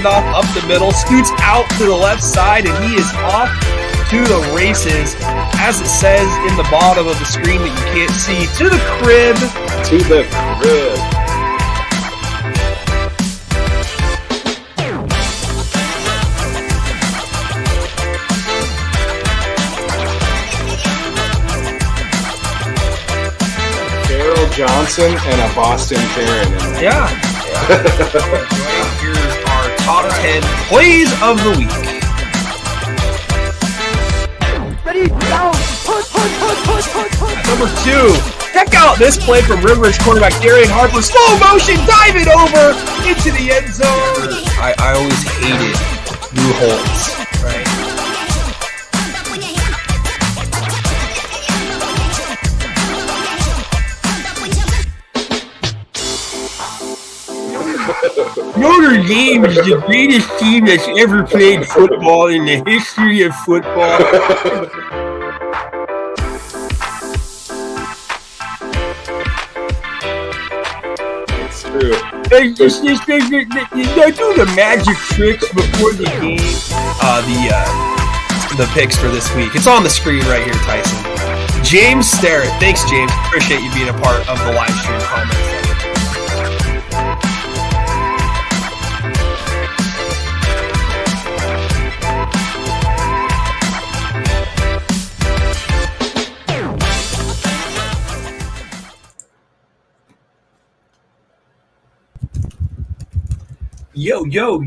handoff up the middle, scoots out to the left side, and he is off to the races, as it says in the bottom of the screen that you can't see, to the crib. To the crib. Carol Johnson and a Boston Karen. Yeah. Here's our top 10 plays of the week. Ready, down, push. Number 2, check out this play from Rivers quarterback Darian Harper. Slow motion, dive it over into the end zone. I always hated new holds. Right. Notre Dame is the greatest team that's ever played football in the history of football. It's true. They do the magic tricks before the game. The picks for this week. It's on the screen right here, Tyson. James Starrett. Thanks, James. Appreciate you being a part of the live stream comments.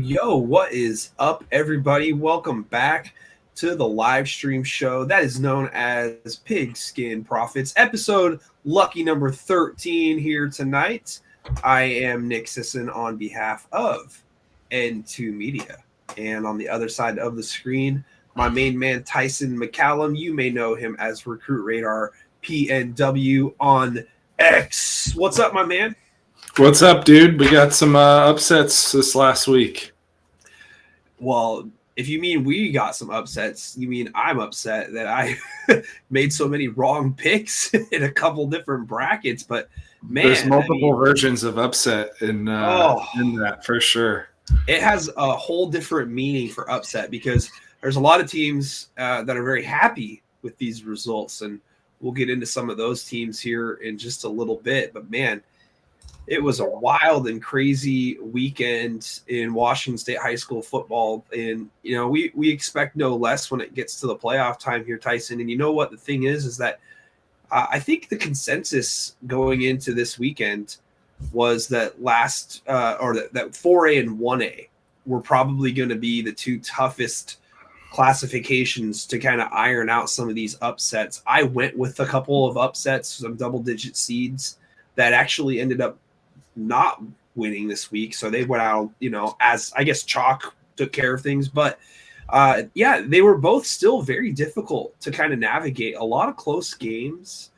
Yo, what is up, everybody? Welcome back to the live stream show that is known as Pigskin Profits, episode lucky number 13 here tonight. I am Nick Sisson on behalf of N2 Media. And on the other side of the screen, my main man, Tyson McCallum. You may know him as Recruit Radar PNW on X. What's up, my man? What's up, dude? We got some upsets this last week. Well, if you mean we got some upsets, you mean I'm upset that I made so many wrong picks in a couple different brackets. But, man. There's multiple versions of upset in that, for sure. It has a whole different meaning for upset because there's a lot of teams that are very happy with these results. And we'll get into some of those teams here in just a little bit. But, man, it was a wild and crazy weekend in Washington State high school football. And, you know, we expect no less when it gets to the playoff time here, Tyson. And you know what the thing is that I think the consensus going into this weekend was that that 4A and 1A were probably going to be the two toughest classifications to kind of iron out some of these upsets. I went with a couple of upsets, some double-digit seeds that actually ended up not winning this week, so they went out, you know, as I guess chalk took care of things. But yeah, they were both still very difficult to kind of navigate. A lot of close games,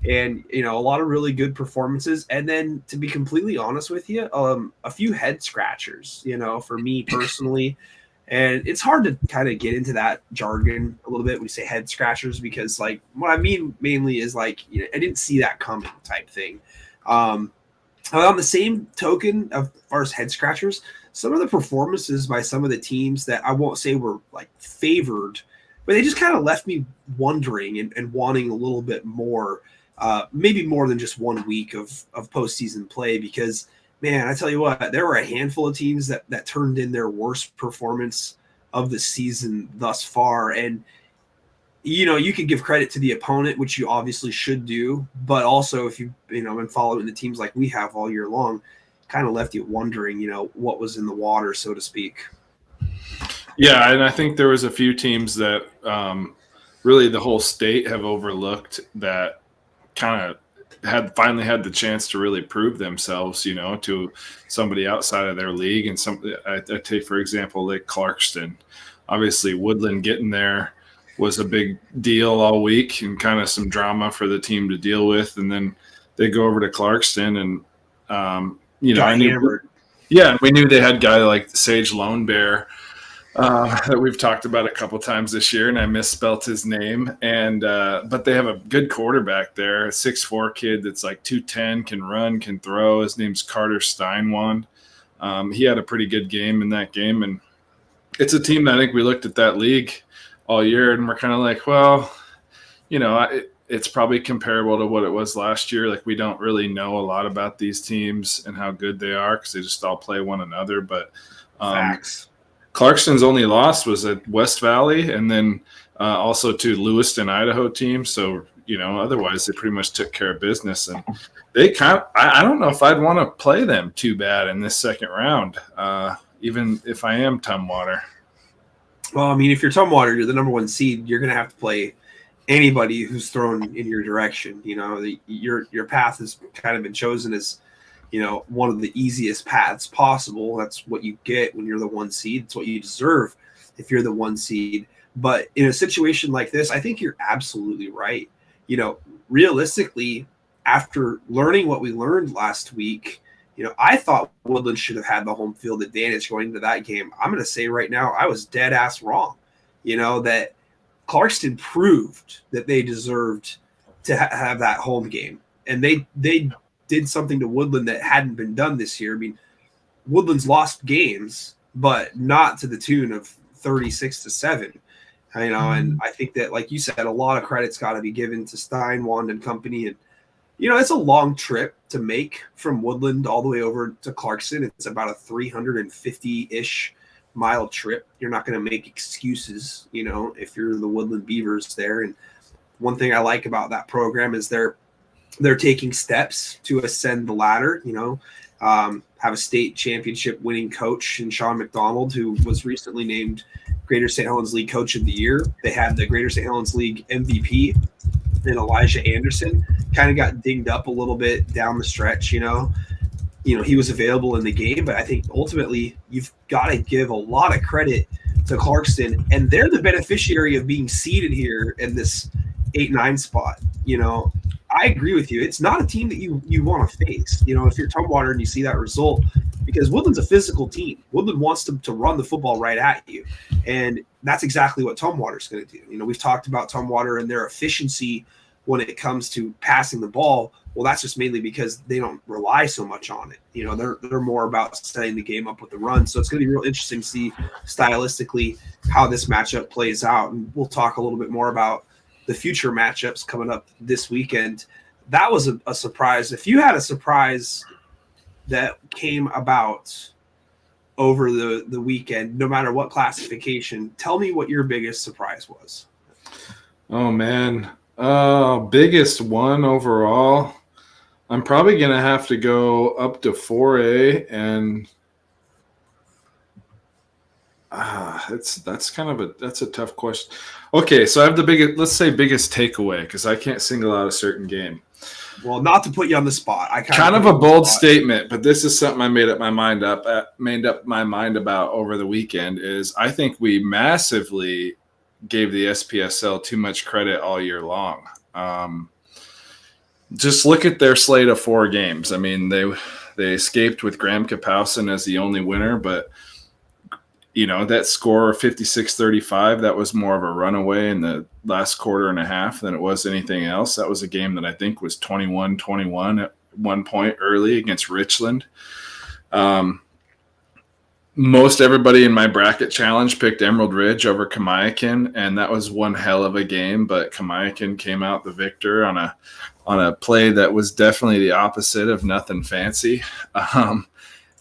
and you know, a lot of really good performances. And then, to be completely honest with you, a few head scratchers, you know, for me personally. And it's hard to kind of get into that jargon a little bit when we say head scratchers, because like what I mean mainly is like, you know, I didn't see that coming type thing. On the same token of far as head scratchers, some of the performances by some of the teams that I won't say were like favored, but they just kind of left me wondering and wanting a little bit more, maybe more than just 1 week of postseason play. Because, man, I tell you what, there were a handful of teams that turned in their worst performance of the season thus far. And, you know, you can give credit to the opponent, which you obviously should do, but also if you've been following the teams like we have all year long, kind of left you wondering, you know, what was in the water, so to speak. Yeah, and I think there was a few teams that really the whole state have overlooked that kind of finally had the chance to really prove themselves, you know, to somebody outside of their league. And I take, for example, Lake Clarkston. Obviously, Woodland getting there was a big deal all week and kind of some drama for the team to deal with. And then they go over to Clarkston and, you know, we knew they had a guy like Sage Lone Bear that we've talked about a couple times this year, and I misspelt his name. And but they have a good quarterback there, a 6'4" kid that's like 210, can run, can throw. His name's Carter Steinwand. He had a pretty good game in that game, and it's a team that I think we looked at that league all year, and we're kind of like, well, it's probably comparable to what it was last year. Like, we don't really know a lot about these teams and how good they are because they just all play one another. But Facts. Clarkston's only loss was at West Valley, and then also to Lewiston, Idaho team. So, otherwise they pretty much took care of business. And they I don't know if I'd want to play them too bad in this second round, even if I am Tumwater. Well, I mean, if you're Tumwater, you're the number 1 seed. You're going to have to play anybody who's thrown in your direction. Your path has kind of been chosen as, one of the easiest paths possible. That's what you get when you're the 1 seed. It's what you deserve if you're the 1 seed. But in a situation like this, I think you're absolutely right. Realistically, after learning what we learned last week, I thought Woodland should have had the home field advantage going into that game. I'm going to say right now, I was dead ass wrong. That Clarkston proved that they deserved to have that home game. And they did something to Woodland that hadn't been done this year. I mean, Woodland's lost games, but not to the tune of 36-7. And I think that, like you said, a lot of credit's got to be given to Stein, Wand, and company. And, it's a long trip to make from Woodland all the way over to Clarkston. It's about a 350-ish mile trip. You're not going to make excuses, if you're the Woodland Beavers there. And one thing I like about that program is they're taking steps to ascend the ladder, have a state championship winning coach in Sean McDonald, who was recently named Greater St. Helens League Coach of the Year. They had the Greater St. Helens League MVP and Elijah Anderson. Kind of got dinged up a little bit down the stretch, he was available in the game, but I think ultimately you've got to give a lot of credit to Clarkston, and they're the beneficiary of being seeded here in this 8-9 spot. I agree with you. It's not a team that you want to face, if you're Tumwater and you see that result, because Woodland's a physical team. Woodland wants to run the football right at you, and that's exactly what Tumwater's going to do. We've talked about Tumwater and their efficiency when it comes to passing the ball. Well, that's just mainly because they don't rely so much on it. They're more about setting the game up with the run. So it's going to be real interesting to see stylistically how this matchup plays out. And we'll talk a little bit more about the future matchups coming up this weekend. That was a surprise. If you had a surprise that came about over the weekend, no matter what classification, tell me what your biggest surprise was. Oh, man. Biggest one overall. I'm probably going to have to go up to 4A, and that's a tough question. Okay, so I have the biggest takeaway, because I can't single out a certain game. Well, not to put you on the spot. I kind of a bold statement, but this is something I made up my mind about over the weekend. Is I think we massively gave the SPSL too much credit all year long. Just look at their slate of 4 games. I mean, they escaped with Graham Kapowson as the only winner, but that score 56-35, that was more of a runaway in the last quarter and a half than it was anything else. That was a game that I think was 21-21 at one point early against Richland. Most everybody in my bracket challenge picked Emerald Ridge over Kamiakin, and that was one hell of a game, but Kamiakin came out the victor on a play that was definitely the opposite of nothing fancy. Sick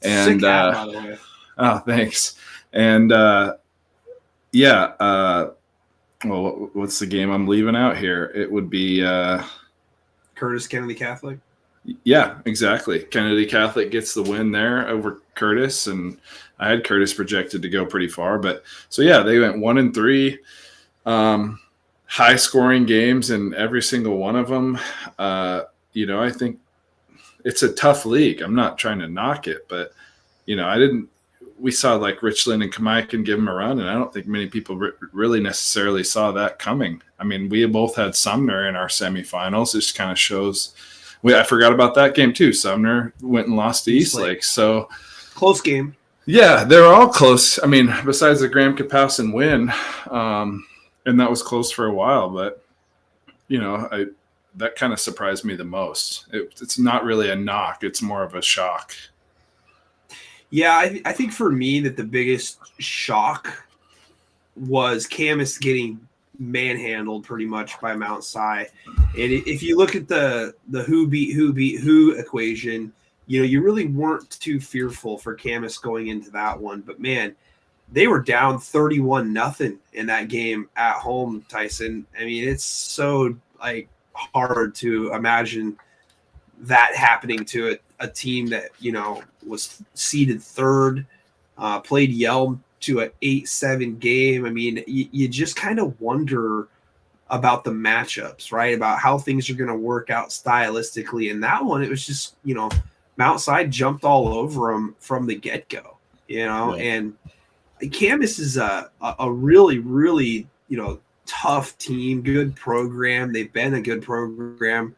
hat, by the way. Oh, thanks. And well, what's the game I'm leaving out here? It would be Curtis Kennedy Catholic. Yeah, exactly. Kennedy Catholic gets the win there over Curtis, and I had Curtis projected to go pretty far. But so yeah, they went 1-3, high scoring games in every single one of them. I think it's a tough league. I'm not trying to knock it, but we saw like Richland and Kamiakin give them a run, and I don't think many people really necessarily saw that coming. I mean, we both had Sumner in our semifinals. It just kind of shows. I forgot about that game too. Sumner went and lost to Eastlake. So close game. Yeah, they're all close. I mean, besides the Graham Kapowson win, and that was close for a while, but that kind of surprised me the most. It's not really a knock. It's more of a shock. Yeah, I think for me that the biggest shock was Camas getting manhandled pretty much by Mount Si. And if you look at the who beat who equation, you really weren't too fearful for Camas going into that one. But man, they were down 31-0 in that game at home, Tyson. I mean, it's so like hard to imagine that happening to a team that was seeded third, played Yelm to an 8-7 game. I mean, you just kind of wonder about the matchups, right? About how things are going to work out stylistically. And that one, it was just Mount Si jumped all over them from the get-go, and Camas is a really, really, tough team, good program. They've been a good program,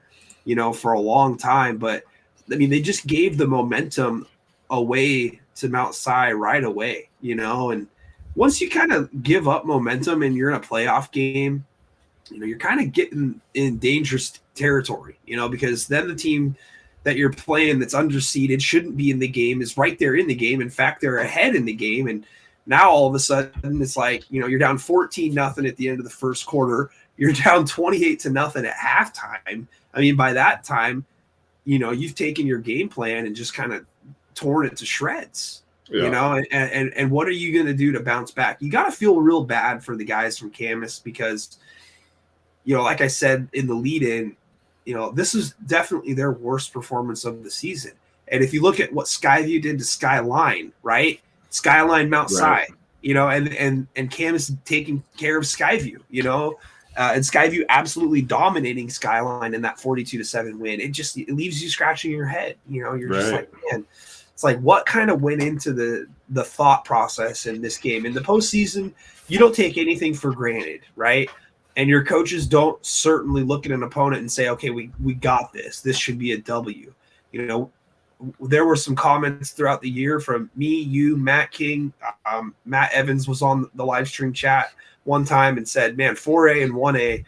for a long time. But, I mean, they just gave the momentum away to Mount Si right away, and once you kind of give up momentum and you're in a playoff game, you're kind of getting in dangerous territory, because then the team that you're playing that's underseeded shouldn't be in the game is right there in the game. In fact, they're ahead in the game. And now all of a sudden it's like, you're down 14-0 at the end of the first quarter. You're down 28-0 at halftime. I mean, by that time, you've taken your game plan and just kind of torn it to shreds, and what are you going to do to bounce back? You got to feel real bad for the guys from Camas because, like I said in the lead in, this is definitely their worst performance of the season. And if you look at what Skyview did to Skyline, right? Skyline Mount Si, and Camas taking care of Skyview, and Skyview absolutely dominating Skyline in that 42-7 win. It leaves you scratching your head. You're just like, man, it's like what kind of went into the thought process in this game. In the postseason, you don't take anything for granted, right? And your coaches don't certainly look at an opponent and say, okay, we got this. This should be a W. There were some comments throughout the year from me, you, Matt King. Matt Evans was on the live stream chat one time and said, man, 4A and 1A,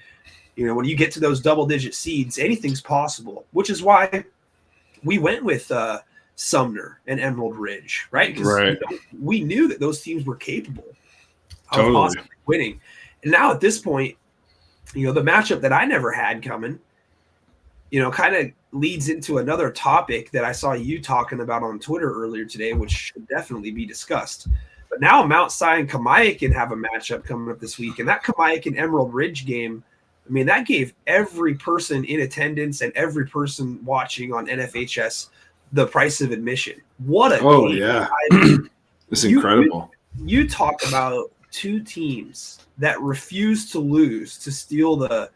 when you get to those double-digit seeds, anything's possible, which is why we went with Sumner and Emerald Ridge, right? Because we knew that those teams were capable of possibly winning. And now at this point, the matchup that I never had coming, kind of leads into another topic that I saw you talking about on Twitter earlier today, which should definitely be discussed. But now Mount Si and Kamiakin have a matchup coming up this week. And that Kamiakin Emerald Ridge game, I mean, that gave every person in attendance and every person watching on NFHS the price of admission. What a game. Yeah. I mean, it's incredible. You talk about two teams that refuse to lose to steal the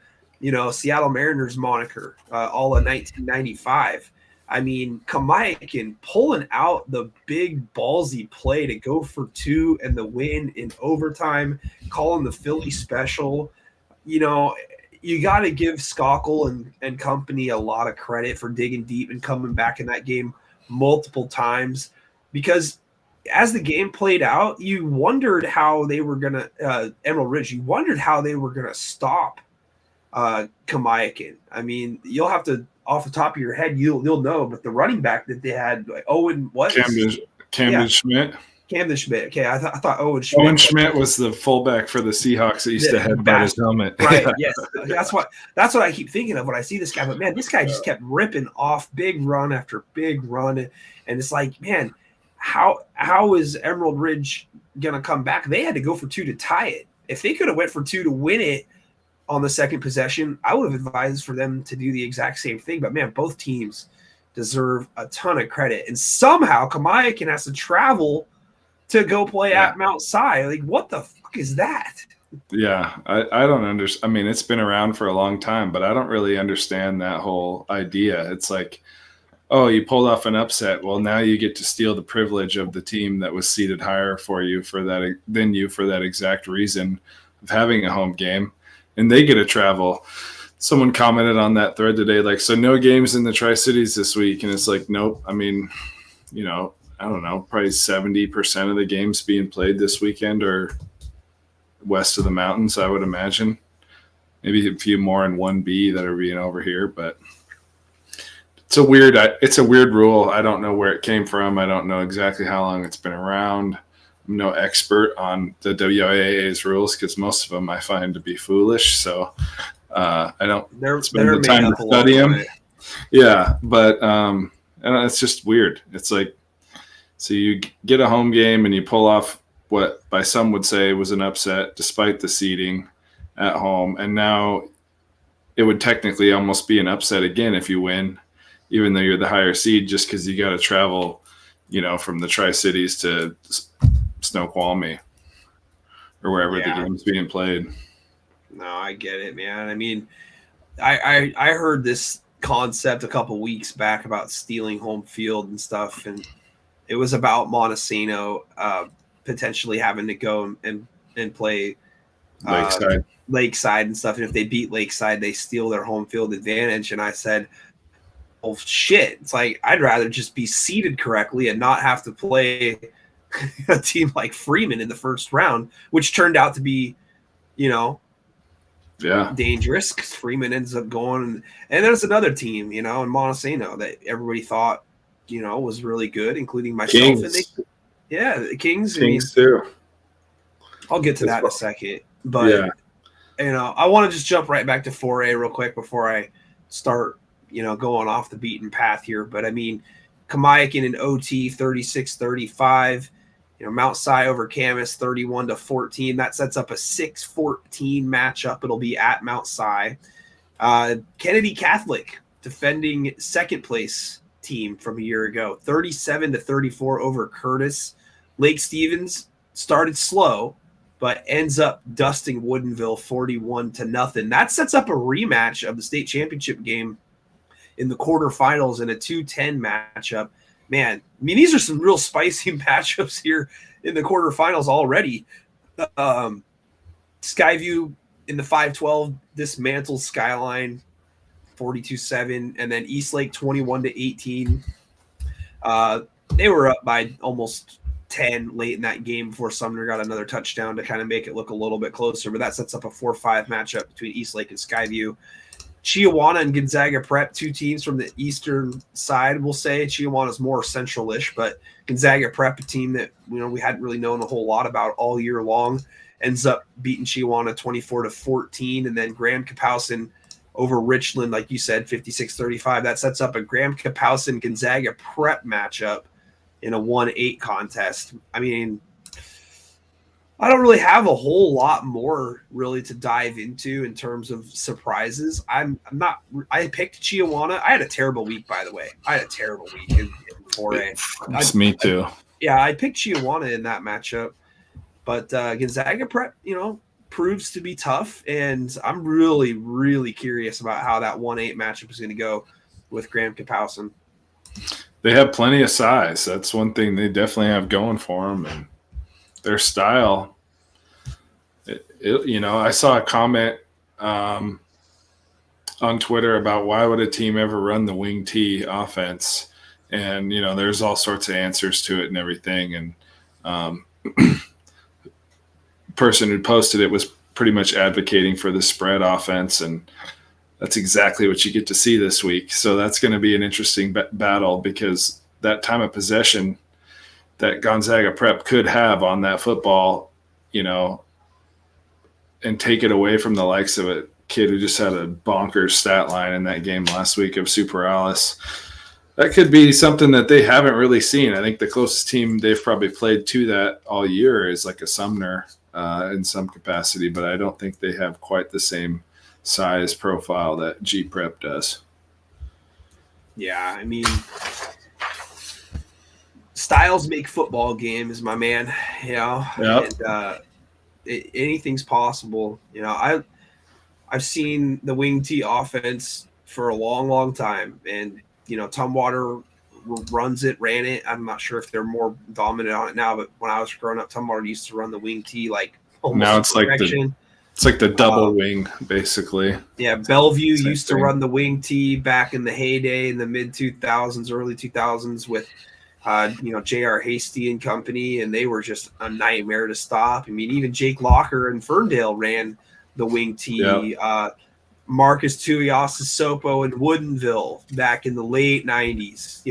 Seattle Mariners moniker all of 1995. I mean, Kamiakin pulling out the big ballsy play to go for two and the win in overtime, calling the Philly special. You got to give Skokel and company a lot of credit for digging deep and coming back in that game multiple times, because as the game played out, you wondered how they were going to Emerald Ridge. You wondered how they were going to stop Kamiakin. I mean, you'll have to, off the top of your head, you'll know, but the running back that they had, like Owen, what? Camden Schmidt. Camden Schmidt. Okay, I thought Owen Schmidt. Owen Schmidt was the fullback for the Seahawks that used to headbutt his helmet. Right. Yes, that's what I keep thinking of when I see this guy. But man, this guy just kept ripping off big run after big run, and it's like, man, how is Emerald Ridge gonna come back? They had to go for two to tie it. If they could have went for two to win it on the second possession, I would have advised for them to do the exact same thing. But man, both teams deserve a ton of credit, and somehow Kamiakin has to travel to go play at Mount Si. Like, what the fuck is that? Yeah, I don't understand. I mean, it's been around for a long time, but I don't really understand that whole idea. It's like, oh, you pulled off an upset. Well, now you get to steal the privilege of the team that was seated higher than you for that exact reason of having a home game, and they get to travel. Someone commented on that thread today, like, so no games in the Tri-Cities this week, and it's like, nope. I mean, I don't know, probably 70% of the games being played this weekend are west of the mountains, I would imagine. Maybe a few more in 1B that are being over here, but It's a weird rule. I don't know where it came from. I don't know exactly how long it's been around. I'm no expert on the WIAA's rules because most of them I find to be foolish. So I don't spend the time to study them. Yeah, but and it's just weird. It's like, so you get a home game and you pull off what by some would say was an upset despite the seeding at home, and now it would technically almost be an upset again if you win, even though you're the higher seed, just because you got to travel, from the Tri-Cities to Snoqualmie or wherever the game's being played. No, I get it, man. I mean, I heard this concept a couple weeks back about stealing home field and stuff, and it was about Montesano potentially having to go and play Lakeside and stuff, and if they beat Lakeside, they steal their home field advantage. And I said, oh shit, it's like I'd rather just be seated correctly and not have to play a team like Freeman in the first round, which turned out to be dangerous because Freeman ends up going, and there's another team in Montesano that everybody thought was really good, including myself. Kings. And the Kings too. I'll get to that in a second, but I want to just jump right back to 4A real quick before I start going off the beaten path here. But I mean, Kamiakin in OT 36-35, Mount Si over Camas 31-14. That sets up a 6-14 matchup. It'll be at Mount Si. Kennedy Catholic defending second place team from a year ago, 37-34 over Curtis. Lake Stevens started slow, but ends up dusting Woodinville 41-0. That sets up a rematch of the state championship game in the quarterfinals in a 2-10 matchup. Man, I mean, these are some real spicy matchups here in the quarterfinals already. Skyview in the 5-12 dismantles Skyline 42-7, and then Eastlake 21-18. They were up by almost 10 late in that game before Sumner got another touchdown to kind of make it look a little bit closer, but that sets up a 4-5 matchup between Eastlake and Skyview. Chiawana and Gonzaga Prep, two teams from the eastern side, we'll say. Chiawana's more central-ish, but Gonzaga Prep, a team that we hadn't really known a whole lot about all year long, ends up beating Chiawana 24-14, and then Graham Kapowsin over Richland, like you said, 56-35. That sets up a Graham Kapowsin Gonzaga Prep matchup in a 1-8 contest. I mean, I don't really have a whole lot more really to dive into in terms of surprises. I picked Chiawana. I had a terrible week, by the way. I had a terrible week in 4A. It's me too. I picked Chiawana in that matchup, but Gonzaga Prep, proves to be tough, and I'm really, really curious about how that 1-8 matchup is going to go with Graham Kapowsin. They have plenty of size. That's one thing they definitely have going for them, and their style. I saw a comment on Twitter about why would a team ever run the wing T offense, and there's all sorts of answers to it and everything, and person who posted it was pretty much advocating for the spread offense, and that's exactly what you get to see this week. So that's going to be an interesting battle, because that time of possession that Gonzaga Prep could have on that football, and take it away from the likes of a kid who just had a bonkers stat line in that game last week of Super Alice. That could be something that they haven't really seen. I think the closest team they've probably played to that all year is like a Sumner in some capacity, but I don't think they have quite the same size profile that G Prep does. Yeah, I mean, styles make football games, my man. Yep. And anything's possible. I've seen the wing T offense for a long, long time, and Tumwater ran it. I'm not sure if they're more dominant on it now, but when I was growing up, Tumwater used to run the wing T like almost now it's like the double wing, basically. Yeah, Bellevue used to run the wing T back in the heyday in the mid 2000s, early 2000s with J.R. Hasty and company, and they were just a nightmare to stop. I mean, even Jake Locker and Ferndale ran the wing T. Marcus Tuiasosopo and Woodinville back in the late 90s.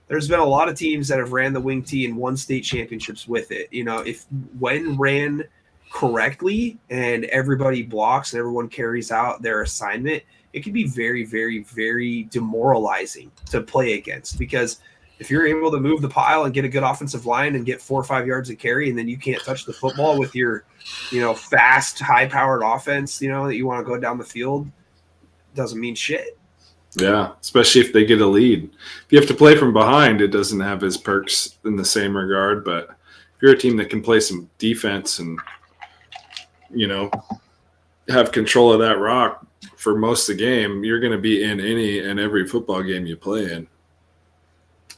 There's been a lot of teams that have ran the wing tee and won state championships with it. If when ran correctly and everybody blocks and everyone carries out their assignment, it can be very, very, very demoralizing to play against, because if you're able to move the pile and get a good offensive line and get 4 or 5 yards of carry, and then you can't touch the football with your, fast, high-powered offense, that you want to go down the field, doesn't mean shit. Yeah, especially if they get a lead. If you have to play from behind, it doesn't have its perks in the same regard. But if you're a team that can play some defense and, have control of that rock for most of the game, you're going to be in any and every football game you play in.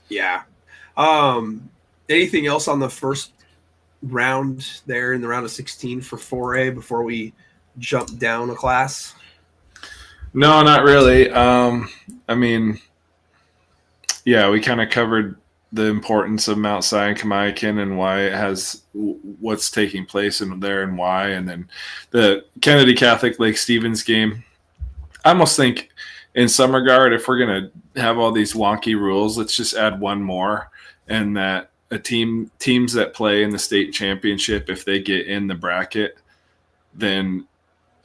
Yeah. Anything else on the first round there in the round of 16 for 4A before we jump down a class? No, not really. We kind of covered the importance of Mount Zion Kamiakin and why it has what's taking place in there and why. And then the Kennedy Catholic Lake Stevens game. I almost think in some regard, if we're going to have all these wonky rules, let's just add one more, and that teams that play in the state championship, if they get in the bracket, then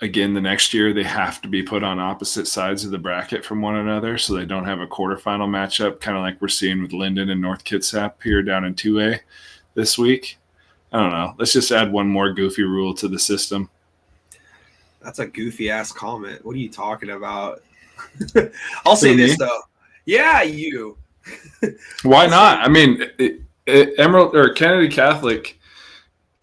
again, the next year they have to be put on opposite sides of the bracket from one another, so they don't have a quarterfinal matchup, kind of like we're seeing with Linden and North Kitsap here down in 2A this week. I don't know. Let's just add one more goofy rule to the system. That's a goofy ass comment. What are you talking about? I'll say this though. Yeah, you. Why not? Emerald or Kennedy Catholic.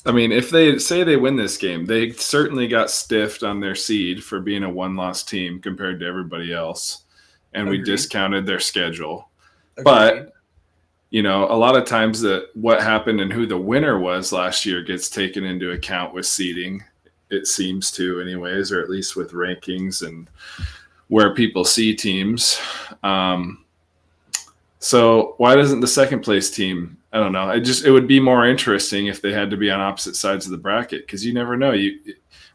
If they say they win this game, they certainly got stiffed on their seed for being a one-loss team compared to everybody else, and we discounted their schedule. Agreed. But a lot of times what happened and who the winner was last year gets taken into account with seeding. It seems to, anyways, or at least with rankings and where people see teams. So why doesn't the second place team? I don't know. It would be more interesting if they had to be on opposite sides of the bracket, because you never know.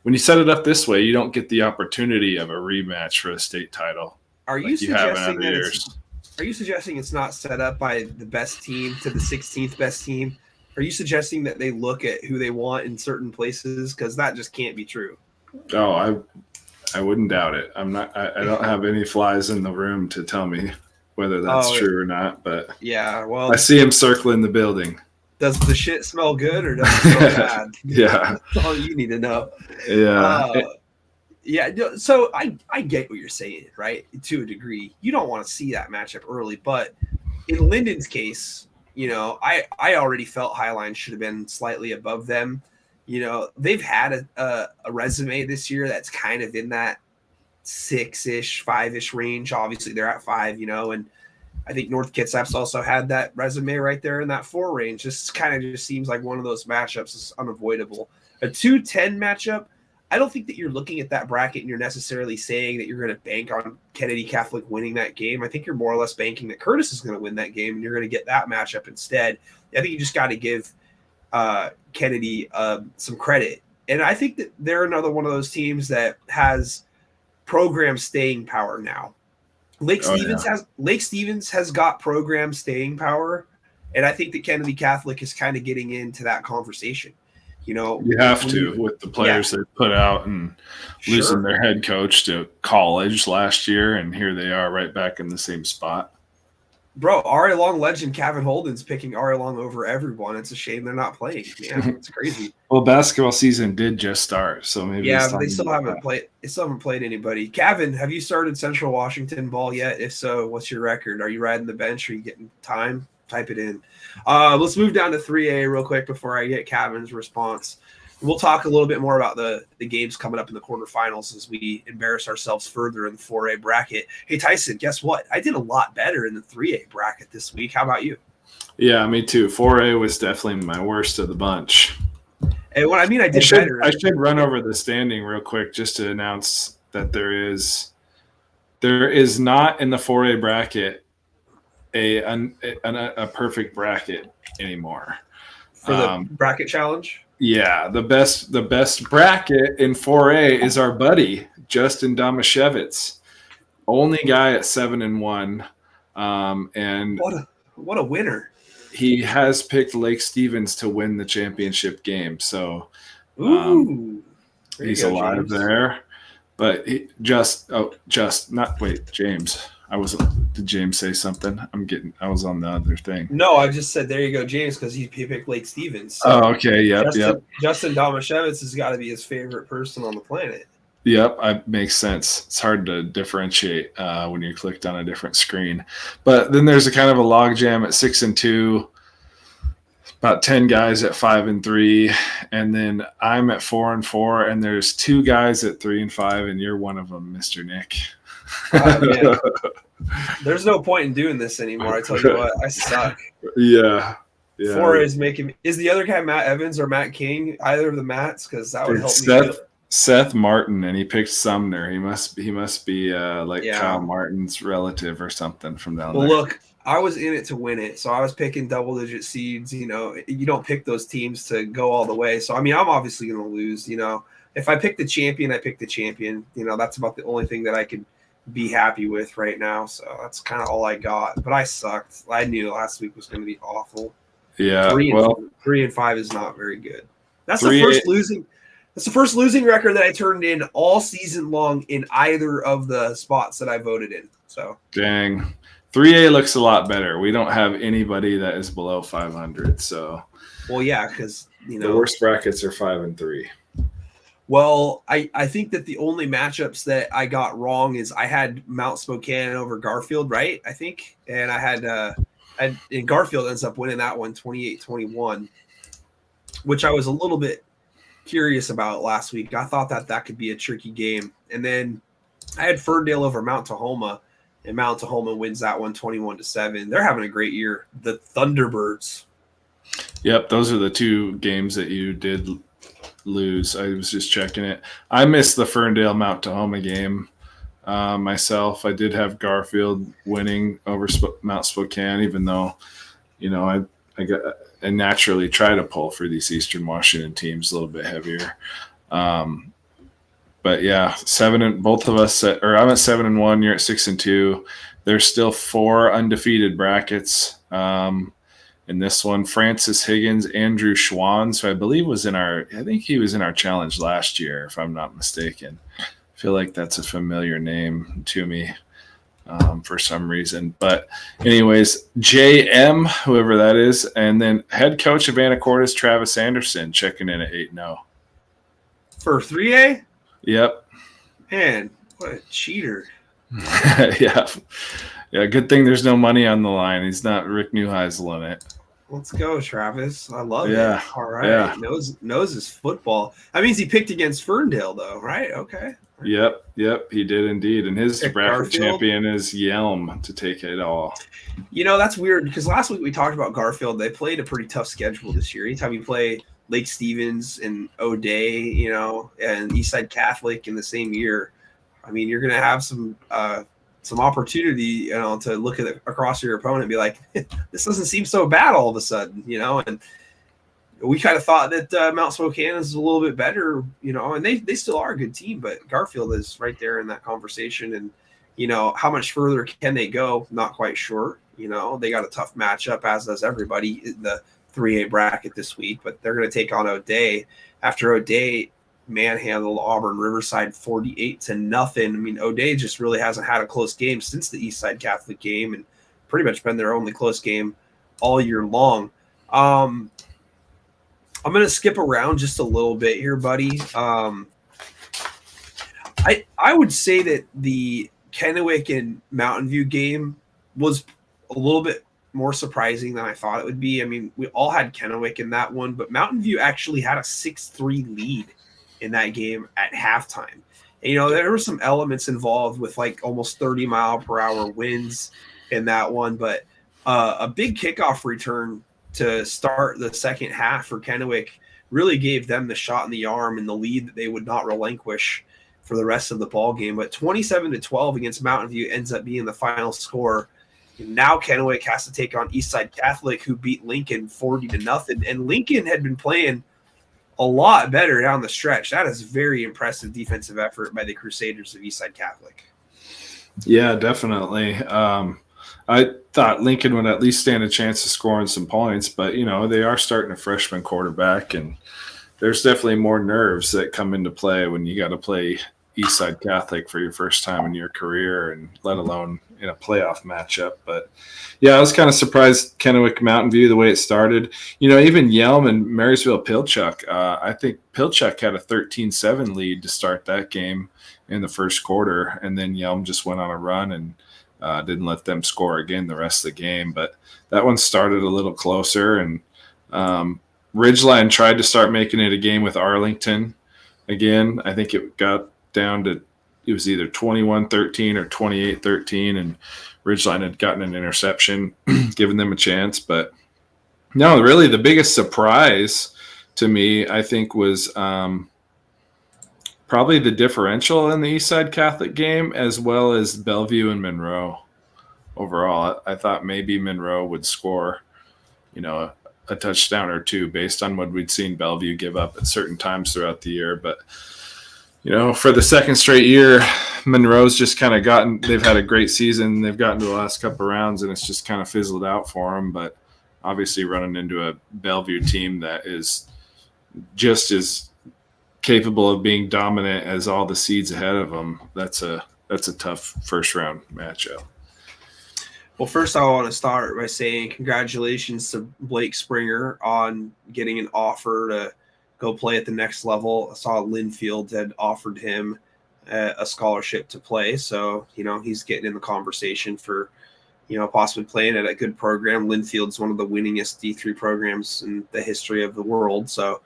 When you set it up this way, you don't get the opportunity of a rematch for a state title. Are you suggesting it's not set up by the best team to the 16th best team? Are you suggesting that they look at who they want in certain places? Because that just can't be true. Oh, I wouldn't doubt it. I don't have any flies in the room to tell me whether that's true or not. But yeah, well, I see him circling the building. Does the shit smell good or does it smell bad? Yeah, that's all you need to know. Yeah. So I get what you're saying, right? To a degree, you don't want to see that matchup early, but in Linden's case, I already felt Highline should have been slightly above them. They've had a resume this year that's kind of in that 6-ish, 5-ish range. Obviously, they're at 5, and I think North Kitsap's also had that resume right there in that 4 range. This kind of just seems like one of those matchups is unavoidable. A 2-10 matchup, I don't think that you're looking at that bracket and you're necessarily saying that you're going to bank on Kennedy Catholic winning that game. I think you're more or less banking that Curtis is going to win that game and you're going to get that matchup instead. I think you just got to give Kennedy some credit. And I think that they're another one of those teams that has program staying power now. Lake Stevens has got program staying power, and I think that Kennedy Catholic is kind of getting into that conversation. You have to with the players they put out and losing their head coach to college last year, and here they are right back in the same spot. Bro, Ari Long legend Kevin Holden's picking Ari Long over everyone. It's a shame they're not playing. Man, it's crazy. Well, basketball season did just start, so maybe but they still haven't played. They still haven't played anybody. Kevin, have you started Central Washington ball yet? If so, what's your record? Are you riding the bench? Are you getting time? Type it in. Let's move down to 3A real quick before I get Kevin's response. We'll talk a little bit more about the games coming up in the quarterfinals as we embarrass ourselves further in the 4A bracket. Hey, Tyson, guess what? I did a lot better in the 3A bracket this week. How about you? Yeah, me too. 4A was definitely my worst of the bunch. And what I mean, I did better. I should run over the standing real quick just to announce that there is not in the 4A bracket a perfect bracket anymore. For the bracket challenge? Yeah, the best bracket in 4A is our buddy Justin Damashevitz, only guy at 7-1, and what a winner. He has picked Lake Stevens to win the championship game, so he's alive James. There. But James. Did James say something? I was on the other thing. No, I just said there you go, James, because he picked Lake Stevens. So okay, yep. Justin Damashevitz has got to be his favorite person on the planet. Yep, makes sense. It's hard to differentiate when you clicked on a different screen. But then there's a kind of a logjam at 6-2, about 10 guys at 5-3, and then I'm at 4-4, and there's 2 guys at 3-5, and you're one of them, Mr. Nick. There's no point in doing this anymore. I tell you what, I suck. Yeah. 4 is the other guy Matt Evans or Matt King? Either of the Matts, because that would help me. Seth Martin, and he picked Sumner. He must be Kyle Martin's relative or something from down there. Well, look, I was in it to win it, so I was picking double-digit seeds. You know, you don't pick those teams to go all the way. So, I mean, I'm obviously going to lose. You know, if I pick the champion, I pick the champion. You know, that's about the only thing that I could be happy with right now. So that's kind of all I got. But I sucked. I knew last week was going to be awful. Yeah, 3-5 is not very good. That's the first losing. That's the first losing record that I turned in all season long in either of the spots that I voted in. So dang, 3A looks a lot better. We don't have anybody that is below 500. So, well, yeah, because the worst brackets are 5 and 3. Well, I think that the only matchups that I got wrong is I had Mount Spokane over Garfield, right? I think, and I had and Garfield ends up winning that one 28-21, which I was a little bit curious about last week. I thought that could be a tricky game. And then I had Ferndale over Mount Tahoma, and Mount Tahoma wins that one 21-7. They're having a great year. The Thunderbirds. Yep, those are the 2 games that you did lose. I was just checking it. I missed the Ferndale Mount Tahoma game myself. I did have Garfield winning over Mount Spokane, even though, you know, I naturally try to pull for these Eastern Washington teams a little bit heavier. But yeah, both of us I'm at 7-1, you're at 6-2. There's still 4 undefeated brackets. In this one, Francis Higgins, Andrew Schwann, so I believe I think he was in our challenge last year, if I'm not mistaken. I feel like that's a familiar name to me. For some reason. But anyways, JM, whoever that is, and then head coach of Anacortes, Travis Anderson, checking in at 8-0. For 3A? Yep. Man, what a cheater. Yeah, good thing there's no money on the line. He's not Rick Neuheisel in it. Let's go, Travis. I love it. All right. Yeah. Knows his football. That means he picked against Ferndale, though, right? Okay. Yep, he did indeed. And his bracket champion is Yelm to take it all. You know, that's weird because last week we talked about Garfield. They played a pretty tough schedule this year. Anytime you play Lake Stevens and O'Day, you know, and Eastside Catholic in the same year, I mean, you're going to have some opportunity, you know, to look at across your opponent and be like, this doesn't seem so bad all of a sudden, you know, and we kind of thought that Mount Spokane is a little bit better, you know, and they still are a good team, but Garfield is right there in that conversation. And, you know, how much further can they go? Not quite sure. You know, they got a tough matchup, as does everybody in the 3A bracket this week, but they're going to take on O'Day after O'Day manhandled Auburn Riverside 48-0. I mean, O'Day just really hasn't had a close game since the Eastside Catholic game and pretty much been their only close game all year long. I'm going to skip around just a little bit here, buddy. I would say that the Kennewick and Mountain View game was a little bit more surprising than I thought it would be. I mean, we all had Kennewick in that one, but Mountain View actually had a 6-3 lead in that game at halftime. And, you know, there were some elements involved with like almost 30-mile-per-hour winds in that one, but a big kickoff return to start the second half for Kennewick really gave them the shot in the arm and the lead that they would not relinquish for the rest of the ball game. But 27-12 against Mountain View ends up being the final score. And now Kennewick has to take on Eastside Catholic, who beat Lincoln 40-0. And Lincoln had been playing a lot better down the stretch. That is very impressive defensive effort by the Crusaders of Eastside Catholic. Yeah, definitely. I thought Lincoln would at least stand a chance of scoring some points, but, they are starting a freshman quarterback, and there's definitely more nerves that come into play when you got to play Eastside Catholic for your first time in your career, and let alone in a playoff matchup. But yeah, I was kind of surprised Kennewick Mountain View the way it started. Even Yelm and Marysville Pilchuck. I think Pilchuck had a 13-7 lead to start that game in the first quarter, and then Yelm just went on a run and didn't let them score again the rest of the game. But that one started a little closer, and Ridgeline tried to start making it a game with Arlington again. I think it got down to, it was either 21-13 or 28-13, and Ridgeline had gotten an interception, giving them a chance. But no, really the biggest surprise to me, I think, was probably the differential in the Eastside Catholic game, as well as Bellevue and Monroe. Overall, I thought maybe Monroe would score, a touchdown or two based on what we'd seen Bellevue give up at certain times throughout the year. But, for the second straight year, Monroe's just kind of they've had a great season. They've gotten to the last couple of rounds, and it's just kind of fizzled out for them. But obviously running into a Bellevue team that is just as capable of being dominant as all the seeds ahead of them, that's a tough first round matchup. Well, first I want to start by saying congratulations to Blake Springer on getting an offer to go play at the next level. I saw Linfield had offered him a scholarship to play. So, he's getting in the conversation for, possibly playing at a good program. Linfield's one of the winningest D3 programs in the history of the world. So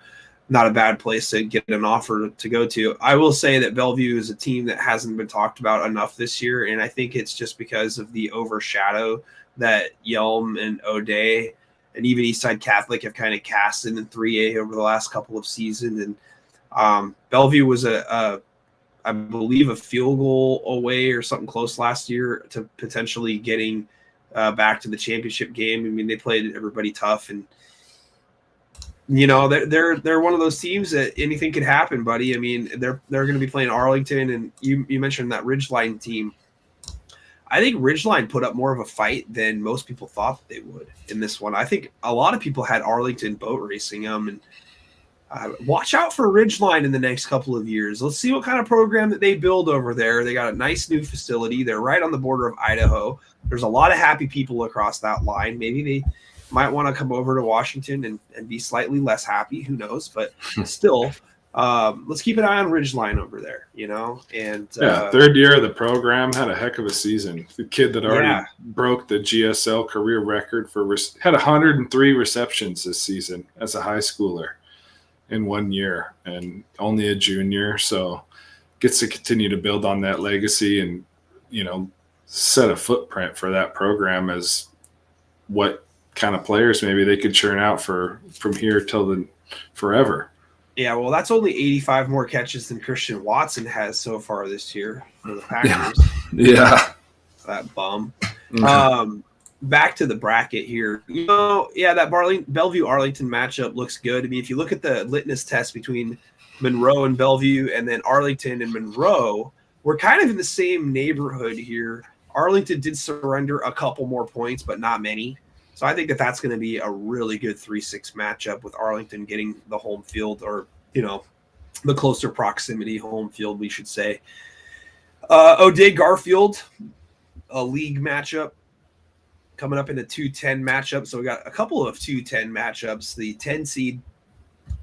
not a bad place to get an offer to go to. I will say that Bellevue is a team that hasn't been talked about enough this year, and I think it's just because of the overshadow that Yelm and O'Day and even Eastside Catholic have kind of cast in 3A over the last couple of seasons. And Bellevue was I believe, a field goal away or something close last year to potentially getting back to the championship game. I mean, they played everybody tough, and they're one of those teams that anything could happen, buddy. I mean, they're going to be playing Arlington, and you mentioned that Ridgeline team. I think Ridgeline put up more of a fight than most people thought that they would in this one. I think a lot of people had Arlington boat racing them, and watch out for Ridgeline in the next couple of years. Let's see what kind of program that they build over there. They got a nice new facility. They're right on the border of Idaho. There's a lot of happy people across that line. Maybe they might want to come over to Washington and be slightly less happy. Who knows? But still, let's keep an eye on Ridgeline over there, And third year of the program, had a heck of a season. The kid that already broke the GSL career record had 103 receptions this season as a high schooler in 1 year, and only a junior. So gets to continue to build on that legacy and, set a footprint for that program as what kind of players maybe they could churn out from here till forever. Yeah, well, that's only 85 more catches than Christian Watson has so far this year for the Packers. Yeah. That bum. Mm-hmm. Back to the bracket here. That Bellevue-Arlington matchup looks good. I mean, if you look at the litmus test between Monroe and Bellevue and then Arlington and Monroe, we're kind of in the same neighborhood here. Arlington did surrender a couple more points, but not many. So I think that's going to be a really good 3-6 matchup with Arlington getting the home field, or, the closer proximity home field, we should say. O'Day Garfield, a league matchup coming up in a 2-10 matchup. So we got a couple of 2-10 matchups. The 10 seed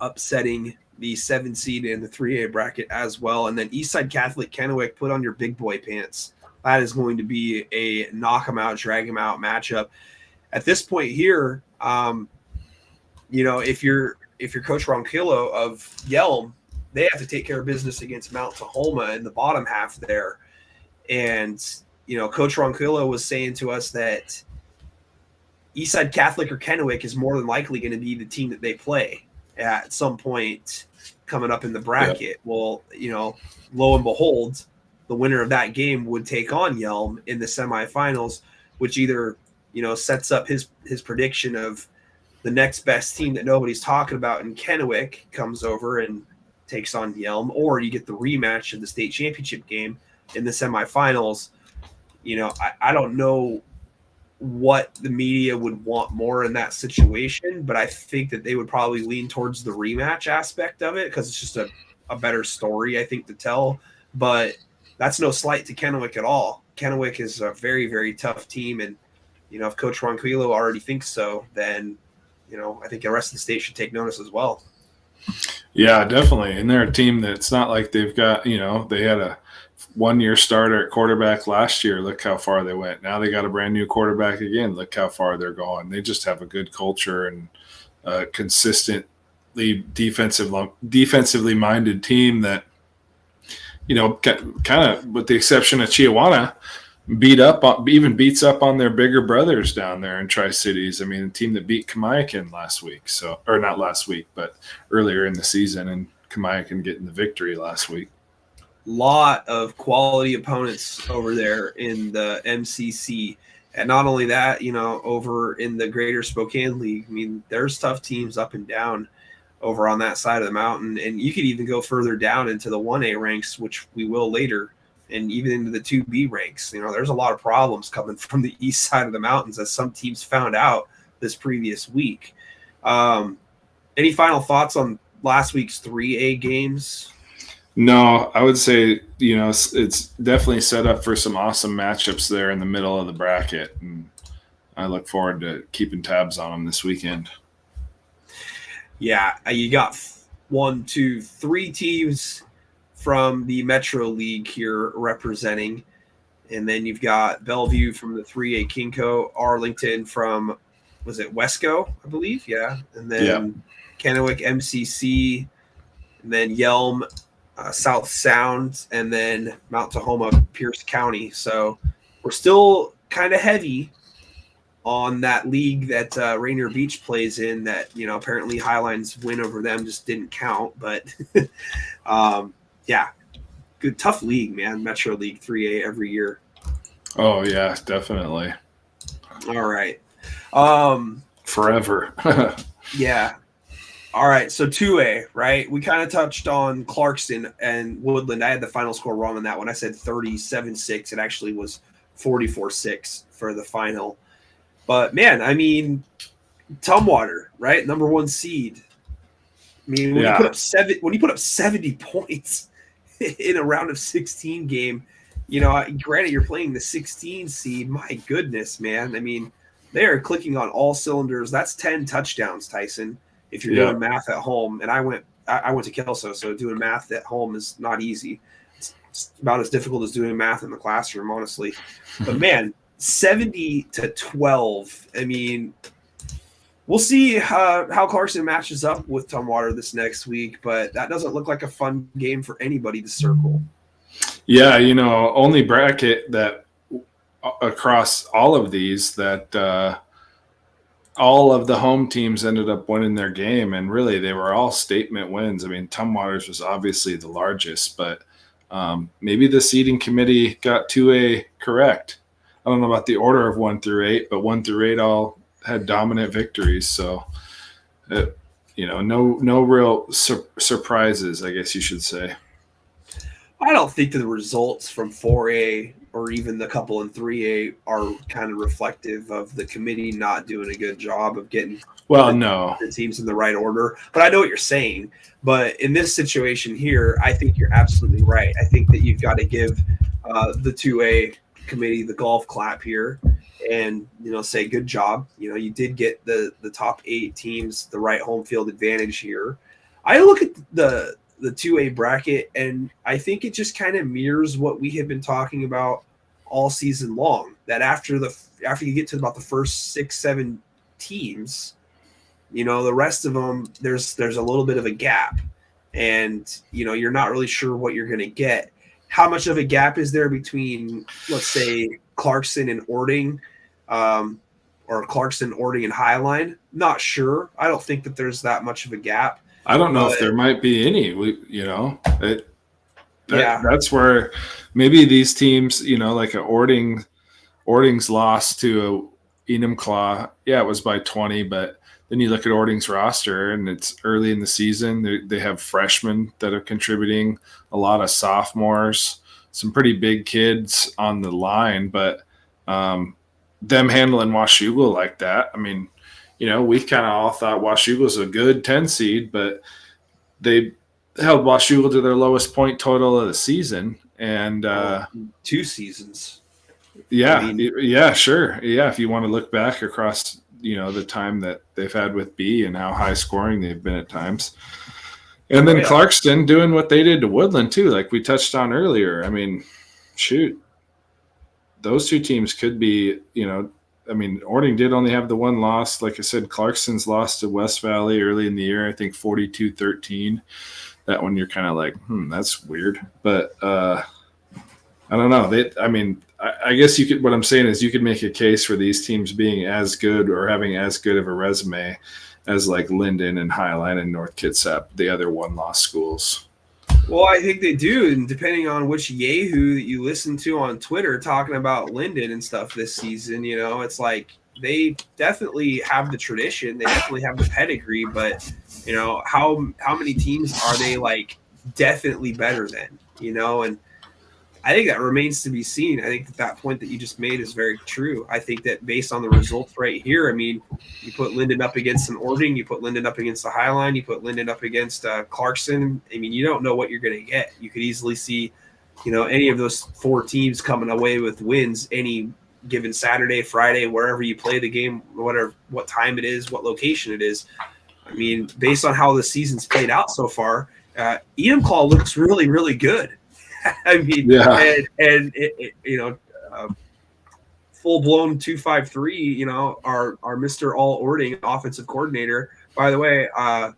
upsetting the 7 seed in the 3A bracket as well. And then Eastside Catholic Kennewick, put on your big boy pants. That is going to be a knock 'em out, drag 'em out matchup. At this point here, if you're Coach Ronquillo of Yelm, they have to take care of business against Mount Tahoma in the bottom half there. And, Coach Ronquillo was saying to us that Eastside Catholic or Kennewick is more than likely going to be the team that they play at some point coming up in the bracket. Yep. Well, lo and behold, the winner of that game would take on Yelm in the semifinals, which either, sets up his prediction of the next best team that nobody's talking about in Kennewick comes over and takes on Yelm, or you get the rematch of the state championship game in the semifinals. I don't know what the media would want more in that situation, but I think that they would probably lean towards the rematch aspect of it because it's just a better story, I think, to tell. But that's no slight to Kennewick at all. Kennewick is a very, very tough team, and if Coach Ronquillo already thinks so, then I think the rest of the state should take notice as well. Yeah, definitely. And they're a team that's not like they've got, they had a one-year starter at quarterback last year. Look how far they went. Now they got a brand new quarterback again. Look how far they're going. They just have a good culture and a consistently defensively minded team that, kind of with the exception of Chiawana, beats up on their bigger brothers down there in Tri-Cities. I mean, the team that beat Kamiakin last week, or not last week, but earlier in the season, and Kamiakin getting the victory last week. Lot of quality opponents over there in the MCC. And not only that, over in the Greater Spokane League, I mean, there's tough teams up and down over on that side of the mountain. And you could even go further down into the 1A ranks, which we will later, and even into the 2B ranks. There's a lot of problems coming from the east side of the mountains, as some teams found out this previous week. Any final thoughts on last week's 3A games? No, I would say, it's definitely set up for some awesome matchups there in the middle of the bracket. And I look forward to keeping tabs on them this weekend. Yeah, you got 3 teams from the Metro League here representing. And then you've got Bellevue from the 3A Kinko, Arlington from, was it Wesco, I believe? Yeah. And then Kennewick MCC, and then Yelm, South Sound, and then Mount Tahoma, Pierce County. So we're still kind of heavy on that league that Rainier Beach plays in that, apparently Highline's win over them just didn't count. But, yeah, good, tough league, man. Metro League 3A every year. Oh, yeah, definitely. All right. Forever. Yeah. All right, so 2A, right? We kind of touched on Clarkston and Woodland. I had the final score wrong on that one. I said 37-6. It actually was 44-6 for the final. But, man, I mean, Tumwater, right? Number 1 seed. I mean, when you put up 70 points in a round of 16 game, granted you're playing the 16 seed. My goodness, man. I mean, they are clicking on all cylinders. That's 10 touchdowns, Tyson, if you're doing math at home. And I went to Kelso, so doing math at home is not easy. It's about as difficult as doing math in the classroom, honestly. But, man, 70-12. I mean, we'll see how Clarkson matches up with Tumwater this next week, but that doesn't look like a fun game for anybody to circle. Yeah, only bracket that across all of these that all of the home teams ended up winning their game, and really they were all statement wins. I mean, Tumwater's was obviously the largest, but maybe the seeding committee got 2A correct. I don't know about the order of 1 through 8, but 1 through 8 all had dominant victories. So, no real surprises, I guess you should say. I don't think that the results from 4A or even the couple in 3A are kind of reflective of the committee not doing a good job of getting the teams in the right order. But I know what you're saying. But in this situation here, I think you're absolutely right. I think that you've got to give the 2A committee the golf clap here and, say good job. You did get the top 8 teams the right home field advantage here. I look at the 2A bracket, and I think it just kind of mirrors what we have been talking about all season long, that after you get to about the first 6-7 teams, the rest of them, there's a little bit of a gap, and you're not really sure what you're going to get. How much of a gap is there between, let's say, Clarkson and Ording, or Clarkson, Ording, and Highline? Not sure. I don't think that there's that much of a gap. I don't know if there might be any. That's where maybe these teams, like Ording's loss to Enumclaw. Yeah, it was by 20, but then you look at Orting's roster, and it's early in the season. They have freshmen that are contributing, a lot of sophomores, some pretty big kids on the line, but them handling Washougal like that, I mean, we kind of all thought Washougal was a good 10 seed, but they held Washougal to their lowest point total of the season. And 2 seasons. Yeah, I mean, yeah, sure. Yeah, if you want to look back across, the time that they've had with B and how high scoring they've been at times. And then Clarkston doing what they did to Woodland too, like we touched on earlier. I mean, shoot, those 2 teams could be, Orting did only have the 1 loss. Like I said, Clarkston's lost to West Valley early in the year, I think 42-13. That one you're kind of like, that's weird. But I don't know. I guess what I'm saying is you could make a case for these teams being as good or having as good of a resume as like Linden and Highline and North Kitsap, the other 1-loss schools. Well, I think they do, and depending on which yahoo that you listen to on Twitter talking about Linden and stuff this season, it's like they definitely have the tradition, they definitely have the pedigree, but how many teams are they like definitely better than, and I think that remains to be seen. I think that point that you just made is very true. I think that based on the results right here, I mean, you put Linden up against an Orting, you put Linden up against the Highline, you put Linden up against Clarkson. I mean, you don't know what you're going to get. You could easily see, any of those 4 teams coming away with wins any given Saturday, Friday, wherever you play the game, what time it is, what location it is. I mean, based on how the season's played out so far, Enumclaw looks really, really good. I mean, and full blown 253. Our Mr. All Orting offensive coordinator. By the way,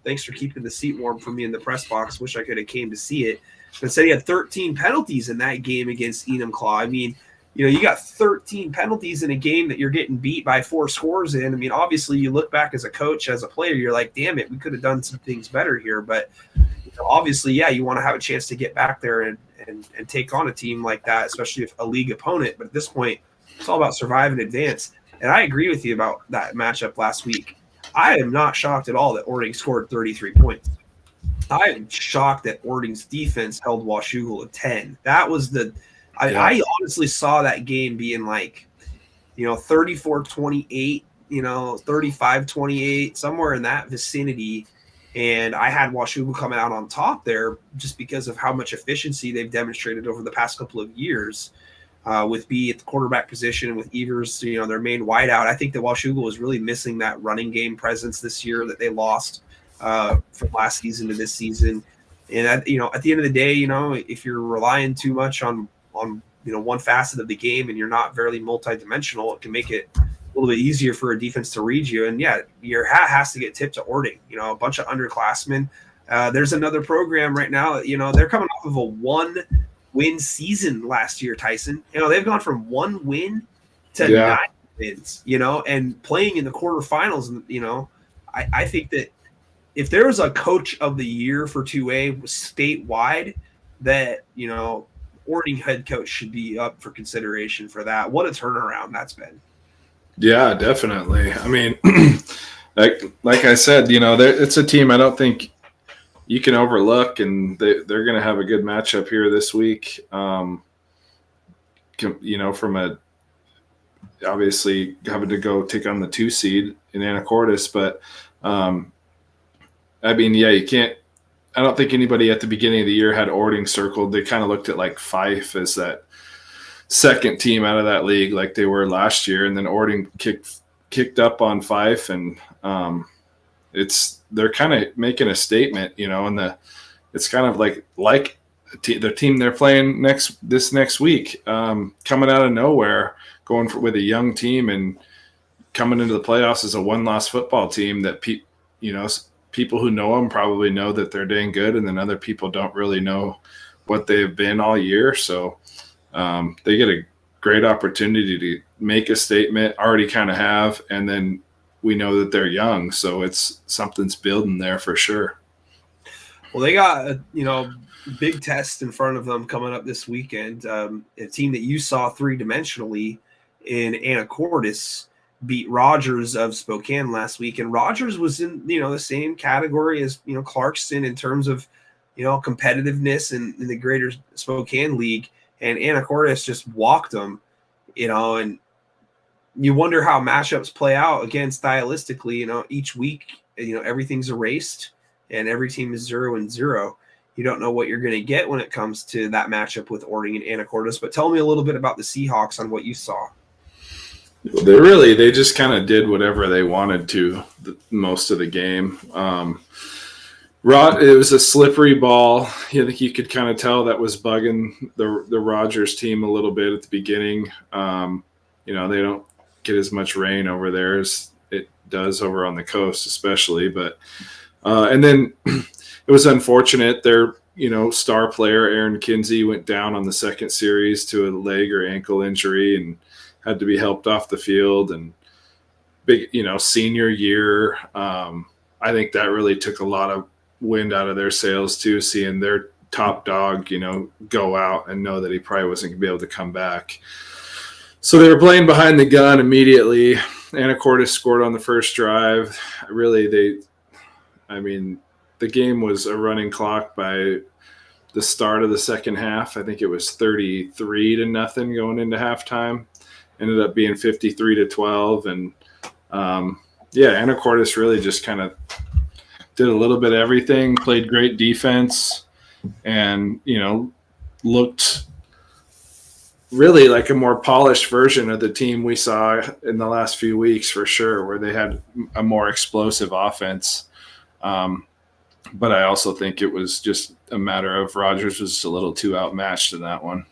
thanks for keeping the seat warm for me in the press box. Wish I could have came to see it. But said he had 13 penalties in that game against Enumclaw. I mean, you got 13 penalties in a game that you're getting beat by 4 scores in. I mean, obviously, you look back as a coach, as a player, you're like, damn it, we could have done some things better here. But obviously, you want to have a chance to get back there and take on a team like that, especially if a league opponent. But at this point, it's all about survive and advance. And I agree with you about that matchup last week. I am not shocked at all that Orting scored 33 points. I am shocked that Orting's defense held Washougal at 10. That was I honestly saw that game being like, 34-28, 35-28, somewhere in that vicinity. And I had Washougal coming out on top there just because of how much efficiency they've demonstrated over the past couple of years with B at the quarterback position, with Evers, their main wideout. I think that Washougal was really missing that running game presence this year that they lost from last season to this season. And, at the end of the day, if you're relying too much on one facet of the game and you're not very multidimensional, it can make it a little bit easier for a defense to read you. And your hat has to get tipped to Orting, a bunch of underclassmen. There's another program right now, they're coming off of a 1-win season last year, Tyson. They've gone from 1 win to 9 wins, and playing in the quarterfinals. I think that if there was a coach of the year for 2A statewide, that, Orting head coach should be up for consideration for that. What a turnaround that's been. Yeah, definitely. I mean, like I said, it's a team I don't think you can overlook, and they're going to have a good matchup here this week. From obviously having to go take on the 2 seed in Anacortes, but you can't. I don't think anybody at the beginning of the year had Orting circled. They kind of looked at like Fife as that second team out of that league, like they were last year, and then Orting kicked up on Fife, and they're kind of making a statement, and it's kind of like the team they're playing this next week, coming out of nowhere, going with a young team and coming into the playoffs as a 1-loss football team that people who know them probably know that they're dang good, and then other people don't really know what they've been all year. So they get a great opportunity to make a statement, already kind of have, and then we know that they're young, so something's building there for sure. Well, they got a big test in front of them coming up this weekend. A team that you saw 3-dimensionally in Anacortes. beat Rogers of Spokane last week, and Rogers was in the same category as Clarkston in terms of competitiveness in the greater Spokane league, and Anacortes just walked them, and you wonder how matchups play out again stylistically. Each week everything's erased and every team is 0-0. You don't know what you're going to get when it comes to that matchup with Orting and Anacortes. But tell me a little bit about the Seahawks on what you saw. They just kind of did whatever they wanted to most of the game. It was a slippery ball. I think you could kind of tell that was bugging the Rogers team a little bit at the beginning. They don't get as much rain over there as it does over on the coast, especially. But and then it was unfortunate. Their star player Aaron Kinsey went down on the second series to a leg or ankle injury and had to be helped off the field. And big, senior year. I think that really took a lot of wind out of their sails too, seeing their top dog, go out and know that he probably wasn't going to be able to come back. So they were playing behind the gun immediately. Anacortes scored on the first drive. Really, the game was a running clock by the start of the second half. I think it was 33-0 going into halftime. Ended up being 53-12. And Anacortes really just kind of did a little bit of everything, played great defense, and, looked really like a more polished version of the team we saw in the last few weeks for sure, where they had a more explosive offense. But I also think it was just a matter of Rogers was a little too outmatched in that one.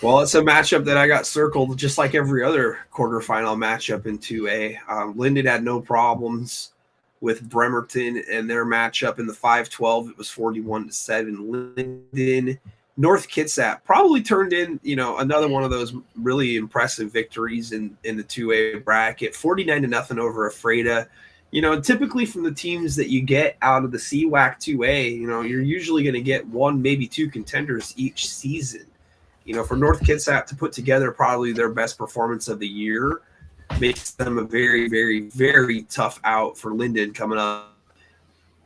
Well, it's a matchup that I got circled just like every other quarterfinal matchup in 2A. Linden had no problems with Bremerton and their matchup in the 5-12. It was 41-7. Linden. North Kitsap probably turned in, another one of those really impressive victories in the 2A bracket. 49-0 over Ephrata. Typically from the teams that you get out of the CWAC 2A, you're usually going to get one, maybe two contenders each season. For North Kitsap to put together probably their best performance of the year makes them a very, very, very tough out for Linden coming up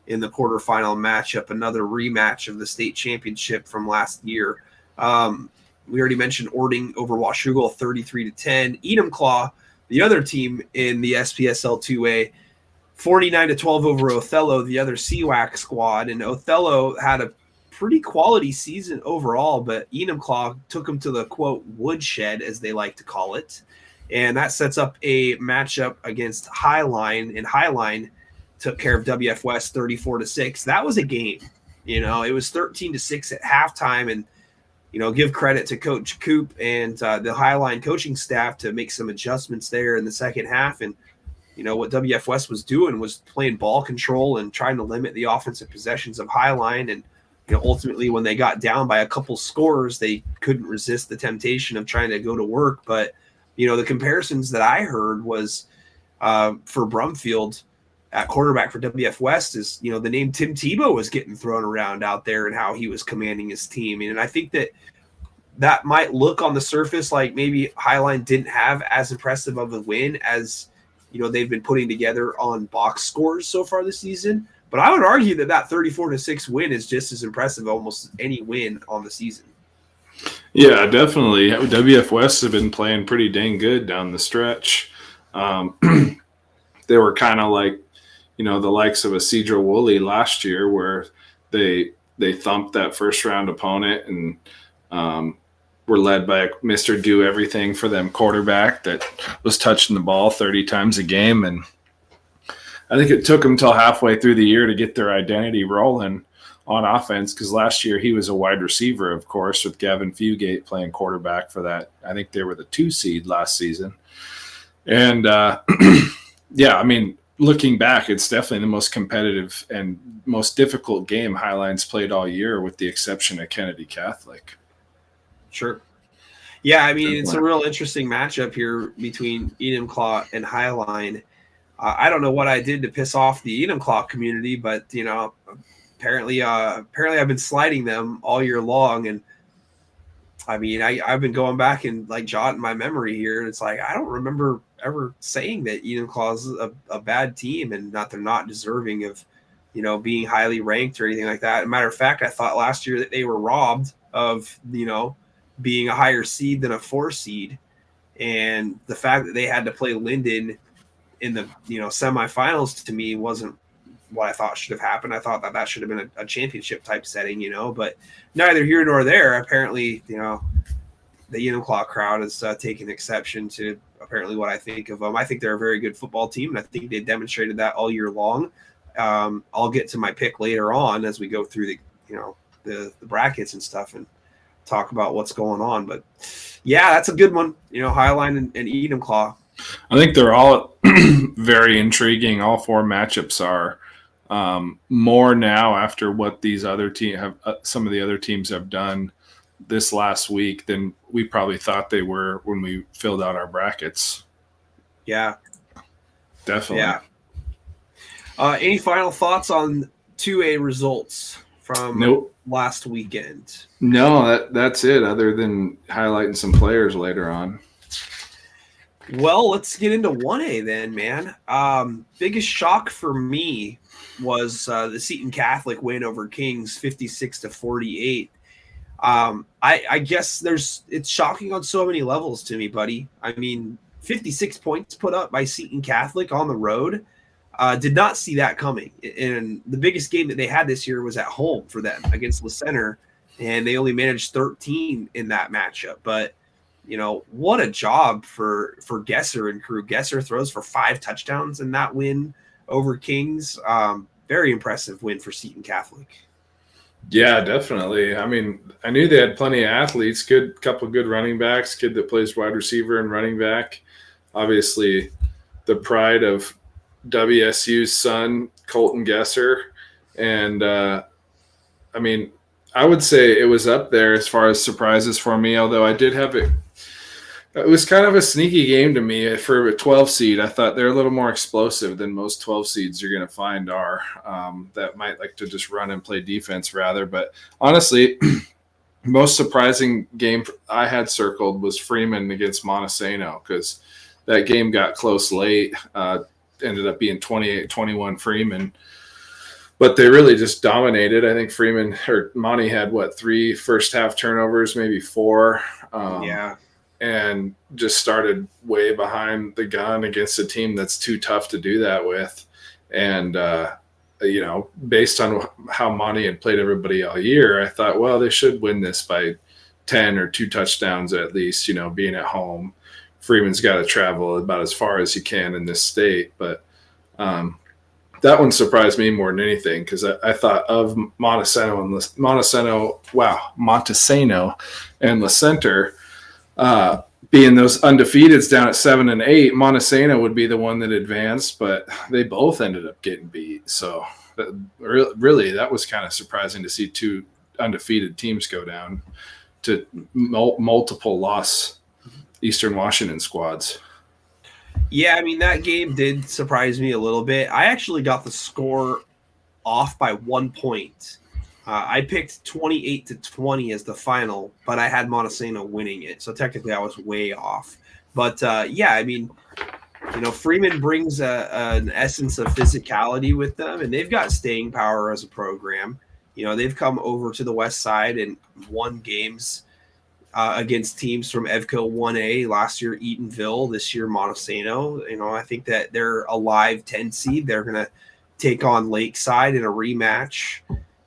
in the quarterfinal matchup, another rematch of the state championship from last year. We already mentioned Orting over Washougal 33-10. Enumclaw, the other team in the SPSL 2A, 49-12 over Othello, the other CWAC squad. And Othello had a pretty quality season overall, but Enumclaw took them to the, quote, woodshed, as they like to call it. And that sets up a matchup against Highline, and Highline took care of WF West 34-6. That was a game. It was 13-6 at halftime, and give credit to Coach Coop and the Highline coaching staff to make some adjustments there in the second half. And what WF West was doing was playing ball control and trying to limit the offensive possessions of Highline. And ultimately, when they got down by a couple scores, they couldn't resist the temptation of trying to go to work. But the comparisons that I heard was for Brumfield at quarterback for WF West is, the name Tim Tebow was getting thrown around out there and how he was commanding his team. And I think that might look on the surface like maybe Highline didn't have as impressive of a win as, they've been putting together on box scores so far this season. But I would argue that 34-6 win is just as impressive almost any win on the season. Yeah, definitely. WF West have been playing pretty dang good down the stretch. They were kind of like, the likes of a Cedro Woolley last year, where they thumped that first round opponent and were led by a Mr. Do Everything for them quarterback that was touching the ball 30 times a game. And I think it took them till halfway through the year to get their identity rolling on offense, because last year he was a wide receiver, of course, with Gavin Fugate playing quarterback for that. I think they were the 2 seed last season. And, looking back, it's definitely the most competitive and most difficult game Highline's played all year, with the exception of Kennedy Catholic. Sure. Yeah, it's a real interesting matchup here between Enumclaw and Highline. I don't know what I did to piss off the Enumclaw community, but, apparently I've been sliding them all year long. And I mean, I've been going back and like jotting my memory here, and it's like I don't remember ever saying that Enumclaw is a bad team and not they're not deserving of, being highly ranked or anything like that. As a matter of fact, I thought last year that they were robbed of, being a higher seed than a 4 seed, and the fact that they had to play Linden in the semifinals to me wasn't what I thought should have happened. I thought that should have been a championship type setting, but neither here nor there. Apparently, the Enumclaw crowd has taken exception to apparently what I think of them. I think they're a very good football team, and I think they demonstrated that all year long. I'll get to my pick later on as we go through the brackets and stuff and talk about what's going on. But yeah, that's a good one. Highline and Enumclaw. I think they're all very intriguing. All 4 matchups are more now after what these other some of the other teams have done this last week than we probably thought they were when we filled out our brackets. Yeah, definitely. Yeah. Any final thoughts on 2A results from last weekend? No, that's it. Other than highlighting some players later on. Well, let's get into 1A then, man. Biggest shock for me was the Seton Catholic win over Kings 56-48. I guess it's shocking on so many levels to me, buddy. I mean, 56 points put up by Seton Catholic on the road. Did not see that coming. And the biggest game that they had this year was at home for them against Le Center, and they only managed 13 in that matchup. But what a job for Gesser and crew. Gesser throws for 5 touchdowns in that win over Kings. Very impressive win for Seton Catholic. Yeah, definitely. I mean, I knew they had plenty of athletes, couple good running backs, kid that plays wide receiver and running back. Obviously, the pride of WSU's son, Colton Gesser. And, I mean, I would say it was up there as far as surprises for me, although I did have it. It was kind of a sneaky game to me for a 12 seed. I thought they're a little more explosive than most 12 seeds you're going to find are that might like to just run and play defense rather. But honestly, most surprising game I had circled was Freeman against Montesano because that game got close late. Ended up being 28-21 Freeman. But they really just dominated. I think Monty had 3 first half turnovers, maybe 4. Yeah. And just started way behind the gun against a team that's too tough to do that with. And, based on how Monty had played everybody all year, I thought, well, they should win this by 10 or 2 touchdowns at least, being at home. Freeman's got to travel about as far as he can in this state. But that one surprised me more than anything because I thought of Montesano and Le Center being those undefeateds down at 7 and 8. Montesano would be the one that advanced, but they both ended up getting beat. So really, that was kind of surprising to see 2 undefeated teams go down to multiple loss Eastern Washington squads. Yeah, I mean, that game did surprise me a little bit. I actually got the score off by 1 point. I picked 28-20 as the final, but I had Montesano winning it. So technically I was way off. But yeah, I mean, Freeman brings an essence of physicality with them, and they've got staying power as a program. They've come over to the West Side and won games against teams from EVCO 1A. Last year, Eatonville. This year, Montesano. I think that they're a live 10 seed. They're going to take on Lakeside in a rematch.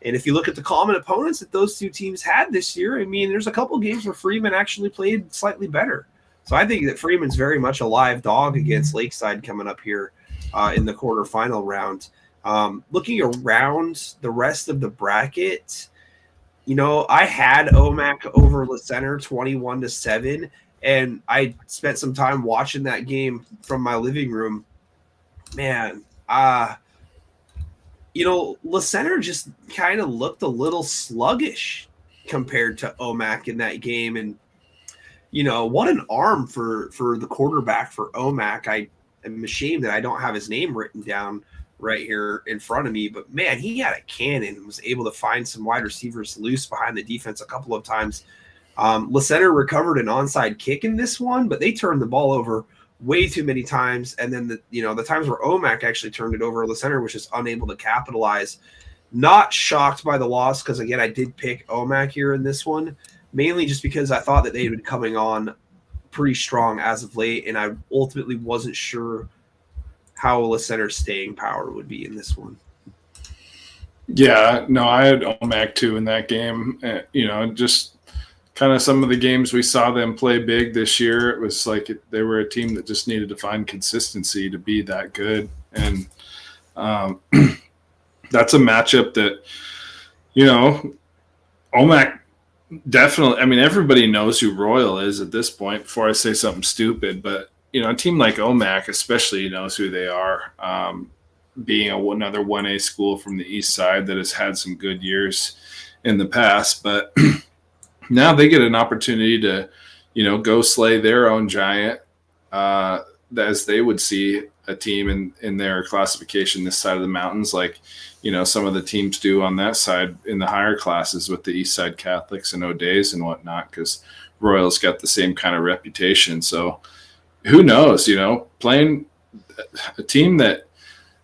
And if you look at the common opponents that those 2 teams had this year, I mean, there's a couple games where Freeman actually played slightly better. So I think that Freeman's very much a live dog against Lakeside coming up here in the quarterfinal round. Looking around the rest of the bracket, I had OMAC over Le Center 21-7, and I spent some time watching that game from my living room. Man, Le Center just kind of looked a little sluggish compared to OMAC in that game. And, what an arm for the quarterback for OMAC. I am ashamed that I don't have his name written down right here in front of me. But, man, he had a cannon and was able to find some wide receivers loose behind the defense a couple of times. La Center recovered an onside kick in this one, but they turned the ball over way too many times. And then the times where OMAC actually turned it over, La Center was just unable to capitalize. Not shocked by the loss because, again, I did pick OMAC here in this one, mainly just because I thought that they had been coming on pretty strong as of late, and I ultimately wasn't sure how La Center's staying power would be in this one. Yeah, no, I had OMAC too in that game. Just kind of some of the games we saw them play big this year, it was like they were a team that just needed to find consistency to be that good. And that's a matchup that, OMAC definitely, I mean, everybody knows who Royal is at this point before I say something stupid, but, a team like OMAC especially knows who they are, being another 1A school from the east side that has had some good years in the past. But now they get an opportunity to, go slay their own giant, as they would see a team in their classification this side of the mountains, like, some of the teams do on that side in the higher classes with the East Side Catholics and O'Days and whatnot, because Royal's got the same kind of reputation. So who knows, playing a team that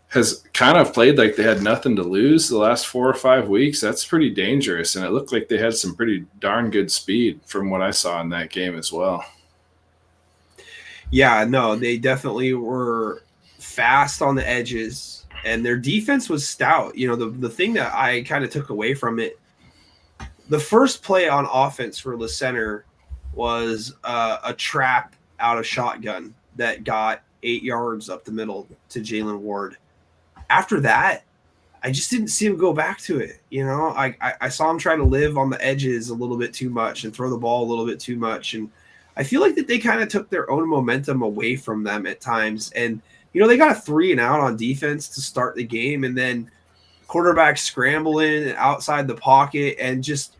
has kind of played like they had nothing to lose the last 4 or 5 weeks, that's pretty dangerous. And it looked like they had some pretty darn good speed from what I saw in that game as well. Yeah, no, they definitely were fast on the edges, and their defense was stout. The thing that I kind of took away from it, the first play on offense for La Center was a trap out of shotgun that got 8 yards up the middle to Jalen Ward. After that, I just didn't see him go back to it. I saw him trying to live on the edges a little bit too much and throw the ball a little bit too much. And I feel like that they kind of took their own momentum away from them at times. And, they got a 3-and-out on defense to start the game, and then quarterback scrambling outside the pocket, and just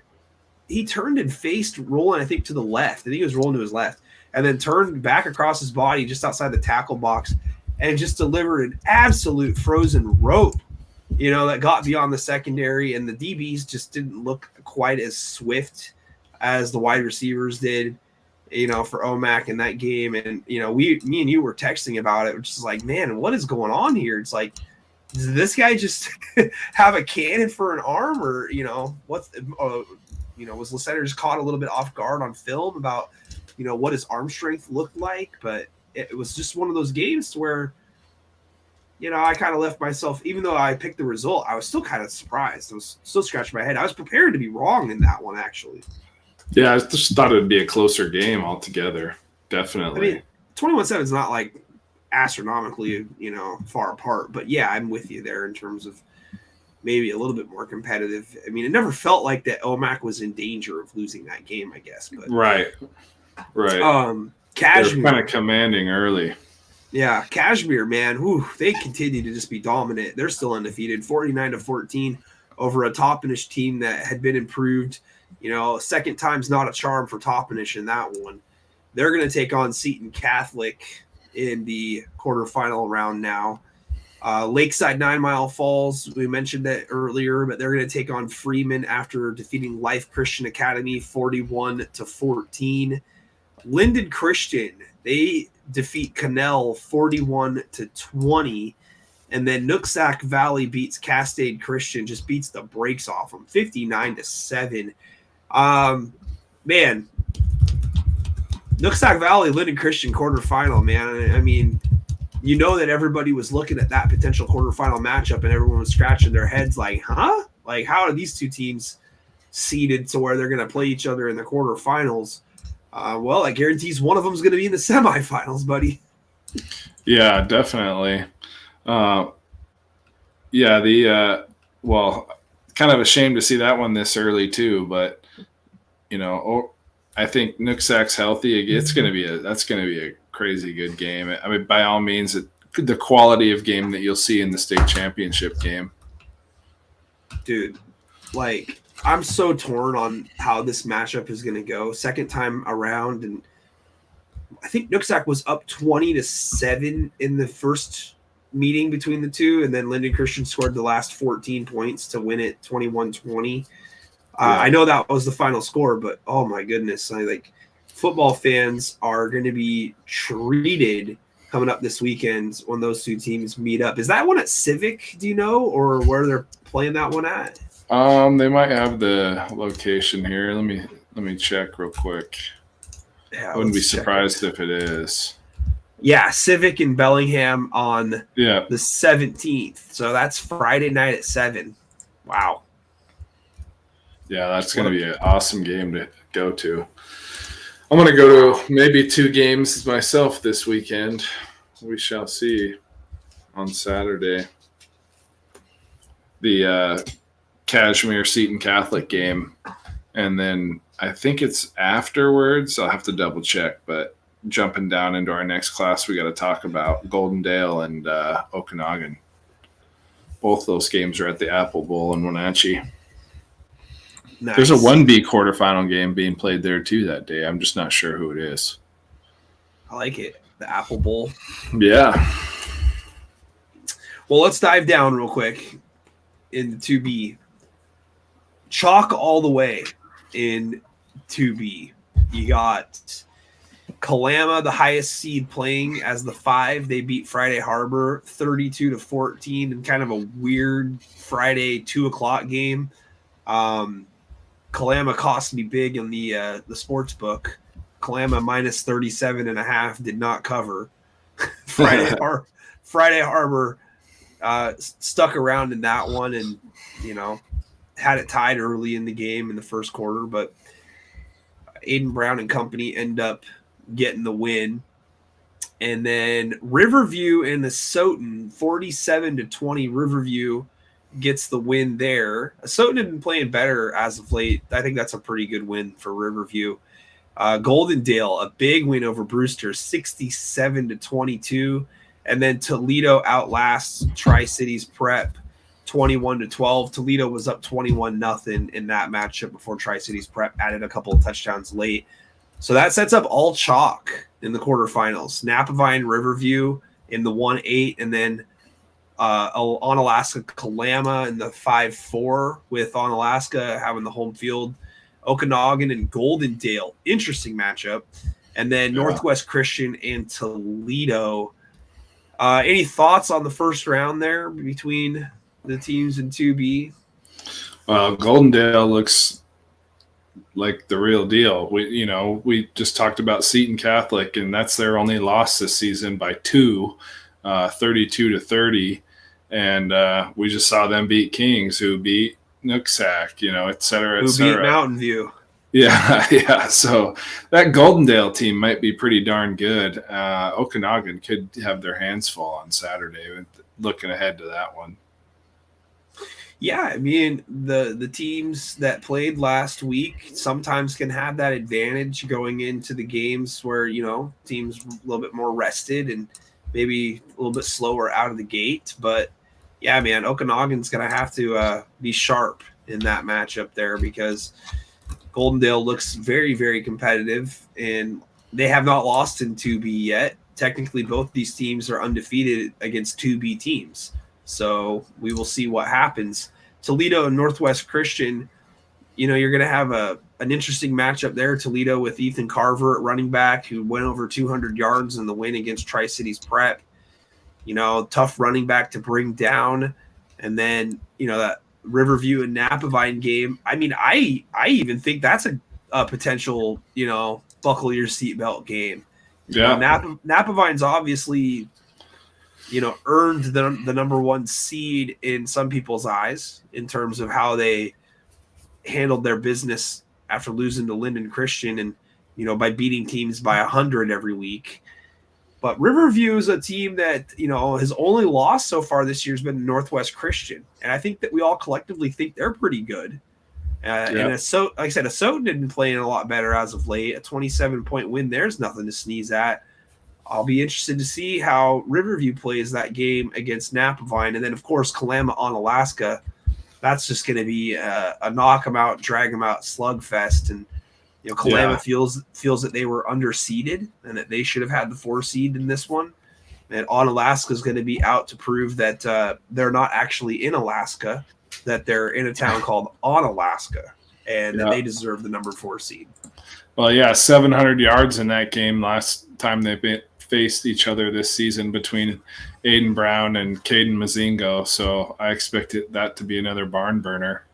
he turned and faced rolling, I think, to the left. I think he was rolling to his left, and then turned back across his body just outside the tackle box and just delivered an absolute frozen rope, that got beyond the secondary, and the DBs just didn't look quite as swift as the wide receivers did, for OMAC in that game. And, me and you were texting about it, which is like, man, what is going on here? It's like, does this guy just have a cannon for an arm, or, was La Center just caught a little bit off guard on film about, what his arm strength looked like? But it was just one of those games where, I kind of left myself, even though I picked the result, I was still kind of surprised. I was still scratching my head. I was prepared to be wrong in that one, actually. Yeah, I just thought it would be a closer game altogether. Definitely. I mean, 21-7 is not like astronomically, far apart. But yeah, I'm with you there in terms of maybe a little bit more competitive. I mean, it never felt like that OMAC was in danger of losing that game, I guess. But Right. Kashmir, they're kind of commanding early. Yeah, Kashmir, man, they continue to just be dominant. They're still undefeated, 49-14 over a Toppenish team that had been improved. Second time's not a charm for Toppenish in that one. They're going to take on Seton Catholic in the quarterfinal round now. Lakeside 9 Mile Falls, we mentioned that earlier, but they're going to take on Freeman after defeating Life Christian Academy 41-14. Linden Christian, they defeat Cannell 41-20. And then Nooksack Valley beats Castade Christian, just beats the brakes off them 59-7. Man, Nooksack Valley, Linden Christian quarterfinal, man. I mean, that everybody was looking at that potential quarterfinal matchup, and everyone was scratching their heads like, huh? Like, how are these two teams seeded to where they're going to play each other in the quarterfinals? Well, that guarantees one of them is going to be in the semifinals, buddy. Yeah, definitely. Kind of ashamed to see that one this early too, but I think Nooksack's healthy. That's going to be a crazy good game. I mean, by all means, the quality of game that you'll see in the state championship game. Dude, like, I'm so torn on how this matchup is going to go. Second time around, and I think Nooksack was up 20-7 in the first meeting between the two, and then Linden Christian scored the last 14 points to win it 21-20. I know that was the final score, but oh my goodness, football fans are going to be treated coming up this weekend when those two teams meet up. Is that one at Civic? Do you know, or where they're playing that one at? They might have the location here. Let me check real quick. Yeah, I wouldn't be surprised if it is. Yeah, Civic in Bellingham on the 17th. So that's Friday night at 7. Wow. Yeah, that's going to be an awesome game to go to. I'm going to go to maybe 2 games myself this weekend. We shall see on Saturday. The Kashmir Seton Catholic game. And then I think it's afterwards. I'll have to double check. But jumping down into our next class, we got to talk about Goldendale and Okanagan. Both those games are at the Apple Bowl in Wenatchee. Nice. There's a 1B quarterfinal game being played there too that day. I'm just not sure who it is. I like it. The Apple Bowl. Yeah. Well, let's dive down real quick in 2B. Chalk all the way in 2B. You got Kalama, the highest seed, playing as the 5. They beat Friday Harbor 32-14 in kind of a weird Friday 2:00 game. Kalama cost me big in the sports book. Kalama minus 37.5 did not cover. Friday Harbor stuck around in that one and, had it tied early in the game in the first quarter, but Aiden Brown and company end up getting the win. And then Riverview and the Asotin, 47-20. Riverview gets the win there. Asotin had been playing better as of late. I think that's a pretty good win for Riverview. Goldendale, a big win over Brewster, 67-22. And then Toledo outlasts Tri-Cities Prep 21-12. Toledo was up 21-0 in that matchup before Tri-Cities Prep added a couple of touchdowns late. So that sets up all chalk in the quarterfinals. Napavine, Riverview in the 1-8, and then Onalaska, Kalama in the 5-4 with Onalaska having the home field. Okanagan and Goldendale, interesting matchup. And then Northwest Christian and Toledo. Any thoughts on the first round there between the teams in 2B? Well, Goldendale looks like the real deal. We just talked about Seton Catholic, and that's their only loss this season by 2, 32-30. And we just saw them beat Kings, who beat Nooksack, et cetera, et cetera. Who beat Mountain View. Yeah. So that Goldendale team might be pretty darn good. Okanagan could have their hands full on Saturday. Looking ahead to that one. Yeah, I mean, the teams that played last week sometimes can have that advantage going into the games where, teams a little bit more rested and maybe a little bit slower out of the gate. But, yeah, man, Okanagan's going to have to be sharp in that matchup there because Goldendale looks very, very competitive, and they have not lost in 2B yet. Technically, both these teams are undefeated against 2B teams. So we will see what happens. Toledo and Northwest Christian, you're going to have an interesting matchup there. Toledo with Ethan Carver at running back, who went over 200 yards in the win against Tri-Cities Prep. Tough running back to bring down. And then, that Riverview and Napavine game. I mean, I even think that's a potential, buckle your seatbelt game. Yeah. Napavine's obviously earned the number 1 seed in some people's eyes in terms of how they handled their business after losing to Linden Christian and, by beating teams by 100 every week. But Riverview is a team that, his only loss so far this year has been Northwest Christian. And I think that we all collectively think they're pretty good. And like I said, Asotin had been playing a lot better as of late. A 27-point win, there's nothing to sneeze at. I'll be interested to see how Riverview plays that game against Napavine. And then, of course, Kalama on Alaska. That's just going to be a knock 'em out, drag 'em out slugfest. And, Kalama feels that they were underseeded and that they should have had the 4 seed in this one. And on Alaska is going to be out to prove that they're not actually in Alaska, that they're in a town called Onalaska. and that they deserve the number 4 seed. Well, yeah, 700 yards in that game last time they faced each other this season between Aiden Brown and Caden Mazingo. So I expect that to be another barn burner.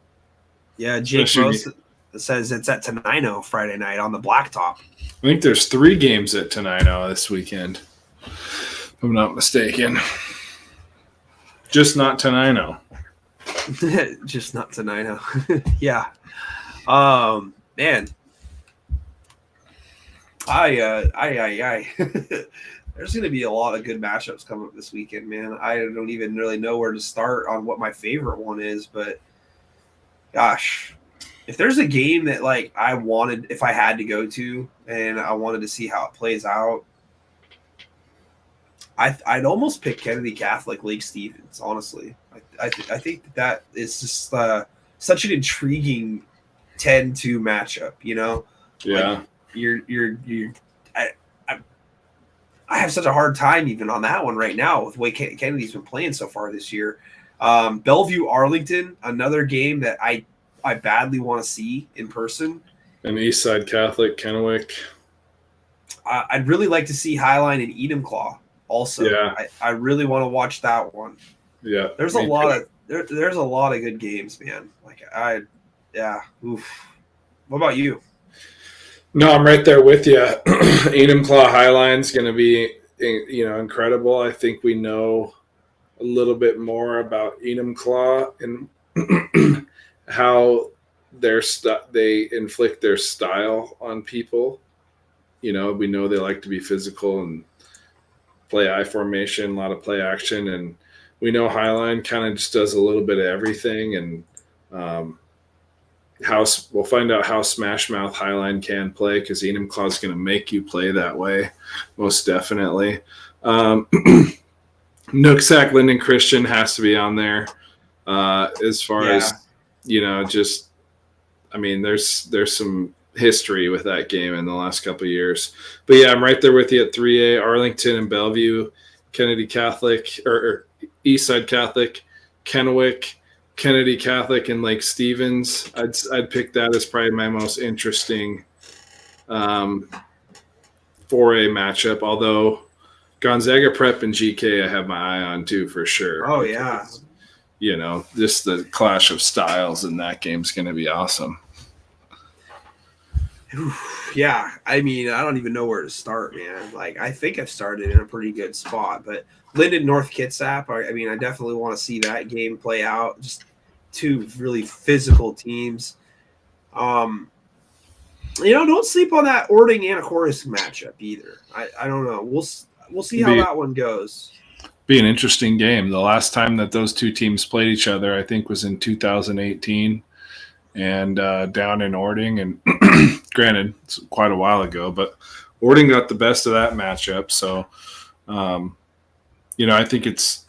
Yeah, Jake Rose says it's at Tenino Friday night on the blacktop. I think there's 3 games at Tenino this weekend, if I'm not mistaken. Just not Tenino. Just not Tenino. Yeah. Man. There's going to be a lot of good matchups coming up this weekend, man. I don't even really know where to start on what my favorite one is, but gosh, if there's a game that like I wanted, if I had to go to and I wanted to see how it plays out, I'd almost pick Kennedy Catholic Lake Stevens. Honestly, I think that is just such an intriguing 10-2 matchup. You know, yeah. Like I have such a hard time even on that one right now with the way Kennedy's been playing so far this year. Bellevue Arlington, another game that I badly want to see in person. And Eastside Catholic Kennewick. I'd really like to see Highline and Enumclaw also. Yeah. I really want to watch that one. Yeah. There's a lot of good games, man. Oof. What about you? No, I'm right there with you. Enumclaw Highline's going to be, incredible. I think we know a little bit more about Enumclaw and how they inflict their style on people. You know, we know they like to be physical and play I formation, a lot of play action, and we know Highline kind of just does a little bit of everything. And we'll find out how Smash Mouth Highline can play, because Enumclaw is going to make you play that way, most definitely. Nooksack Linden Christian has to be on there. As far as there's some history with that game in the last couple of years. But yeah, I'm right there with you at 3A. Arlington and Bellevue, Kennedy Catholic or Eastside Catholic, Kennewick, Kennedy Catholic, and Lake Stevens. I'd pick that as probably my most interesting 4A matchup. Although Gonzaga Prep and GK, I have my eye on too for sure. Oh yeah. Just the clash of styles in that game is going to be awesome. Yeah, I mean, I don't even know where to start, man. Like, I think I've started in a pretty good spot, but Linden North Kitsap, I definitely want to see that game play out. Just 2 really physical teams. Don't sleep on that Ording Anacortes matchup either. I don't know. We'll see how that one goes. Be an interesting game. The last time that those 2 teams played each other, I think, was in 2018. And down in Ording, and granted, it's quite a while ago, but Ording got the best of that matchup. So, I think it's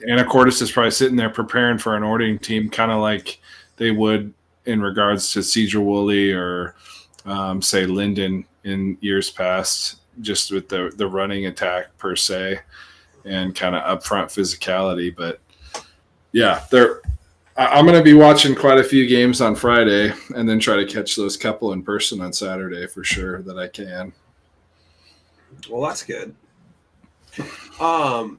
Anacortes is probably sitting there preparing for an Ording team, kind of like they would in regards to Cedar Woolley or, say, Linden in years past, just with the running attack per se and kind of upfront physicality. But, yeah, I'm going to be watching quite a few games on Friday and then try to catch those couple in person on Saturday for sure that I can. Well, that's good.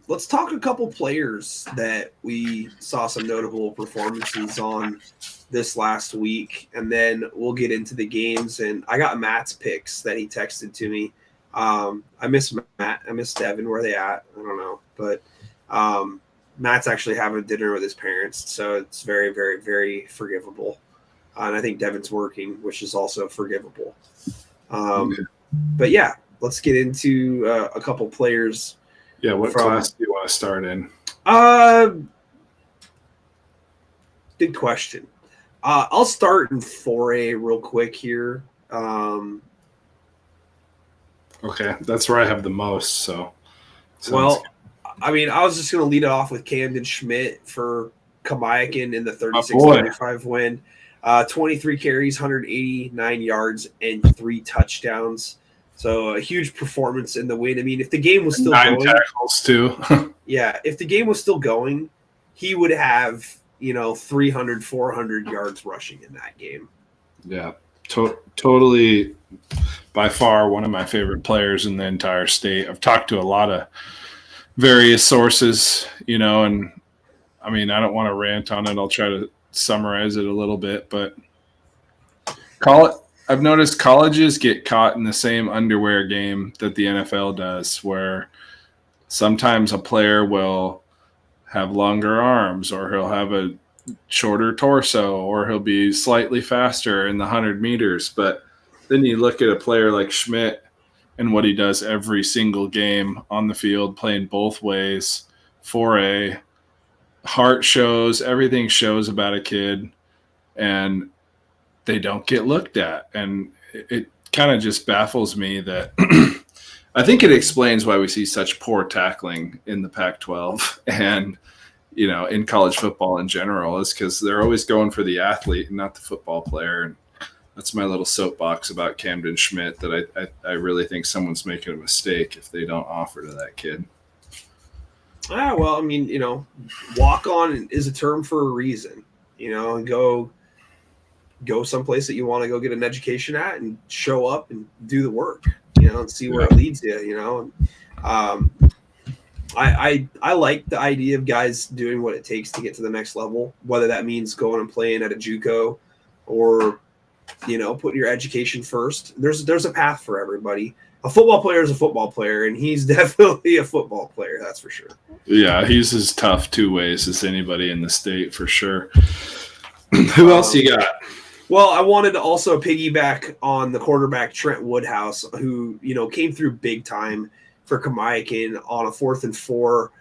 Let's talk a couple players that we saw some notable performances on this last week, and then we'll get into the games. And I got Matt's picks that he texted to me. I miss Matt. I miss Devin. Where are they at? I don't know. But Matt's actually having dinner with his parents, so it's very, very, very forgivable. And I think Devin's working, which is also forgivable. But yeah, let's get into a couple players. Yeah, what class do you want to start in? Good question. I'll start in 4A real quick here. Okay, that's where I have the most. So, I was just going to lead it off with Camden Schmidt for Kamayakin in the 36-35 win. 23 carries, 189 yards, and 3 touchdowns. So a huge performance in the win. I mean, if the game was still 9 going, tackles too. yeah, if the game was still going, he would have 300, 400 yards rushing in that game. Yeah, totally. By far, one of my favorite players in the entire state. I've talked to a lot of various sources, and I mean, I don't want to rant on it. I'll try to summarize it a little bit, but I've noticed colleges get caught in the same underwear game that the NFL does, where sometimes a player will have longer arms, or he'll have a shorter torso, or he'll be slightly faster in the 100 meters. But then you look at a player like Schmidt and what he does every single game on the field, playing both ways, 4A, heart shows, everything shows about a kid, and they don't get looked at. And it kind of just baffles me that I think it explains why we see such poor tackling in the Pac-12 and, in college football in general, is because they're always going for the athlete and not the football player. And that's my little soapbox about Camden Schmidt, that I really think someone's making a mistake if they don't offer to that kid. Well, I mean, walk on is a term for a reason, and go someplace that you want to go get an education at and show up and do the work, and see where it leads you, I like the idea of guys doing what it takes to get to the next level, whether that means going and playing at a JUCO or, putting your education first. There's a path for everybody. A football player is a football player, and he's definitely a football player. That's for sure. Yeah, he's as tough two ways as anybody in the state for sure. Who else you got? Well, I wanted to also piggyback on the quarterback Trent Woodhouse, who came through big time for Kamiakin on a 4th and 4,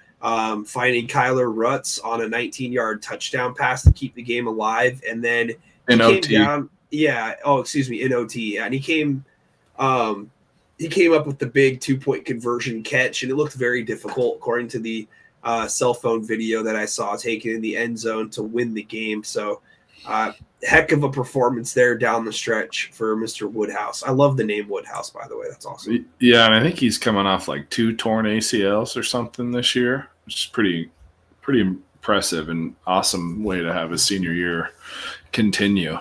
finding Kyler Rutz on a 19-yard touchdown pass to keep the game alive, and then in OT. In OT. Yeah, and he came up with the big 2-point conversion catch, and it looked very difficult according to the cell phone video that I saw taken in the end zone to win the game. So heck of a performance there down the stretch for Mr. Woodhouse. I love the name Woodhouse, by the way. That's awesome. Yeah, and I think he's coming off like 2 torn ACLs or something this year, which is pretty impressive and awesome way to have his senior year continue.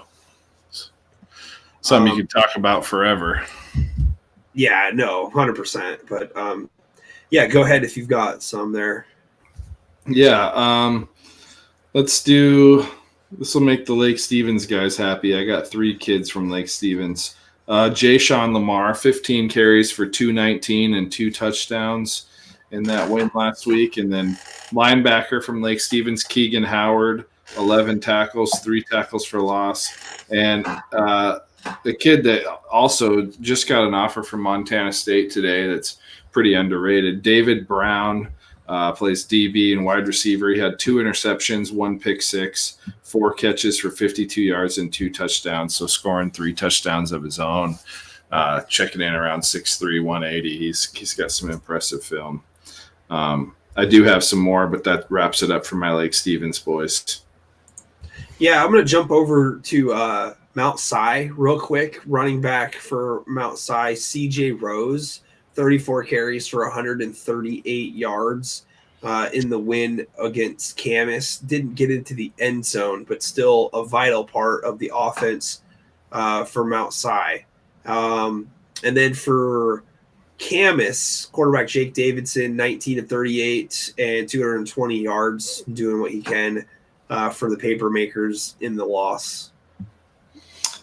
Something you could talk about forever. Yeah, no, 100%. But yeah, go ahead if you've got some there. Yeah, let's do. This will make the Lake Stevens guys happy. I got 3 kids from Lake Stevens. Jay Sean Lamar, 15 carries for 219 and 2 touchdowns in that win last week. And then linebacker from Lake Stevens, Keegan Howard, 11 tackles, 3 tackles for loss. And the kid that also just got an offer from Montana State today that's pretty underrated, David Brown, plays DB and wide receiver. He had 2 interceptions, 1 pick six, 4 catches for 52 yards and 2 touchdowns. So scoring 3 touchdowns of his own, checking in around 6'3", 180. He's got some impressive film. I do have some more, but that wraps it up for my Lake Stevens boys. Yeah, I'm going to jump over to Mount Si real quick. Running back for Mount Si, CJ Rose, 34 carries for 138 yards in the win against Camas. Didn't get into the end zone, but still a vital part of the offense for Mount Si. And then for Camas, quarterback Jake Davidson, 19 of 38 and 220 yards, doing what he can for the Papermakers in the loss.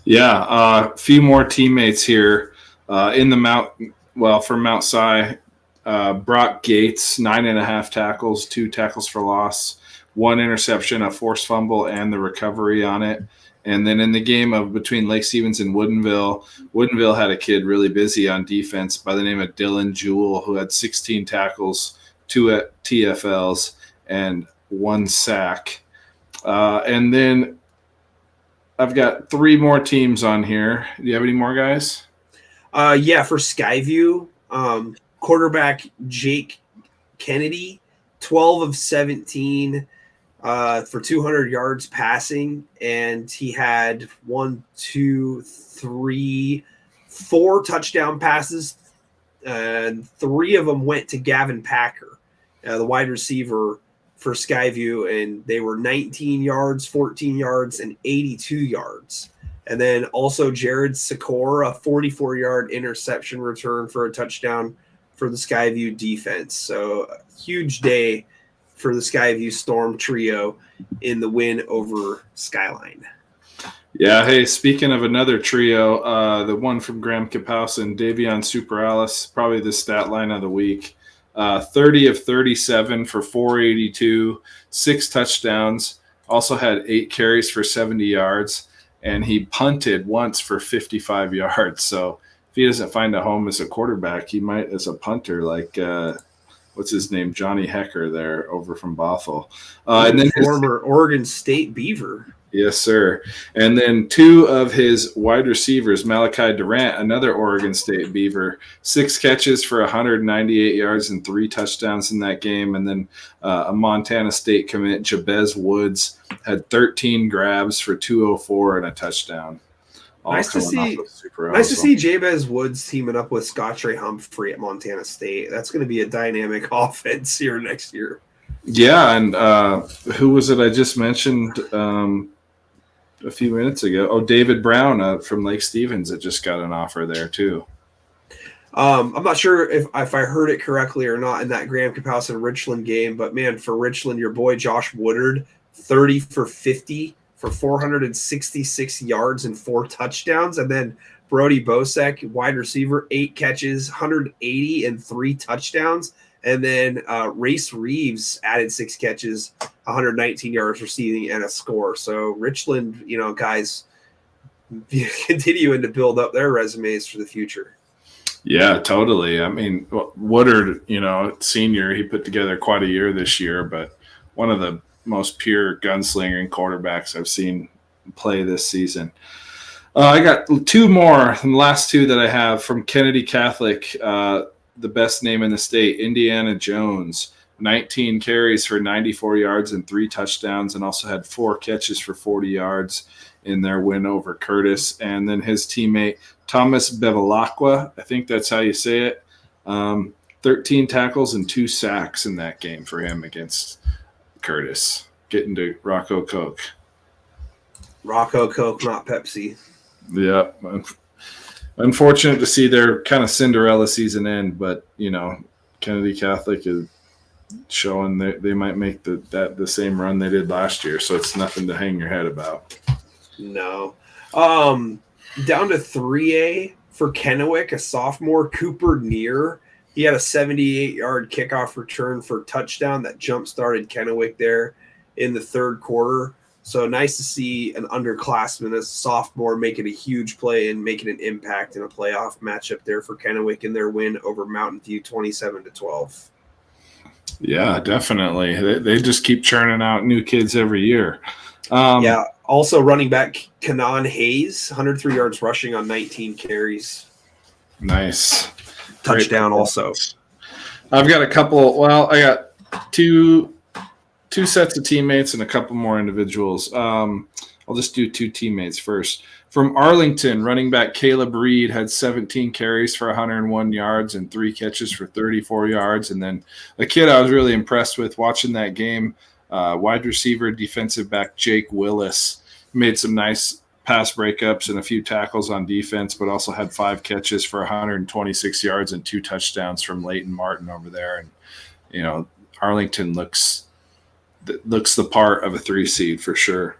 Yeah, a few more teammates here in the for Mount Si. Brock Gates, 9.5 tackles, 2 tackles for loss, 1 interception, a forced fumble, and the recovery on it. And then in the game between Lake Stevens and Woodinville had a kid really busy on defense by the name of Dylan Jewell, who had 16 tackles, 2 TFLs, and 1 sack. And then I've got 3 more teams on here. Do you have any more guys? Yeah, for Skyview, quarterback Jake Kennedy, 12 of 17 for 200 yards passing, and he had 4 touchdown passes, and 3 of them went to Gavin Packer, the wide receiver for Skyview, and they were 19 yards, 14 yards, and 82 yards. And then also Jared Sikora, a 44-yard interception return for a touchdown for the Skyview defense. So a huge day for the Skyview Storm trio in the win over Skyline. Yeah, hey, speaking of another trio, the one from Graham Kapowson, Davion Superalis, probably the stat line of the week. 30 of 37 for 482, 6 touchdowns, also had 8 carries for 70 yards, and he punted once for 55 yards. So if he doesn't find a home as a quarterback, he might as a punter, like what's his name, Johnny Hecker there over from Bothell. And then former Oregon State Beaver. Yes, sir. And then 2 of his wide receivers, Malachi Durant, another Oregon State Beaver, 6 catches for 198 yards and 3 touchdowns in that game. And then a Montana State commit, Jabez Woods, had 13 grabs for 204 and a touchdown. Nice to see Jabez Woods teaming up with Scottre Humphrey at Montana State. That's going to be a dynamic offense here next year. Yeah, and who was it I just mentioned a few minutes ago? Oh, David Brown from Lake Stevens that just got an offer there too. I'm not sure if I heard it correctly or not in that Graham Kapowson Richland game, but man, for Richland, your boy Josh Woodard, 30 for 50 for 466 yards and 4 touchdowns. And then Brody Bosek, wide receiver, 8 catches, 180 and 3 touchdowns. And then Race Reeves added 6 catches, 119 yards receiving, and a score. So Richland, guys continuing to build up their resumes for the future. Yeah, totally. I mean, Woodard, senior, he put together quite a year this year, but one of the most pure gunslinging quarterbacks I've seen play this season. I got 2 more, and the last 2 that I have from Kennedy Catholic, the best name in the state, Indiana Jones, 19 carries for 94 yards and 3 touchdowns, and also had 4 catches for 40 yards in their win over Curtis. And then his teammate, Thomas Bevilacqua, I think that's how you say it, 13 tackles and 2 sacks in that game for him against Curtis, getting to Rocco Coke. Rocco Coke, not Pepsi. Yeah. Unfortunate to see their kind of Cinderella season end, but, Kennedy Catholic is showing they might make the same run they did last year, so it's nothing to hang your head about. No. Down to 3A for Kennewick, a sophomore, Cooper Neer. He had a 78-yard kickoff return for a touchdown that jump-started Kennewick there in the third quarter. So nice to see an underclassman, a sophomore, making a huge play and making an impact in a playoff matchup there for Kennewick in their win over Mountain View 27-12. Yeah, definitely. They just keep churning out new kids every year. Also running back Kanan Hayes, 103 yards rushing on 19 carries. Nice. Touchdown also. I've got a couple. Well, I got two sets of teammates and a couple more individuals. I'll just do 2 teammates first. From Arlington, running back Caleb Reed had 17 carries for 101 yards and 3 catches for 34 yards. And then a kid I was really impressed with watching that game, wide receiver, defensive back Jake Willis, made some nice pass breakups and a few tackles on defense, but also had 5 catches for 126 yards and 2 touchdowns from Leighton Martin over there. And, Arlington looks the part of a 3 seed for sure.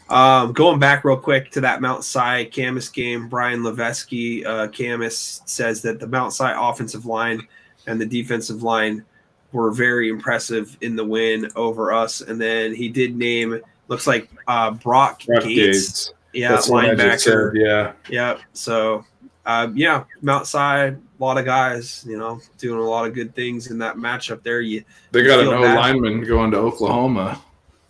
Going back real quick to that Mount Si Camas game, Brian Levesky, Camas, says that the Mount Si offensive line and the defensive line were very impressive in the win over us. And then he did name, looks like Brock Gates. Yeah, that's linebacker. Yeah. So, Mount Si, a lot of guys, doing a lot of good things in that matchup there. They got an O-lineman going to Oklahoma.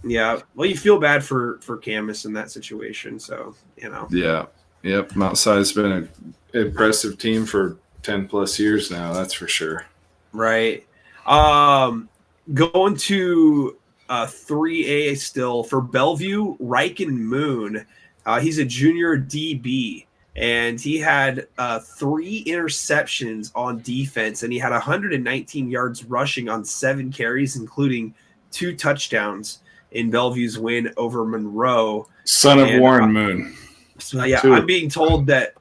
Yeah. Well, you feel bad for Camas in that situation. So, Yeah. Yep. Mount Si's been an impressive team for 10 plus years now. That's for sure. Right. Going to 3A still for Bellevue, Riken Moon. He's a junior DB. and he had 3 interceptions on defense, and he had 119 yards rushing on 7 carries, including 2 touchdowns in Bellevue's win over Monroe. Son of Warren Moon. So yeah, I'm being told that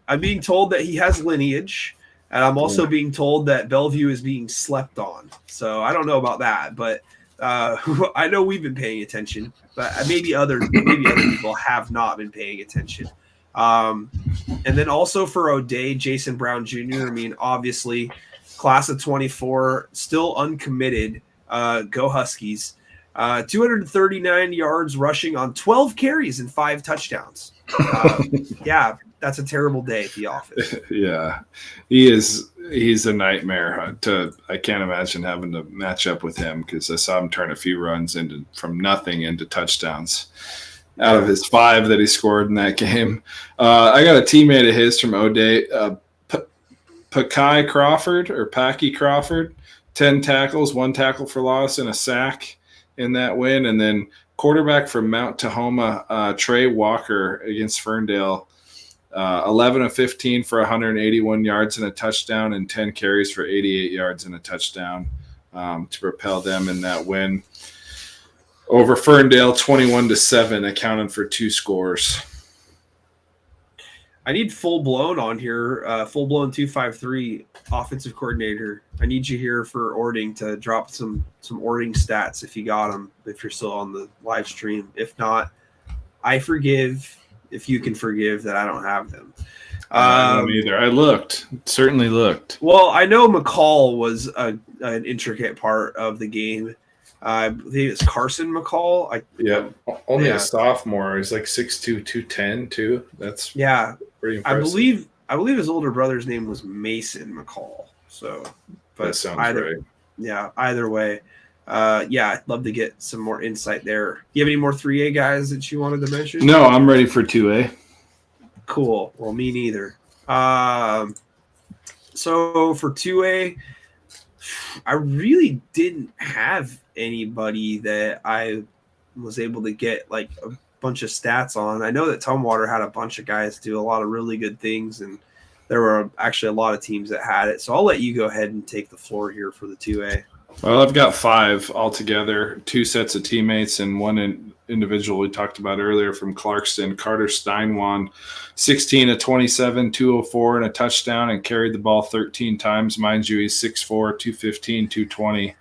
he has lineage, and I'm also being told that Bellevue is being slept on. So I don't know about that, but I know we've been paying attention, but maybe other people have not been paying attention. And then also for O'Day, Jason Brown Jr. I mean, obviously, class of 24, still uncommitted. Go Huskies. 239 yards rushing on 12 carries and 5 touchdowns. Yeah, that's a terrible day at the office. Yeah, he's a nightmare. I can't imagine having to match up with him, because I saw him turn a few runs from nothing into touchdowns out of his 5 that he scored in that game. I got a teammate of his from O'Day, Packy Crawford, 10 tackles, 1 tackle for loss, and a sack in that win. And then quarterback from Mount Tahoma, Trey Walker against Ferndale, 11 of 15 for 181 yards and a touchdown, and 10 carries for 88 yards and a touchdown to propel them in that win over Ferndale, 21-7, accounting for 2 scores. I need full blown on here, full blown 253 offensive coordinator. I need you here for Ording to drop some Ording stats if you got them, if you're still on the live stream. If not, I forgive if you can forgive that I don't have them. I don't either. I certainly looked. Well, I know McCall was an intricate part of the game. I believe it's Carson McCall. Only a sophomore. He's like 6'2", 210 too. That's pretty impressive. I believe his older brother's name was Mason McCall. So, but that sounds right. Yeah, either way. I'd love to get some more insight there. Do you have any more 3A guys that you wanted to mention? No, I'm ready for 2A. Cool. Well, me neither. So for 2A, I really didn't have anybody that I was able to get like a bunch of stats on. I know that Tumwater had a bunch of guys do a lot of really good things, and there were actually a lot of teams that had it. So I'll let you go ahead and take the floor here for the 2A. Well, I've got 5 altogether, 2 sets of teammates and one individual we talked about earlier from Clarkston, Carter Steinwan, 16 of 27, 204 and a touchdown, and carried the ball 13 times. Mind you, he's 6'4", 215, 220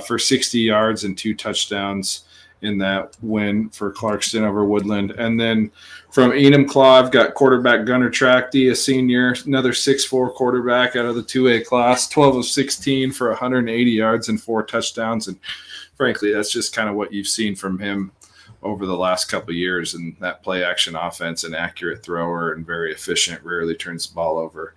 for 60 yards and 2 touchdowns in that win for Clarkston over Woodland. And then from Enumclaw, I've got quarterback Gunnar Trachty, a senior, another 6'4" quarterback out of the 2A class, 12 of 16 for 180 yards and 4 touchdowns. And frankly, that's just kind of what you've seen from him over the last couple of years, and that play action offense, an accurate thrower and very efficient, rarely turns the ball over.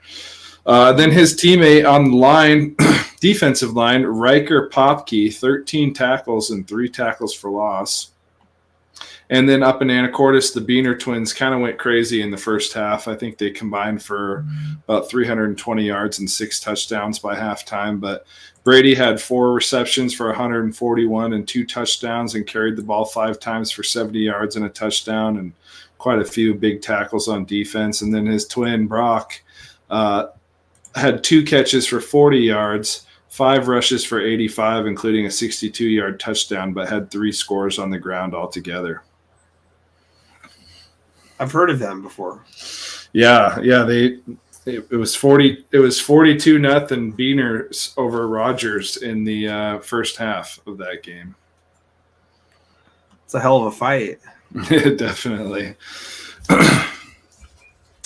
Then his teammate on the line, defensive line, Riker Popke, 13 tackles and 3 tackles for loss. And then up in Anacortes, the Beaner twins kind of went crazy in the first half. I think they combined for about 320 yards and 6 touchdowns by halftime. But Brady had 4 receptions for 141 and 2 touchdowns, and carried the ball 5 times for 70 yards and a touchdown, and quite a few big tackles on defense. And then his twin, Brock, had 2 catches for 40 yards, 5 rushes for 85, including a 62-yard touchdown, but had 3 scores on the ground altogether. I've heard of them before. Yeah. It was 42-0 Beaners over Rogers in the first half of that game. It's a hell of a fight. Definitely.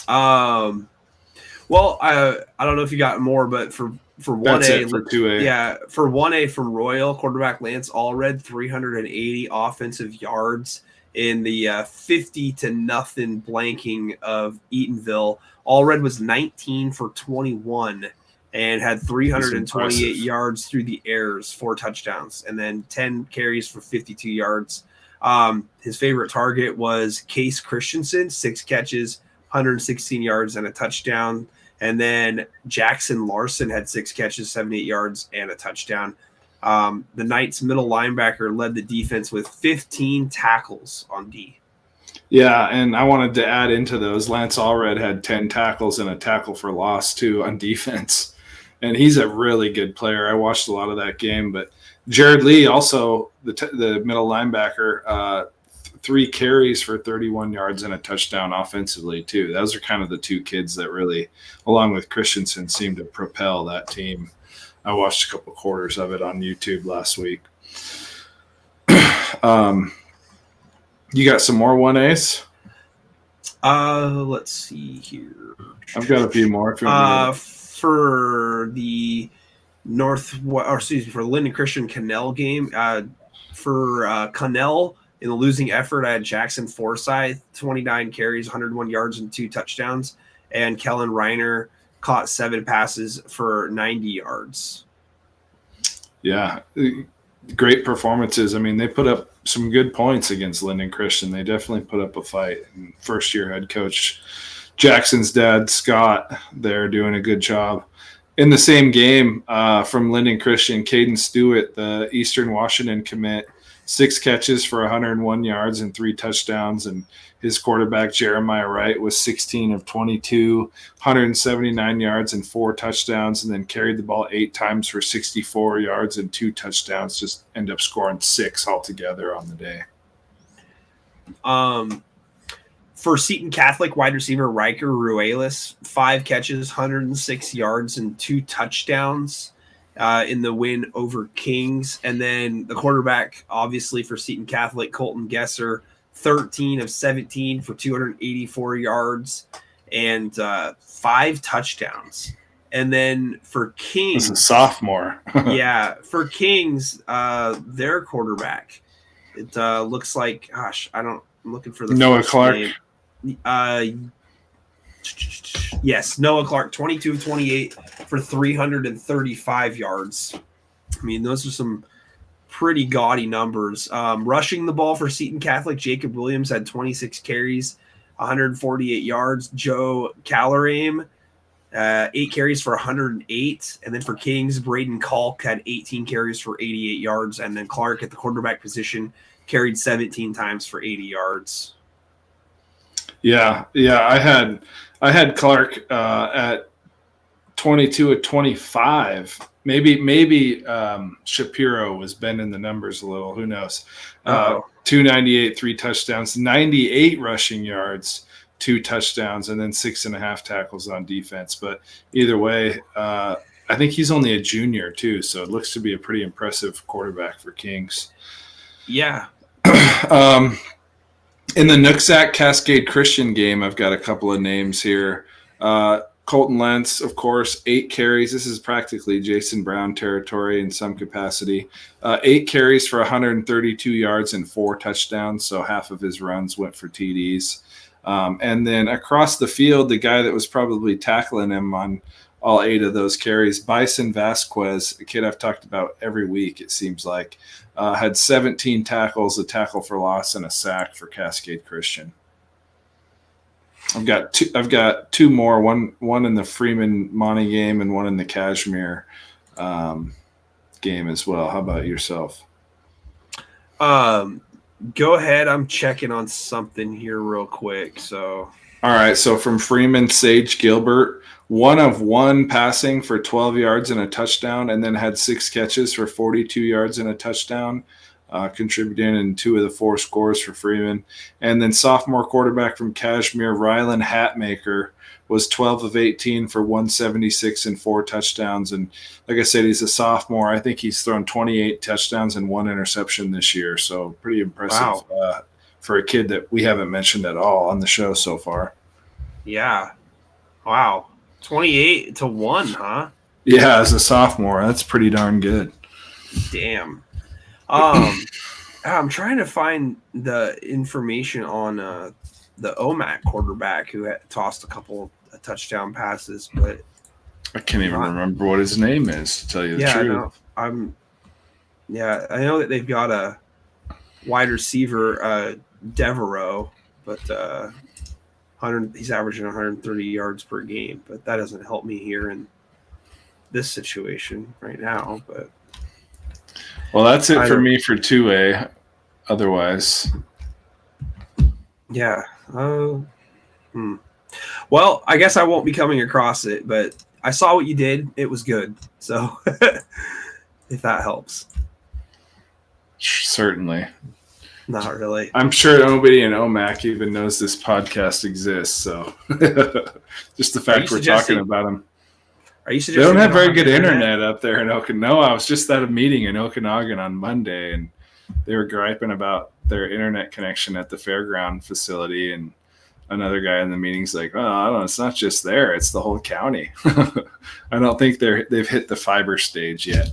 Well, I don't know if you got more, but for 1A, for 2A. Yeah, for 1A from Royal, quarterback Lance Allred, 380 offensive yards in the 50-0 blanking of Eatonville. Allred was 19 for 21 and had 328 yards through the airs, 4 touchdowns, and then 10 carries for 52 yards. His favorite target was Case Christensen, 6 catches, 116 yards and a touchdown. And then Jackson Larson had 6 catches, 78 yards and a touchdown. The Knights middle linebacker led the defense with 15 tackles on D. Yeah, and I wanted to add into those. Lance Allred had 10 tackles and a tackle for loss, too, on defense. And he's a really good player. I watched a lot of that game. But Jared Lee, also the middle linebacker, 3 carries for 31 yards and a touchdown offensively, too. Those are kind of the 2 kids that really, along with Christensen, seemed to propel that team. I watched a couple quarters of it on YouTube last week. You got some more 1As? Let's see here. I've got a few more. For the for Linden Christian Cannell game, for Cannell in the losing effort, I had Jackson Forsyth, 29 carries, 101 yards, and 2 touchdowns, and Kellen Reiner caught 7 passes for 90 yards. Yeah, great performances. I mean, they put up some good points against Linden Christian. They definitely put up a fight. And first-year head coach Jackson's dad, Scott, they're doing a good job. In the same game from Linden Christian, Caden Stewart, the Eastern Washington commit, 6 catches for 101 yards and 3 touchdowns. And his quarterback, Jeremiah Wright, was 16 of 22, 179 yards and 4 touchdowns, and then carried the ball 8 times for 64 yards and 2 touchdowns, just end up scoring 6 altogether on the day. For Seton Catholic, wide receiver Riker Ruelas, 5 catches, 106 yards, and 2 touchdowns in the win over Kings. And then the quarterback, obviously, for Seton Catholic, Colton Gesser, 13 of 17 for 284 yards and 5 touchdowns. And then for Kings, this is a sophomore. yeah, for Kings, their quarterback, it looks like, gosh, I'm looking for the Noah Clark. Name. Yes, Noah Clark, 22 of 28 for 335 yards. I mean, those are some pretty gaudy numbers. Rushing the ball for Seton Catholic, Jacob Williams had 26 carries, 148 yards. Joe Callerame, 8 carries for 108. And then for Kings, Braden Kalk had 18 carries for 88 yards. And then Clark at the quarterback position carried 17 times for 80 yards. Yeah. I had Clark at 22 of 25. Maybe Shapiro was bending the numbers a little. Who knows? 298, 3 touchdowns, 98 rushing yards, 2 touchdowns, and then 6.5 tackles on defense. But either way, I think he's only a junior too, so it looks to be a pretty impressive quarterback for Kings. Yeah. In the Nooksack Cascade Christian game, I've got a couple of names here. Colton Lentz, of course, 8 carries. This is practically Jason Brown territory in some capacity. 8 carries for 132 yards and 4 touchdowns, so half of his runs went for TDs. And then across the field, the guy that was probably tackling him on all 8 of those carries, Bison Vasquez, a kid I've talked about every week, it seems like, had 17 tackles, a tackle for loss, and a sack for Cascade Christian. I've got 2 more, one in the Freeman Monty game and one in the Kashmir game as well. How about yourself? Go ahead. I'm checking on something here real quick. So, all right. So from Freeman, Sage Gilbert, 1 of 1 passing for 12 yards and a touchdown, and then had 6 catches for 42 yards and a touchdown, contributing in 2 of the 4 scores for Freeman. And then sophomore quarterback from Kashmir, Rylan Hatmaker, was 12 of 18 for 176 and 4 touchdowns. And like I said, he's a sophomore. I think he's thrown 28 touchdowns and 1 interception this year. So pretty impressive for a kid that we haven't mentioned at all on the show so far. Yeah. Wow. 28 to 1, huh? Yeah, as a sophomore. That's pretty darn good. Damn. I'm trying to find the information on the OMAC quarterback who had tossed a couple of touchdown passes, but I can't even remember what his name is, to tell you the truth. I know that they've got a wide receiver, Devereaux, but he's averaging 130 yards per game, but that doesn't help me here in this situation right now. But well, that's it for me for 2A. Otherwise, Yeah. Well, I guess I won't be coming across it, but I saw what you did. It was good. So if that helps. Certainly. Not really. I'm sure nobody in OMAC even knows this podcast exists. So just the fact we're talking about them. Are you They don't have very good internet up there in Okanagan. No, I was just at a meeting in Okanagan on Monday, and they were griping about their internet connection at the fairground facility. And another guy in the meeting's like, "Oh, I don't know. It's not just there; it's the whole county." I don't think they've hit the fiber stage yet.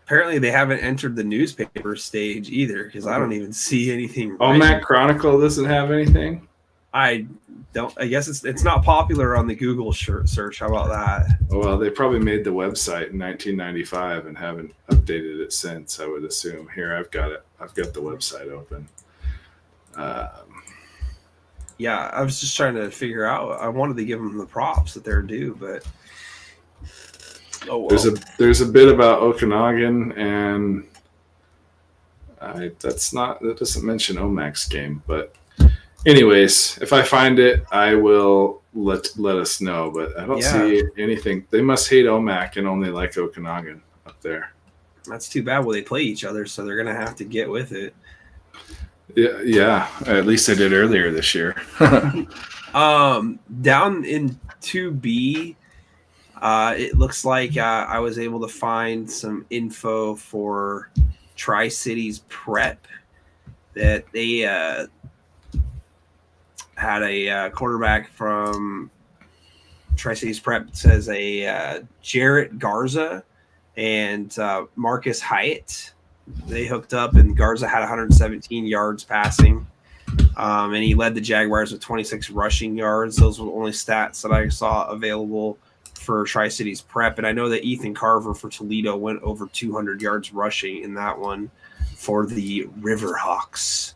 Apparently, they haven't entered the newspaper stage either, because I don't even see anything. OMAC Chronicle doesn't have anything. I don't. I guess it's not popular on the Google search. How about that? Well, they probably made the website in 1995 and haven't updated it since, I would assume. Here, I've got it. I've got the website open. Yeah, I was just trying to figure out. I wanted to give them the props that they're due, but well. There's a bit about Okanagan, and that doesn't mention OMAC's game, but. Anyways, if I find it, I will let us know. But I don't see anything. They must hate OMAC and only like Okanagan up there. That's too bad. Well, they play each other, so they're going to have to get with it. Yeah. At least they did earlier this year. Down in 2B, it looks like I was able to find some info for Tri-Cities Prep that they had a quarterback from Tri-Cities Prep. It says a Jarrett Garza and Marcus Hyatt. They hooked up, and Garza had 117 yards passing, and he led the Jaguars with 26 rushing yards. Those were the only stats that I saw available for Tri-Cities Prep. And I know that Ethan Carver for Toledo went over 200 yards rushing in that one for the Riverhawks.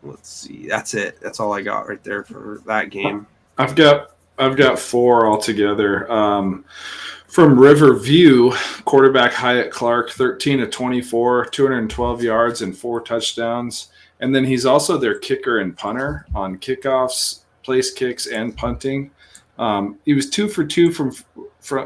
Let's see. That's it. That's all I got right there for that game. I've got 4 altogether. From Riverview, quarterback Hyatt Clark, 13 of 24, 212 yards and 4 touchdowns. And then he's also their kicker and punter on kickoffs, place kicks, and punting. He was 2 for 2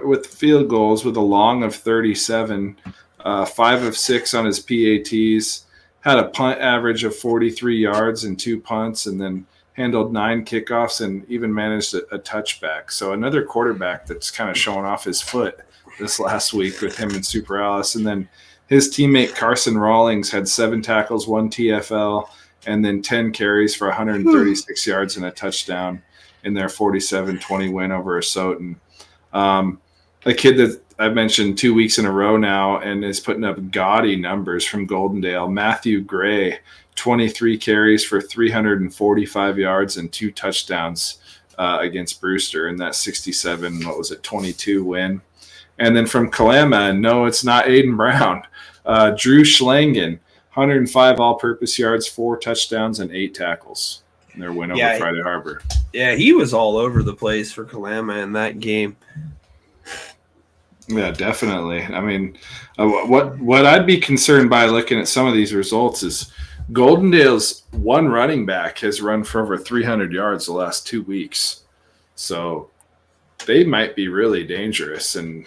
with field goals with a long of 37, 5 of 6 on his PATs. Had a punt average of 43 yards and 2 punts, and then handled 9 kickoffs and even managed a touchback. So another quarterback that's kind of showing off his foot this last week with him and Super Alice. And then his teammate Carson Rawlings had 7 tackles, 1 TFL, and then 10 carries for 136 yards and a touchdown in their 47-20 win over Asotin. A kid that I've mentioned 2 weeks in a row now and is putting up gaudy numbers from Goldendale, Matthew Gray, 23 carries for 345 yards and 2 touchdowns against Brewster in that 22 win. And then from Kalama, no, it's not Aiden Brown. Drew Schlangen, 105 all-purpose yards, 4 touchdowns, and 8 tackles in their win over Friday Harbor. Yeah, he was all over the place for Kalama in that game. Yeah, definitely. I mean, what I'd be concerned by looking at some of these results is Goldendale's one running back has run for over 300 yards the last 2 weeks. So they might be really dangerous, and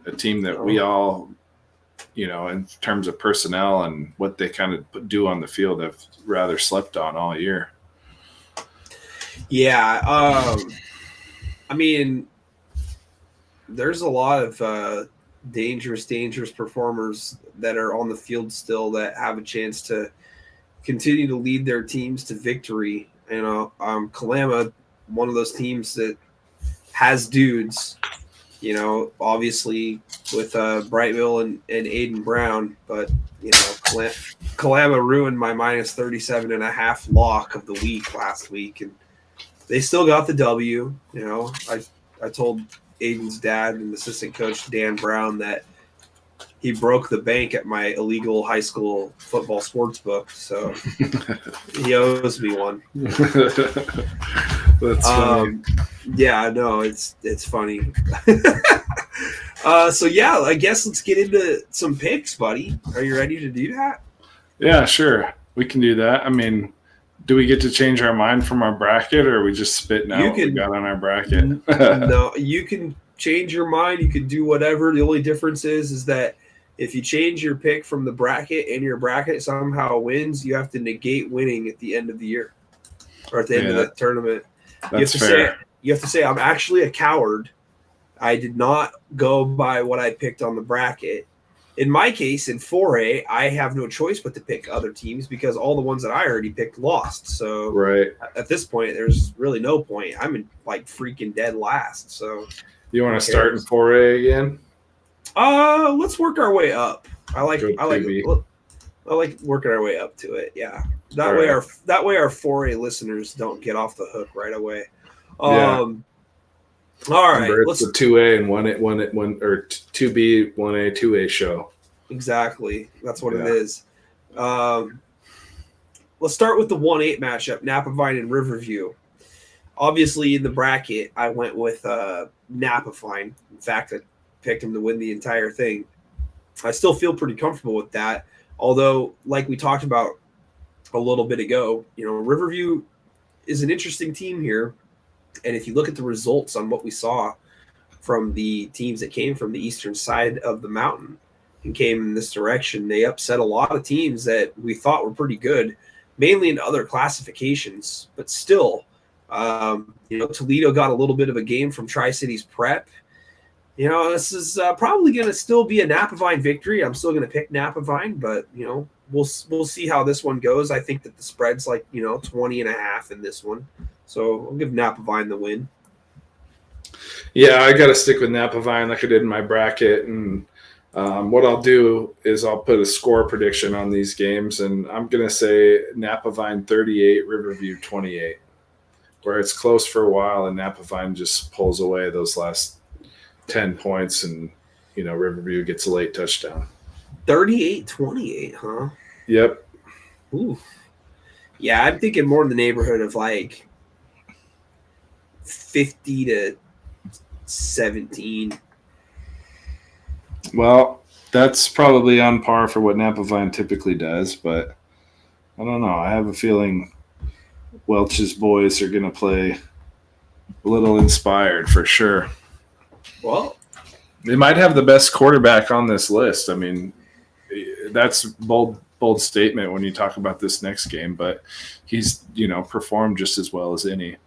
a team that we all, in terms of personnel and what they kind of do on the field, have rather slept on all year. Yeah. I mean, there's a lot of dangerous performers that are on the field still that have a chance to continue to lead their teams to victory. Kalama, one of those teams that has dudes, obviously with Brightville and Aiden Brown, but Kalama ruined my minus 37.5 lock of the week last week, and they still got the W. I told Aiden's dad and assistant coach Dan Brown that he broke the bank at my illegal high school football sports book, so he owes me one. That's funny. Yeah, no, it's funny. So I guess let's get into some picks, buddy. Are you ready to do that? Yeah, sure. We can do that. I mean, do we get to change our mind from our bracket, or are we just spitting out what we got on our bracket? No, you can change your mind. You can do whatever. The only difference is that if you change your pick from the bracket and your bracket somehow wins, you have to negate winning at the end of the year or at the end of the tournament. That's fair. You have to say, I'm actually a coward. I did not go by what I picked on the bracket. In my case, in 4A, I have no choice but to pick other teams because all the ones that I already picked lost. So at this point, there's really no point. I'm in like freaking dead last. So you want to start in 4A again? Let's work our way up. I like working our way up to it. Yeah. That way our 4A listeners don't get off the hook right away. All right. It's a 2A and 1 or 2B, 1A, 2A show. Exactly. That's what it is. Let's start with the 1-8 matchup, Napa Vine and Riverview. Obviously, in the bracket, I went with Napa Vine. In fact, I picked him to win the entire thing. I still feel pretty comfortable with that. Although, like we talked about a little bit ago, Riverview is an interesting team here. And if you look at the results on what we saw from the teams that came from the eastern side of the mountain and came in this direction, they upset a lot of teams that we thought were pretty good, mainly in other classifications. But still, Toledo got a little bit of a game from Tri-Cities Prep. This is probably going to still be a Napa Vine victory. I'm still going to pick Napa Vine, but, we'll see how this one goes. I think that the spread's 20.5 in this one. So I'll give Napa Vine the win. Yeah, I got to stick with Napa Vine like I did in my bracket. And what I'll do is I'll put a score prediction on these games. And I'm going to say Napa Vine 38, Riverview 28, where it's close for a while and Napa Vine just pulls away those last 10 points and, Riverview gets a late touchdown. 38-28, huh? Yep. Ooh. Yeah, I'm thinking more in the neighborhood of 50-17. Well, that's probably on par for what Napa Vine typically does, but I don't know. I have a feeling Welch's boys are going to play a little inspired for sure. Well, they might have the best quarterback on this list. I mean, that's bold statement when you talk about this next game, but he's, performed just as well as any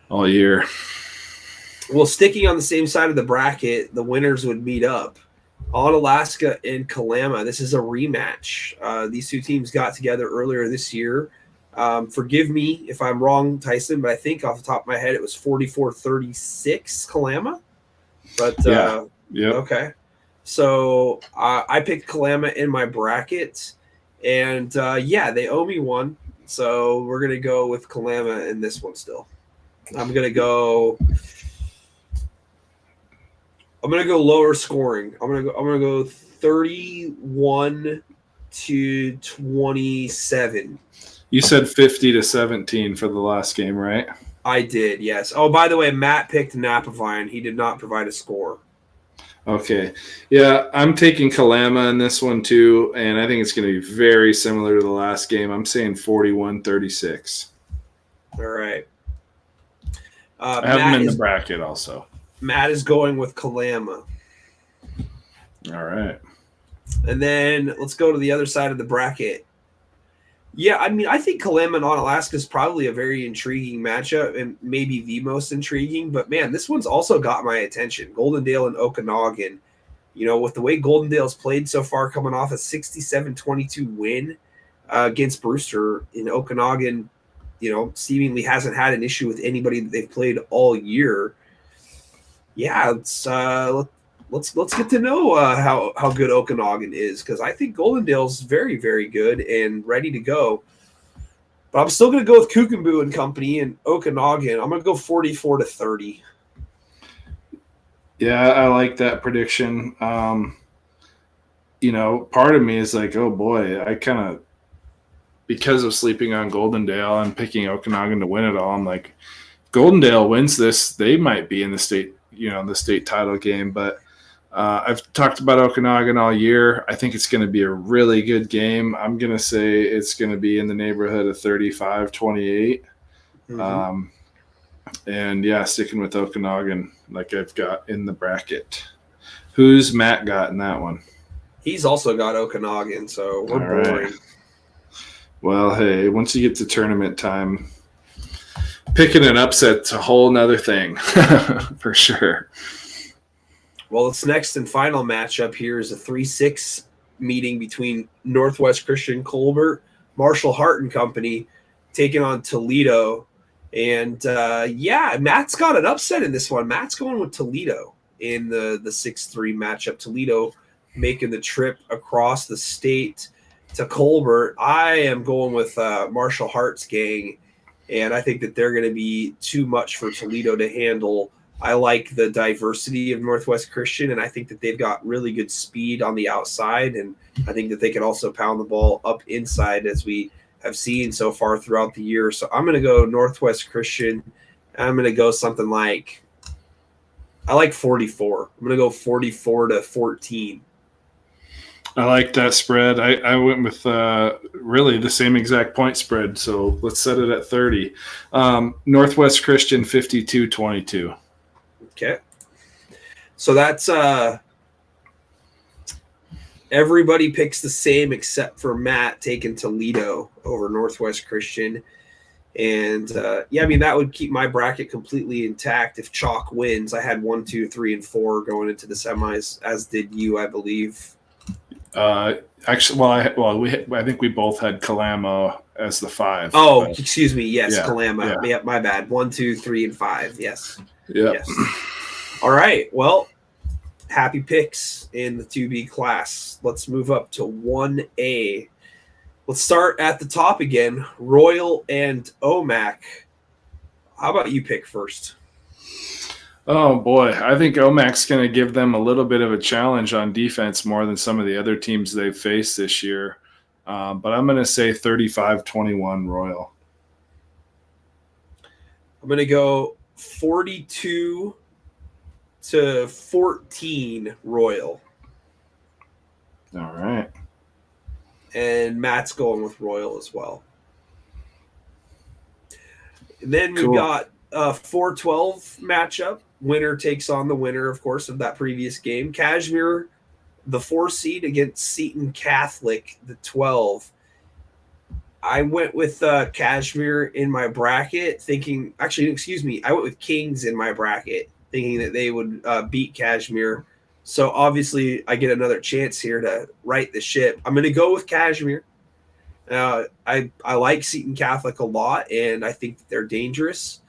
all year. Well, sticking on the same side of the bracket, the winners would meet up. Onalaska and Kalama. This is a rematch. These two teams got together earlier this year. Forgive me if I'm wrong, Tyson, but I think off the top of my head it was 44-36 Kalama. But yeah. Okay. So I picked Kalama in my bracket, and they owe me one. So we're gonna go with Kalama in this one still. I'm gonna go lower scoring. I'm gonna go 31-27. You said 50-17 for the last game, right? I did, yes. Oh, by the way, Matt picked Napa Vine. He did not provide a score. Okay. Yeah, I'm taking Kalama in this one too, and I think it's going to be very similar to the last game. I'm saying 41-36. All right. I have him in the bracket also. Matt is going with Kalama. All right. And then let's go to the other side of the bracket. Yeah, I mean, I think Kalama and Onalaska is probably a very intriguing matchup and maybe the most intriguing. But, man, this one's also got my attention. Goldendale and Okanagan. With the way Goldendale's played so far, coming off a 67-22 win against Brewster in Okanagan, seemingly hasn't had an issue with anybody that they've played all year. Yeah, let's get to know how good Okanagan is, because I think Goldendale's very, very good and ready to go. But I'm still going to go with Kukumbu and company and Okanagan. I'm going to go 44-30. Yeah, I like that prediction. Part of me is like, oh boy, I kind of, because of sleeping on Goldendale and picking Okanagan to win it all, I'm like, Goldendale wins this, they might be in the state, the state title game. But I've talked about Okanagan all year. I think it's going to be a really good game. I'm going to say it's going to be in the neighborhood of 35-28. Mm-hmm. And yeah, sticking with Okanagan like I've got in the bracket. Who's Matt got in that one? He's also got Okanagan, so we're All right. boring. Well, hey, once you get to tournament time, picking an upset's a whole nother thing for sure. Well, its next and final matchup here is a 3-6 meeting between Northwest Christian Colbert, Marshall Hart and Company, taking on Toledo. And Matt's got an upset in this one. Matt's going with Toledo in the 6-3 matchup. Toledo making the trip across the state to Colbert. I am going with Marshall Hart's gang, and I think that they're going to be too much for Toledo to handle. I like the diversity of Northwest Christian, and I think that they've got really good speed on the outside, and I think that they can also pound the ball up inside as we have seen so far throughout the year. So I'm going to go Northwest Christian. I'm going to go something like – I like 44. I'm going to go 44-14. I like that spread. I went with really the same exact point spread, so let's set it at 30. Northwest Christian 52-22. Okay. So that's everybody picks the same except for Matt taking Toledo over Northwest Christian. And that would keep my bracket completely intact if Chalk wins. I had 1, 2, 3, and 4 going into the semis, as did you, I believe. I think we both had Kalama as the 5. Oh, excuse me. Yes, yeah, Kalama. Yeah, my bad. 1, 2, 3, and 5. Yes. Yeah. Yes. All right. Well, happy picks in the 2B class. Let's move up to 1A. Let's start at the top again. Royal and OMAC. How about you pick first? Oh, boy. I think OMAC's going to give them a little bit of a challenge on defense more than some of the other teams they've faced this year. But I'm going to say 35-21 Royal. I'm going to go 42-14 Royal. All right. And Matt's going with Royal as well. And then Cool. we got a 4-12 matchup. Winner takes on the winner, of course, of that previous game. Kashmir, the 4 seed, against Seton Catholic, the 12. I went with Kashmir in my bracket, I went with Kings in my bracket, thinking that they would beat Kashmir. So obviously I get another chance here to right the ship. I'm going to go with Kashmir. I like Seton Catholic a lot, and I think that they're dangerous.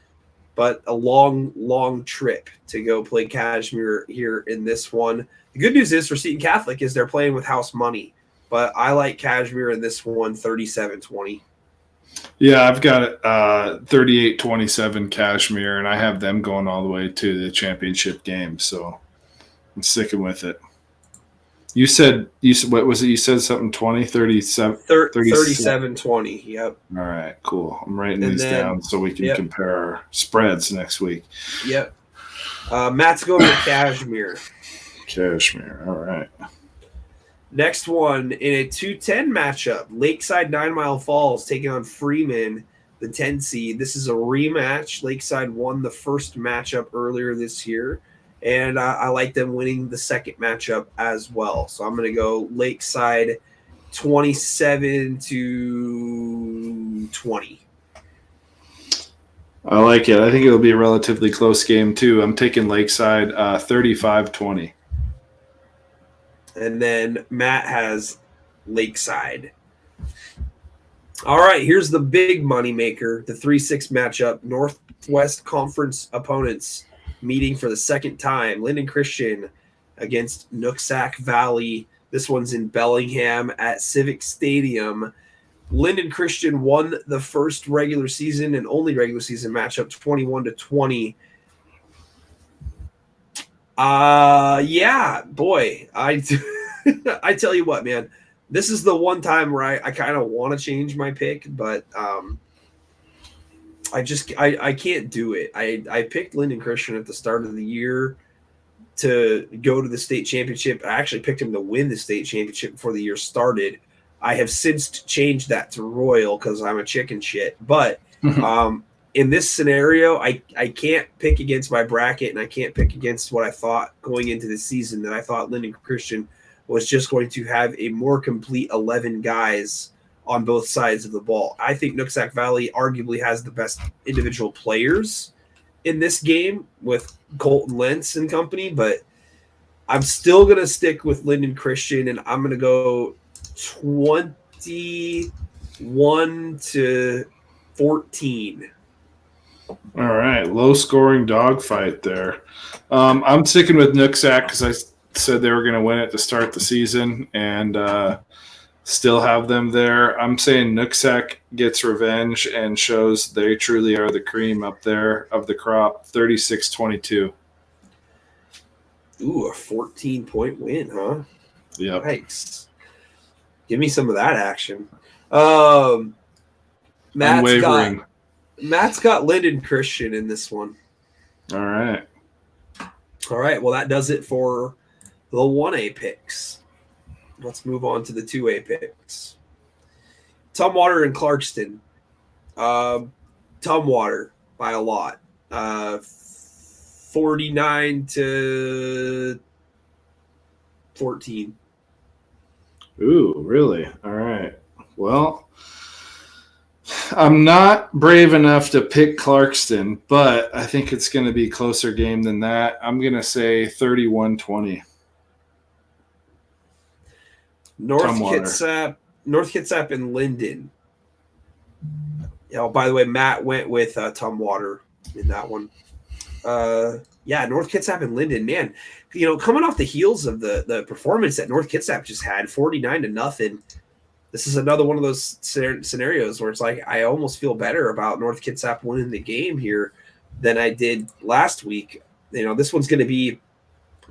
But a long, long trip to go play Kashmir here in this one. The good news is for Seton Catholic is they're playing with house money. But I like Kashmir in this one, 37-20. Yeah, I've got it 38-27 Kashmir, and I have them going all the way to the championship game. So I'm sticking with it. You said what was it? You said something 20, 37? 37-20, yep. All right, cool. I'm writing these down so we can compare our spreads next week. Yep. Matt's going with Kashmir. Kashmir, all right. Next one, in a 2-10 matchup, Lakeside 9 Mile Falls taking on Freeman, the 10 seed. This is a rematch. Lakeside won the first matchup earlier this year, and I like them winning the second matchup as well. So I'm going to go Lakeside 27-20. I like it. I think it'll be a relatively close game, too. I'm taking Lakeside 35-20. And then Matt has Lakeside. All right, here's the big moneymaker, the 3-6 matchup. Northwest Conference opponents meeting for the second time. Linden Christian against Nooksack Valley. This one's in Bellingham at Civic Stadium. Linden Christian won the first regular season and only regular season matchup 21-20. I tell you what, man, this is the one time where I kind of want to change my pick, but I can't do it. I picked Linden Christian at the start of the year. to go to the state championship. I actually picked him to win the state championship before the year started. I have since changed that to Royal because I'm a chicken shit. But in this scenario, I can't pick against my bracket, and I can't pick against what I thought going into the season, that I thought Linden Christian was just going to have a more complete 11 guys on both sides of the ball. I think Nooksack Valley arguably has the best individual players in this game with Colton Lentz and company, but I'm still going to stick with Linden Christian, and I'm going to go 21-14. All right, low-scoring dogfight there. I'm sticking with Nooksack because I said they were going to win it to start the season, and still have them there. I'm saying Nooksack gets revenge and shows they truly are the cream up there of the crop. 36-22. Ooh, a 14-point win, huh? Yep. Nice. Give me some of that action. Matt's got Linden Christian in this one. All right. Well, that does it for the 1A picks. Let's move on to the 2A picks. Tumwater and Clarkston. Tumwater by a lot. 49-14. Ooh, really? All right. Well, I'm not brave enough to pick Clarkston, but I think it's going to be a closer game than that. I'm going to say 31-20. North Kitsap and Linden. By the way, Matt went with Tumwater in that one. North Kitsap and Linden, man. Coming off the heels of the performance that North Kitsap just had, 49-0. This is another one of those scenarios where it's like I almost feel better about North Kitsap winning the game here than I did last week. This one's going to be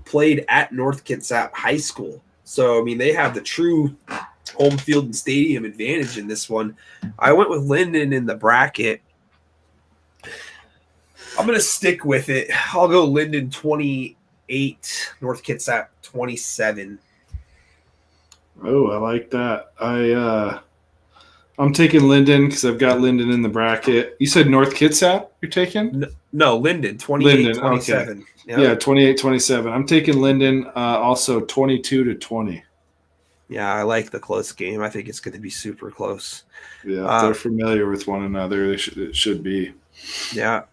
played at North Kitsap High School. So, I mean, they have the true home field and stadium advantage in this one. I went with Linden in the bracket. I'm going to stick with it. I'll go Linden 28, North Kitsap 27. Oh, I like that. I'm taking Linden because I've got Linden in the bracket. You said North Kitsap you're taking? No, Linden, 28, 27. Okay. Yeah, 28-27. I'm taking Linden also 22-20. Yeah, I like the close game. I think it's going to be super close. Yeah, they're familiar with one another. It should be. Yeah.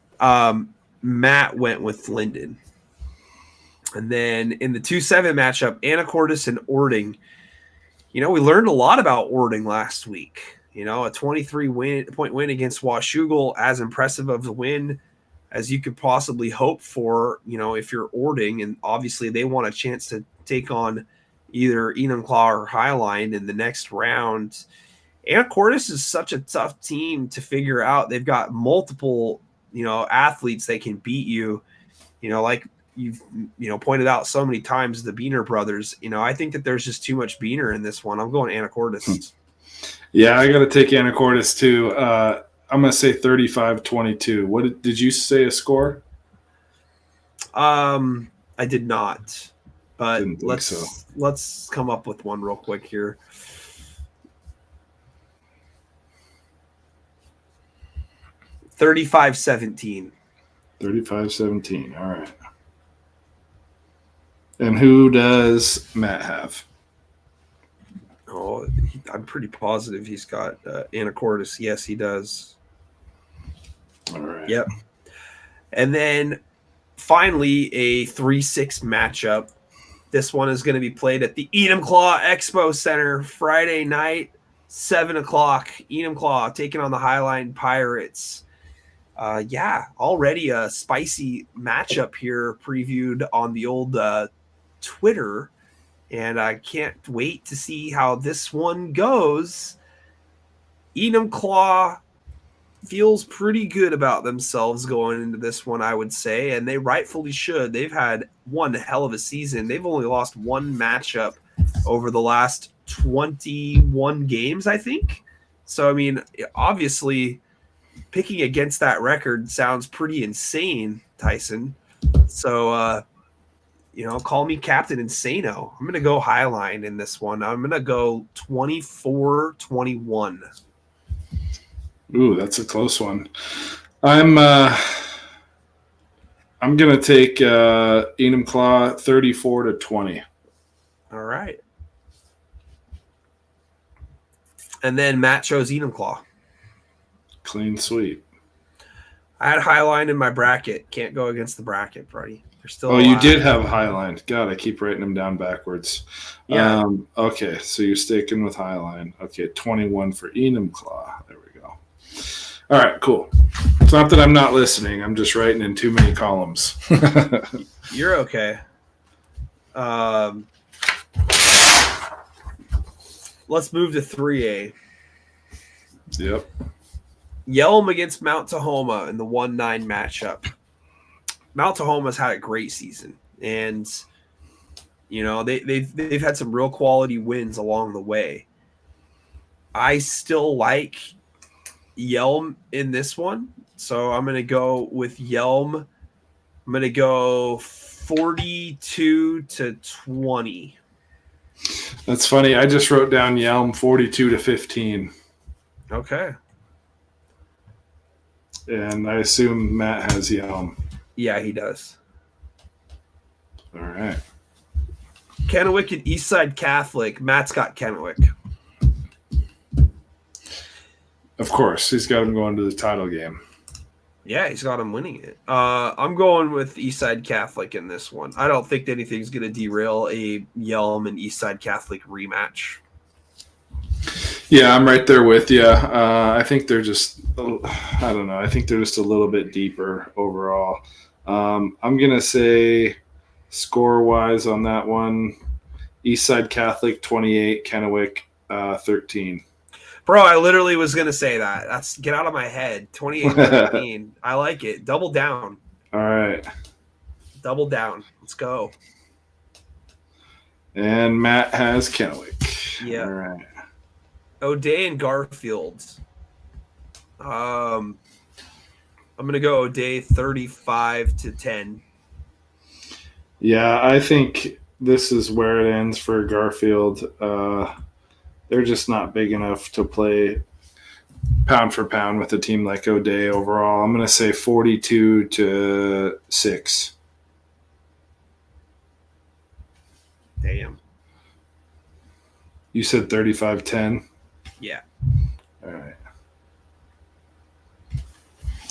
Matt went with Linden. And then in the 2-7 matchup, Anacortes and Ording. We learned a lot about Ording last week. A 23-point win against Washougal, as impressive of a win as you could possibly hope for, if you're Ording. And obviously they want a chance to take on either Enumclaw or Highline in the next round. Anacortes is such a tough team to figure out. They've got multiple, athletes that can beat you, like you've, pointed out so many times, the Beaner brothers. I think that there's just too much Beaner in this one. I'm going Anacortes. Yeah, I got to take Anacortes too. I'm going to say 35-22. What did you say a score? I did not, but let's come up with one real quick here. $35-17. 35-17. All right. And who does Matt have? Oh, I'm pretty positive he's got Anacortes. Yes, he does. All right. Yep. And then finally, a 3-6 matchup. This one is going to be played at the Enumclaw Expo Center Friday night, 7 o'clock. Enumclaw taking on the Highline Pirates. Already a spicy matchup here previewed on the old Twitter. And I can't wait to see how this one goes. Enumclaw feels pretty good about themselves going into this one, I would say, and they rightfully should. They've had one hell of a season. They've only lost one matchup over the last 21 games, I think. So, I mean, obviously, picking against that record sounds pretty insane, Tyson. So, call me Captain Insano. I'm going to go Highline in this one. I'm going to go 24-21. Ooh, that's a close one. I'm going to take Enumclaw 34-20. All right. And then Matt chose Enumclaw. Clean sweep. I had Highline in my bracket. Can't go against the bracket, buddy. They're still you did have Highline. God, I keep writing them down backwards. Yeah. Okay, so you're sticking with Highline. Okay, 21 for Enumclaw. There we go. All right, cool. It's not that I'm not listening. I'm just writing in too many columns. You're okay. Let's move to 3A. Yep. Yelm against Mount Tahoma in the 1-9 matchup. Mount Tahoma's had a great season, and they've had some real quality wins along the way. I still like Yelm in this one, so I'm going to go with Yelm. I'm going to go 42-20. That's funny. I just wrote down Yelm 42-15. Okay. And I assume Matt has Yelm. Yeah, he does. All right. Kennewick and Eastside Catholic. Matt's got Kennewick. Of course. He's got him going to the title game. Yeah, he's got him winning it. I'm going with Eastside Catholic in this one. I don't think anything's going to derail a Yelm and Eastside Catholic rematch. Yeah, I'm right there with you. I think they're just, I don't know. I think they're just a little bit deeper overall. I'm going to say score-wise on that one, Eastside Catholic 28, Kennewick 13. Bro, I literally was going to say that. That's get out of my head. 28-13. I like it. Double down. All right. Double down. Let's go. And Matt has Kennewick. Yeah. All right. O'Day and Garfield. I'm going to go O'Day 35-10. Yeah, I think this is where it ends for Garfield. They're just not big enough to play pound for pound with a team like O'Day overall. I'm going to say 42-6. Damn. You said 35-10? Yeah. All right.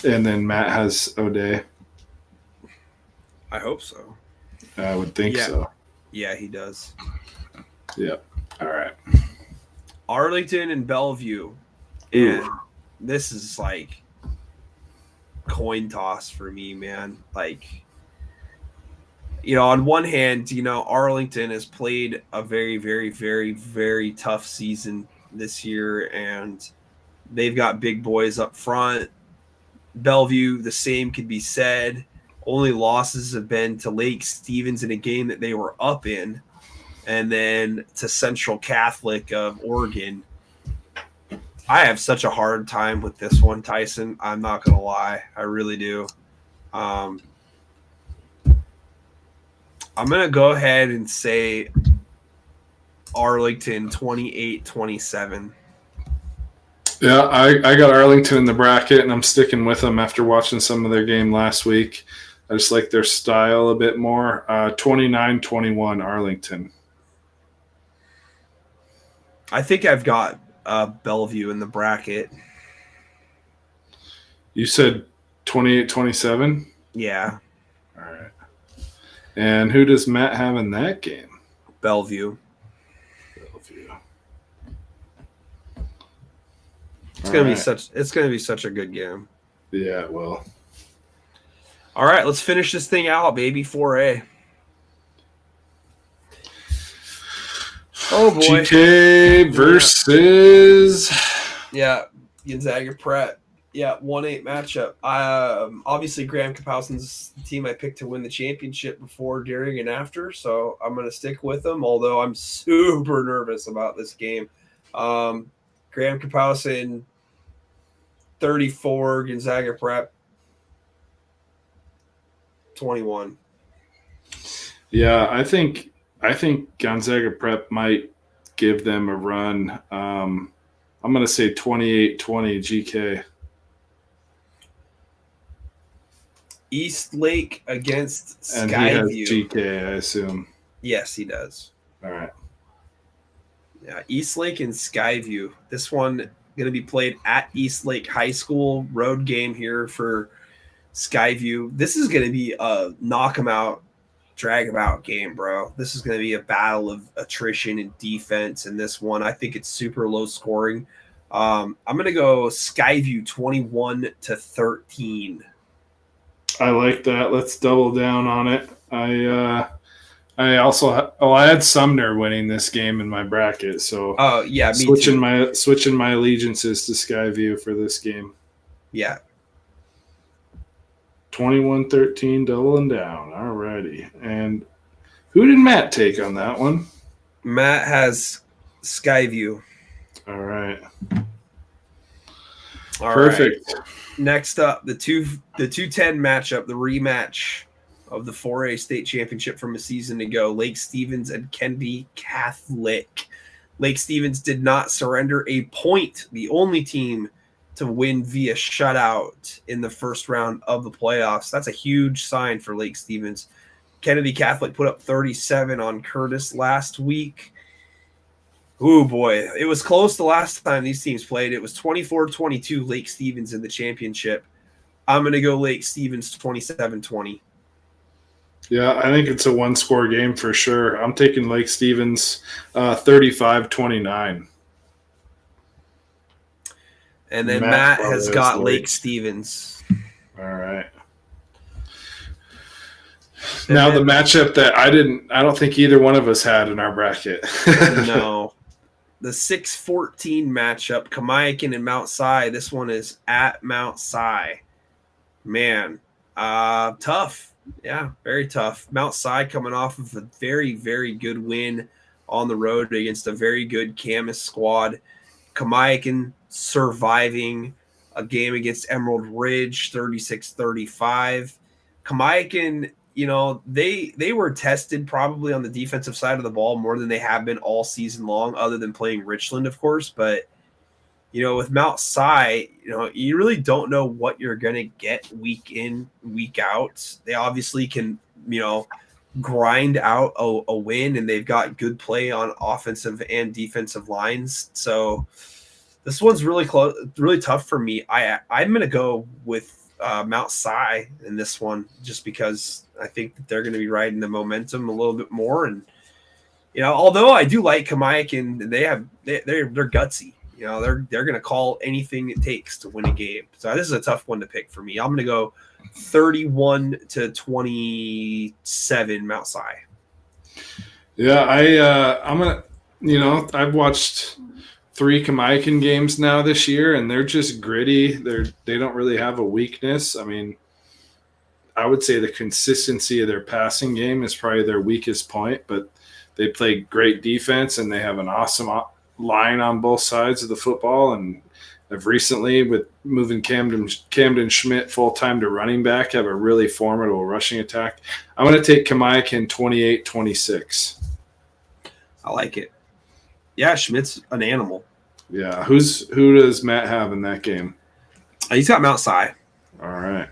And then Matt has O'Day. I hope so. I would think so. Yeah, he does. Yep. All right. Arlington and Bellevue. And this is like coin toss for me, man. Like, on one hand, Arlington has played a very, very, very, very tough season this year, and they've got big boys up front. Bellevue, the same could be said. Only losses have been to Lake Stevens in a game that they were up in, and then to Central Catholic of Oregon. I have such a hard time with this one, Tyson. I'm not going to lie. I really do. I'm going to go ahead and say Arlington 28-27. Yeah, I got Arlington in the bracket, and I'm sticking with them after watching some of their game last week. I just like their style a bit more. 29-21 Arlington. I think I've got Bellevue in the bracket. You said 28-27? Yeah. All right. And who does Matt have in that game? Bellevue. Bellevue. It's gonna be such a good game. Yeah, it will. All right, let's finish this thing out, baby. 4A. Oh boy. GK versus Gonzaga Prep. 1-8 matchup. Obviously Graham Kapowson's the team I picked to win the championship before, during, and after, so I'm gonna stick with them, although I'm super nervous about this game. Graham Kapowson 34, Gonzaga Prep 21. Yeah, I think Gonzaga Prep might give them a run. I'm going to say 28-20 GK. East Lake against And he has Skyview. GK, I assume. Yes, he does. All right. Yeah, East Lake and Skyview. This one going to be played at East Lake High School. Road game here for Skyview. This is going to be a knock 'em out, drag 'em out game, bro. This is going to be a battle of attrition and defense in this one. I think it's super low scoring. I'm going to go Skyview 21-13. I like that. Let's double down on it. I also I had Sumner winning this game in my bracket, so yeah, me switching too. my allegiances to Skyview for this game. Yeah. 21-13, doubling down. All righty. And who did Matt take on that one? Matt has Skyview. All right. All Perfect. right. Next up, the 210 matchup, the rematch of the 4A state championship from a season ago. Lake Stevens and Kennedy Catholic. Lake Stevens did not surrender a point. The only team to win via shutout in the first round of the playoffs. That's a huge sign for Lake Stevens. Kennedy Catholic put up 37 on Curtis last week. Oh, boy. It was close the last time these teams played. It was 24-22 Lake Stevens in the championship. I'm going to go Lake Stevens 27-20. Yeah, I think it's a one-score game for sure. I'm taking Lake Stevens 35-29. And then Matt has got Lake Stevens. All right. Now the matchup that I don't think either one of us had in our bracket. No. The 6-14 matchup, Kamiakin and Mount Si. This one is at Mount Si. Man, tough. Yeah, very tough. Mount Si coming off of a very, very good win on the road against a very good Camas squad. Kamiakin surviving a game against Emerald Ridge, 36-35. Kamiakin, they were tested probably on the defensive side of the ball more than they have been all season long, other than playing Richland, of course. But, with Mount Si, you really don't know what you're going to get week in, week out. They obviously can, grind out a win, and they've got good play on offensive and defensive lines. So this one's really close, really tough for me. I'm going to go with Mount Si in this one, just because I think that they're going to be riding the momentum a little bit more. And, although I do like Kamiakin, they're gutsy. They're going to call anything it takes to win a game. So this is a tough one to pick for me. I'm going to go 31-27 Mount Si. Yeah, I'm going to, I've watched 3 Kamiakin games now this year, and they're just gritty. They don't really have a weakness. I mean, I would say the consistency of their passing game is probably their weakest point, but they play great defense, and they have an awesome line on both sides of the football. And have recently, with moving Camden Schmidt full-time to running back, have a really formidable rushing attack. I'm going to take Kamiakin 28-26. I like it. Yeah, Schmidt's an animal. Yeah. Who does Matt have in that game? He's got Mount Si. All right.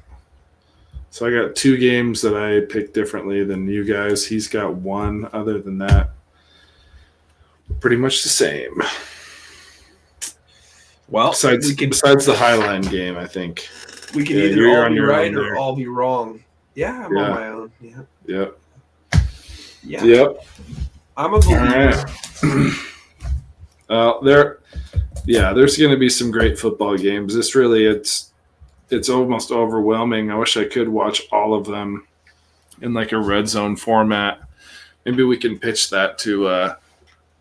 So I got 2 games that I picked differently than you guys. He's got 1. Other than that, pretty much the same. Well, besides the Highline game, I think. We can either all be right or all be wrong. Yeah, I'm on my own. Yeah. Yep. Yeah. Yep. I'm a believer. All right. There's going to be some great football games. This really, it's almost overwhelming. I wish I could watch all of them in like a red zone format. Maybe we can pitch that to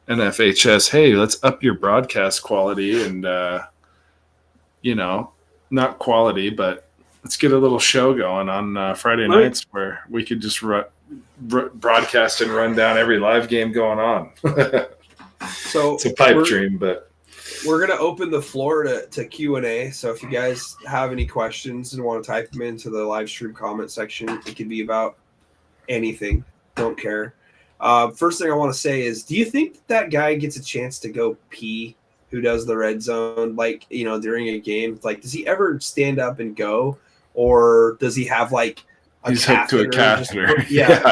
NFHS. Hey, let's up your broadcast quality and, not quality, but let's get a little show going on Friday nights where we could just broadcast and run down every live game going on. So it's a pipe dream, but we're going to open the floor to Q&A. So if you guys have any questions and want to type them into the live stream comment section, it could be about anything. Don't care. First thing I want to say is, do you think that guy gets a chance to go pee? Who does the red zone, like, during a game? Like, does he ever stand up and go, or does he have like he's hooked to a catheter?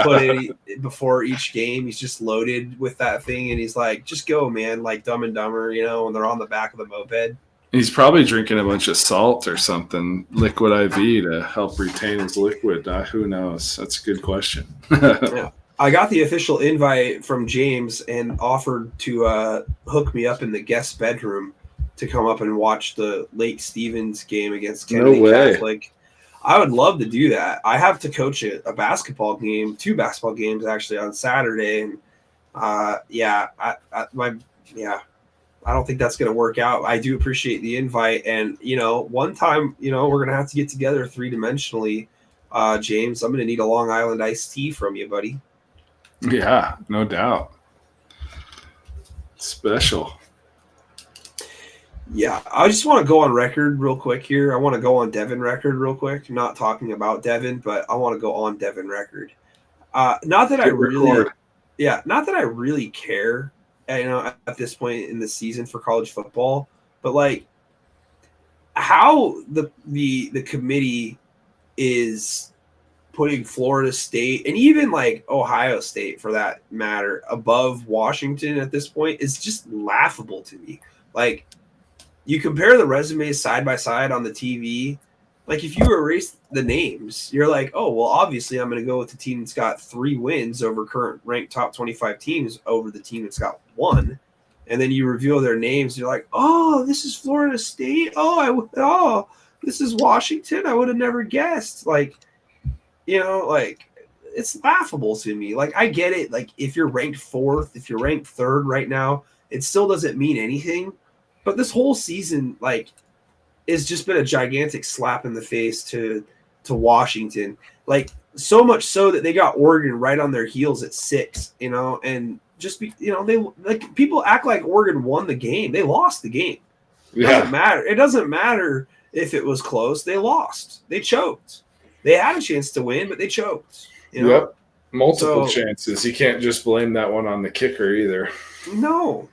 Put it before each game. He's just loaded with that thing, and he's like, just go, man, like Dumb and Dumber, when they're on the back of the moped. He's probably drinking a bunch of salt or something, liquid IV, to help retain his liquid. Who knows? That's a good question. Yeah. I got the official invite from James and offered to hook me up in the guest bedroom to come up and watch the Lake Stevens game against Kennedy Catholic. I would love to do that. I have to coach a basketball game, 2 basketball games actually on Saturday, and I don't think that's going to work out. I do appreciate the invite, and one time, we're going to have to get together 3-dimensionally. James, I'm going to need a Long Island iced tea from you, buddy. Yeah, no doubt. Special. Yeah, I just want to go on record real quick here. I want to go on Devin record real quick. I'm not talking about Devin, but I want to go on Devin record. Not that I really care, at this point in the season for college football, but like how the committee is putting Florida State and even like Ohio State, for that matter, above Washington at this point is just laughable to me. Like, you compare the resumes side by side on the TV. Like, if you erase the names, you're like, oh, well, obviously I'm going to go with the team that's got 3 wins over current ranked top 25 teams over the team that's got 1. And then you reveal their names. You're like, oh, this is Florida State. Oh, this is Washington. I would have never guessed. Like, like, it's laughable to me. Like, I get it. Like, if you're ranked 4th, if you're ranked 3rd right now, it still doesn't mean anything. But this whole season, like, has just been a gigantic slap in the face to Washington. Like, so much so that they got Oregon right on their heels at 6, and just they, like, people act like Oregon won the game. They lost the game. It doesn't matter. It doesn't matter if it was close. They lost. They choked. They had a chance to win, but they choked. Yep. Multiple chances. You can't just blame that one on the kicker either. No.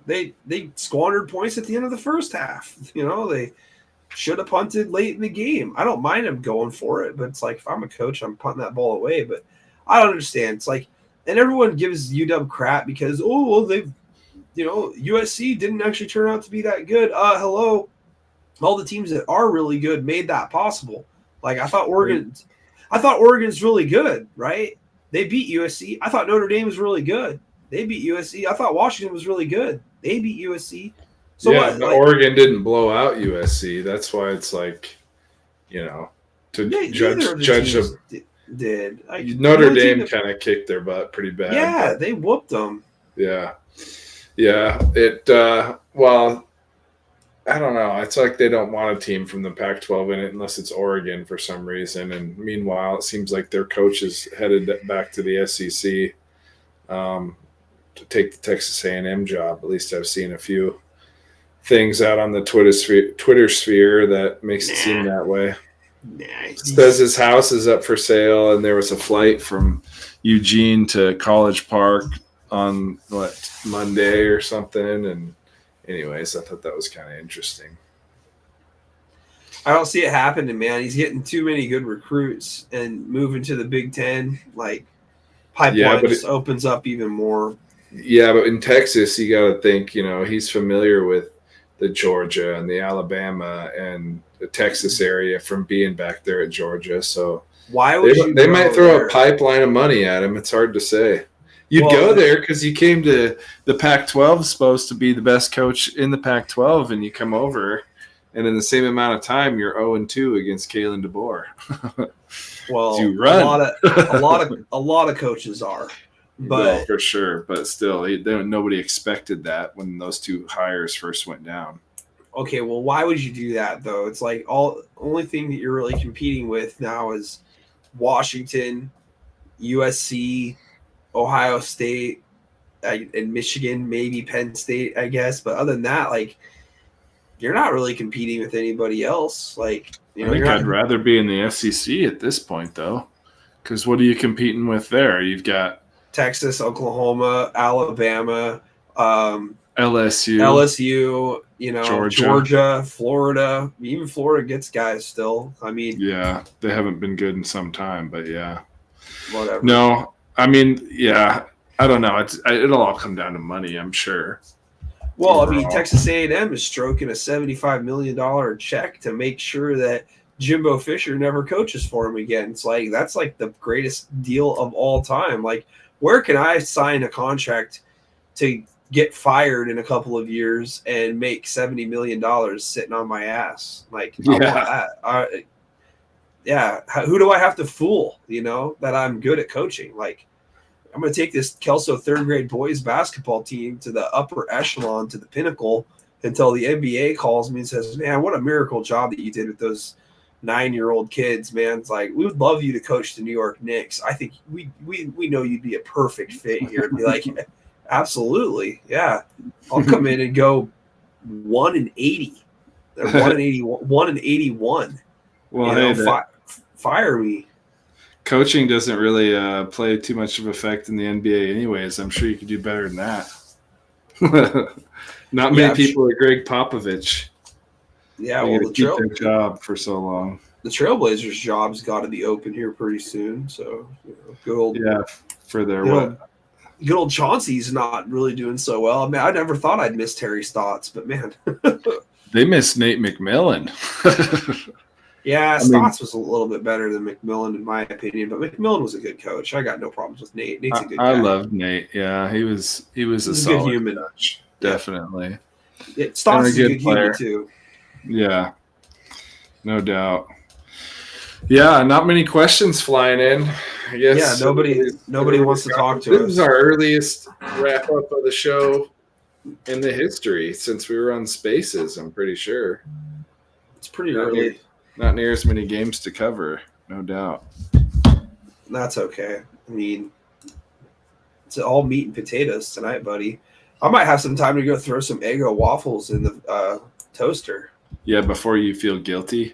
They squandered points at the end of the first half. They should have punted late in the game. I don't mind them going for it, but it's like, if I'm a coach, I'm punting that ball away. But I don't understand. It's like, and everyone gives UW crap because, they've, USC didn't actually turn out to be that good. Hello. All the teams that are really good made that possible. Like, I thought Oregon's really good, right? They beat USC. I thought Notre Dame was really good. They beat USC. I thought Washington was really good. They beat USC. So yeah, what, Oregon didn't blow out USC. That's why it's like, judge them. Did Notre Dame kind of kicked their butt pretty bad. Yeah, they whooped them. Yeah. It I don't know. It's like they don't want a team from the Pac-12 in it unless it's Oregon for some reason. And meanwhile, it seems like their coach is headed back to the SEC to take the Texas A&M job. At least I've seen a few things out on the Twitter sphere that makes it seem that way. Says his house is up for sale, and there was a flight from Eugene to College Park on Monday or something. And anyways, I thought that was kind of interesting. I don't see it happening, man. He's getting too many good recruits and moving to the Big Ten. Like, pipeline just opens up even more. Yeah, but in Texas, you got to think, he's familiar with the Georgia and the Alabama and the Texas area from being back there at Georgia. So why would they might throw a pipeline of money at him. It's hard to say. You'd go there because you came to the Pac-12, supposed to be the best coach in the Pac-12, and you come over, and in the same amount of time, you're 0-2 against Kalen DeBoer. Well, you run. a lot of coaches are, but well, for sure. But still, nobody expected that when those 2 hires first went down. Okay, well, why would you do that though? It's like only thing that you're really competing with now is Washington, USC, Ohio State, and Michigan, maybe Penn State, I guess. But other than that, like, you're not really competing with anybody else. Like, I think I'd rather be in the SEC at this point, though, Because what are you competing with there? You've got Texas, Oklahoma, Alabama, LSU, Georgia, Florida. Even Florida gets guys still. I mean, yeah, they haven't been good in some time, but yeah, whatever. No, I mean, yeah, I don't know. It'll all come down to money, I'm sure. Well, overall. I mean, Texas A&M is stroking a $75 million check to make sure that Jimbo Fisher never coaches for him again. It's like that's like the greatest deal of all time. Like, where can I sign a contract to get fired in a couple of years and make $70 million sitting on my ass? Like, yeah. Who do I have to fool, that I'm good at coaching? Like, I'm going to take this Kelso third grade boys basketball team to the upper echelon, to the pinnacle, until the NBA calls me and says, man, what a miracle job that you did with those 9-year-old kids, man. It's like, we would love you to coach the New York Knicks. I think we know you'd be a perfect fit here. And be like, absolutely. Yeah. I'll come in and go 1-80. They're 1-81. Well, fire me. Coaching doesn't really play too much of effect in the NBA anyways. I'm sure you could do better than that. Not many people are Greg Popovich. Yeah, well, keep their job for so long. The Trailblazers' job's got to be open here pretty soon. So, good old for their good old Chauncey's not really doing so well. I mean, I never thought I'd miss Terry Stotts, but man, they miss Nate McMillan. Yeah, Stotts was a little bit better than McMillan in my opinion, but McMillan was a good coach. I got no problems with Nate. Nate's a good guy. I loved Nate. Yeah, he was a solid good human. Coach. Definitely. Yeah, Stotts is a good player too. Yeah, no doubt. Yeah, not many questions flying in. I guess. Yeah, nobody wants to talk to us. This is our earliest wrap up of the show in the history since we were on Spaces. I'm pretty sure it's pretty early. Not near as many games to cover, no doubt. That's okay. I mean, it's all meat and potatoes tonight, buddy. I might have some time to go throw some Eggo waffles in the toaster. Yeah, before you feel guilty.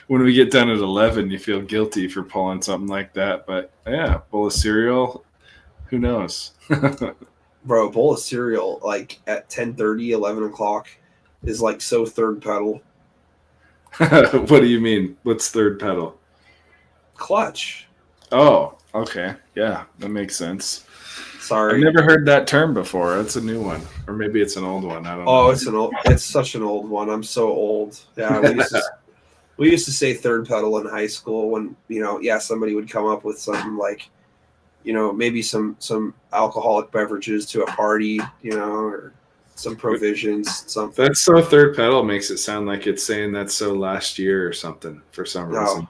When we get done at 11, you feel guilty for pulling something like that. But, yeah, bowl of cereal, who knows? Bro, a bowl of cereal, like, at 10:30, 11 o'clock is, like, so third pedal. What do you mean? What's third pedal? Clutch. Oh, okay. Yeah, that makes sense. Sorry. I've never heard that term before. That's a new one. Or maybe it's an old one. I don't know. It's such an old one. I'm so old. Yeah, we used to say third pedal in high school when, somebody would come up with something like, maybe some alcoholic beverages to a party, or some provisions, something. That's so third pedal makes it sound like it's saying that's so last year or something for some reason.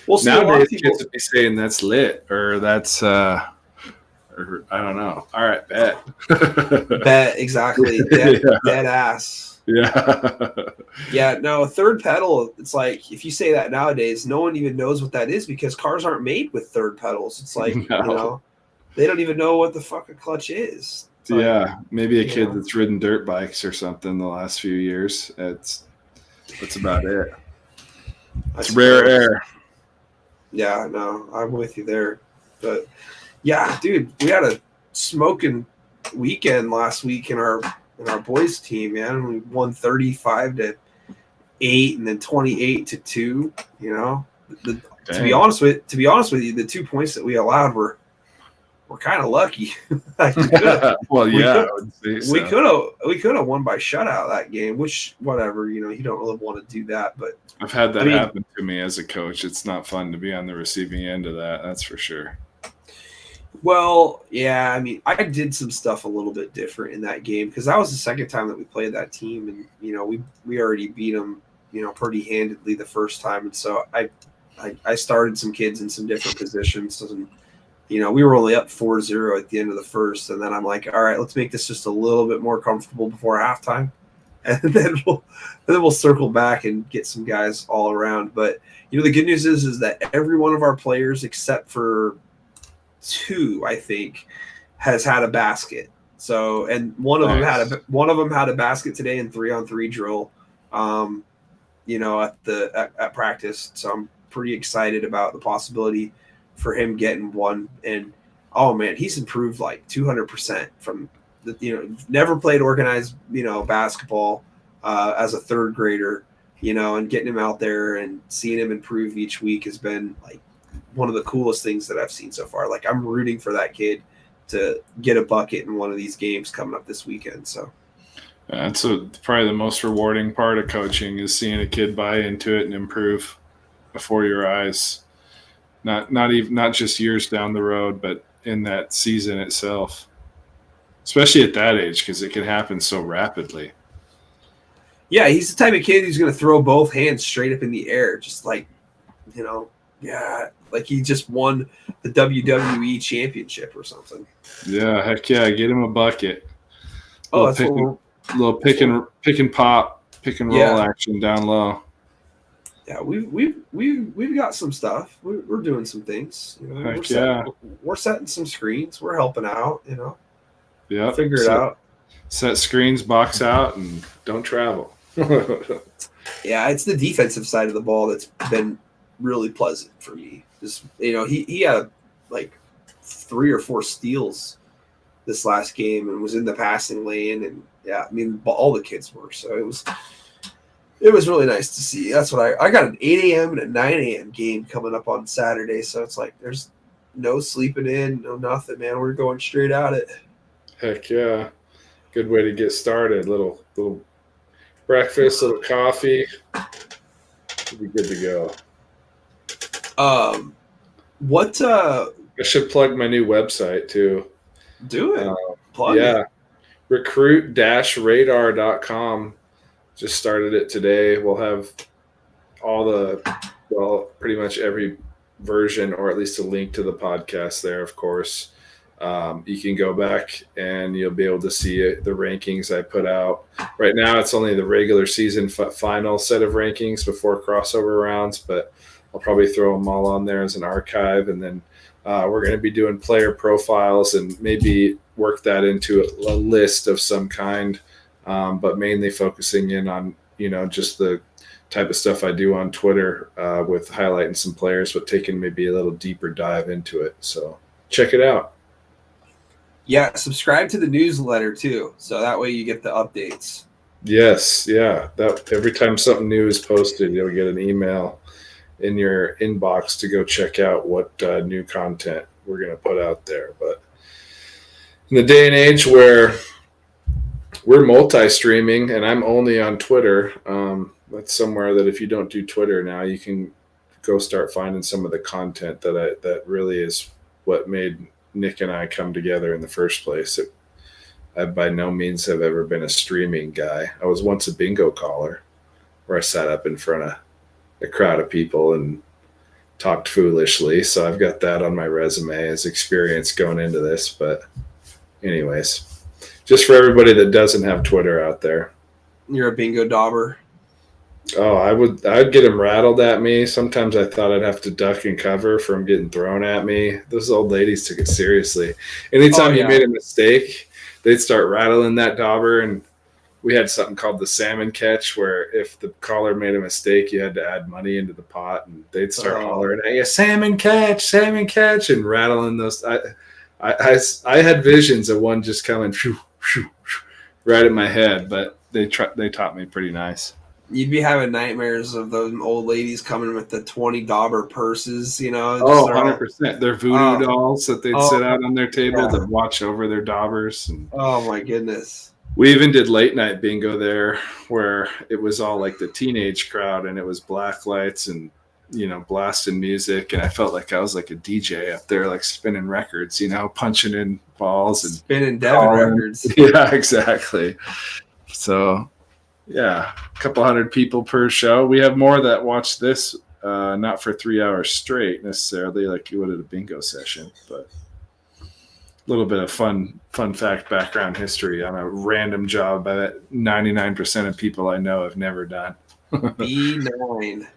Well, see, nowadays kids would be saying that's lit or that's or I don't know. All right, bet. Bet, exactly. Dead ass. Yeah. Yeah, no, third pedal, it's like if you say that nowadays, no one even knows what that is because cars aren't made with third pedals. It's like, they don't even know what the fuck a clutch is. Yeah, maybe a kid that's ridden dirt bikes or something the last few years. That's about it. It's rare air. Yeah, no, I'm with you there. But yeah, dude, we had a smoking weekend last week in our boys team, man. We won 35-8 and then 28-2. To be honest with you, the 2 points that we allowed were kind of lucky. Well, yeah, we could have won by shutout that game, which whatever, you don't really want to do that, but I've had that happen to me as a coach. It's not fun to be on the receiving end of that, that's for sure. Well, yeah, I mean, I did some stuff a little bit different in that game because that was the second time that we played that team, and we already beat them, pretty handedly the first time, and so I started some kids in some different positions, and we were only up 4-0 at the end of the first, and then I'm like, all right, let's make this just a little bit more comfortable before halftime, and then we'll circle back and get some guys all around. But the good news is that every one of our players except for 2, I think, has had a basket. So, and one of them had a basket today in 3-on-3 drill, at practice. So pretty excited about the possibility for him getting one. And oh man, he's improved like 200% from the, never played organized, basketball as a third grader, and getting him out there and seeing him improve each week has been like one of the coolest things that I've seen so far. Like, I'm rooting for that kid to get a bucket in one of these games coming up this weekend. So that's probably the most rewarding part of coaching, is seeing a kid buy into it and improve before your eyes. Not just years down the road, but in that season itself, especially at that age, because it can happen so rapidly. Yeah, he's the type of kid who's going to throw both hands straight up in the air, just like, like he just won the WWE championship or something. Yeah, heck yeah, get him a bucket. Oh, that's little pick and pop, pick and roll action down low. Yeah, we've got some stuff. We're doing some things. We're setting some screens. We're helping out. Yeah, figure it out. Set screens, box out, and don't travel. Yeah, it's the defensive side of the ball that's been really pleasant for me. Just he had like 3 or 4 steals this last game and was in the passing lane, and all the kids were. So it was really nice to see. That's what I got an 8 a.m. and a 9 a.m. game coming up on Saturday. So it's like there's no sleeping in, no nothing, man. We're going straight at it. Heck yeah. Good way to get started. Little breakfast, little coffee. We'll be good to go. What I should plug my new website too. Do it. Plug it. recruit-radar.com. Just started it today. We'll have pretty much every version, or at least a link to the podcast there, of course. You can go back and you'll be able to see the rankings I put out. Right now, it's only the regular season final set of rankings before crossover rounds, but I'll probably throw them all on there as an archive. And then we're going to be doing player profiles and maybe work that into a list of some kind, but mainly focusing in on, just the type of stuff I do on Twitter with highlighting some players, but taking maybe a little deeper dive into it. So check it out. Yeah, subscribe to the newsletter too, so that way you get the updates. Yes, yeah. That every time something new is posted, you'll get an email in your inbox to go check out what new content we're going to put out there. But in the day and age where we're multi-streaming and I'm only on Twitter, that's somewhere that if you don't do Twitter now, you can go start finding some of the content that really is what made Nick and I come together in the first place. I by no means have ever been a streaming guy. I was once a bingo caller where I sat up in front of a crowd of people and talked foolishly. So I've got that on my resume as experience going into this. But anyways, just for everybody that doesn't have Twitter out there. You're a bingo dauber. Oh, I'd get them rattled at me. Sometimes I thought I'd have to duck and cover from getting thrown at me. Those old ladies took it seriously. Anytime you made a mistake, they'd start rattling that dauber. And we had something called the salmon catch, where if the caller made a mistake, you had to add money into the pot, and they'd start hollering at you, salmon catch, and rattling those. I had visions of one just coming shoo, shoo, shoo, right at my head, but they taught me pretty nice. You'd be having nightmares of those old ladies coming with the 20 dauber purses, 100%. They're voodoo dolls that they'd sit out on their table to watch over their daubers. And oh, my goodness. We even did late night bingo there, where it was all like the teenage crowd, and it was black lights and, blasting music. And I felt like I was like a DJ up there, like spinning records, punching in balls and spinning Devin records. Yeah, exactly. So, yeah, a couple hundred people per show. We have more that watch this, not for 3 hours straight necessarily, like you would at a bingo session, but a little bit of fun fact background history on a random job that 99% of people I know have never done. B9.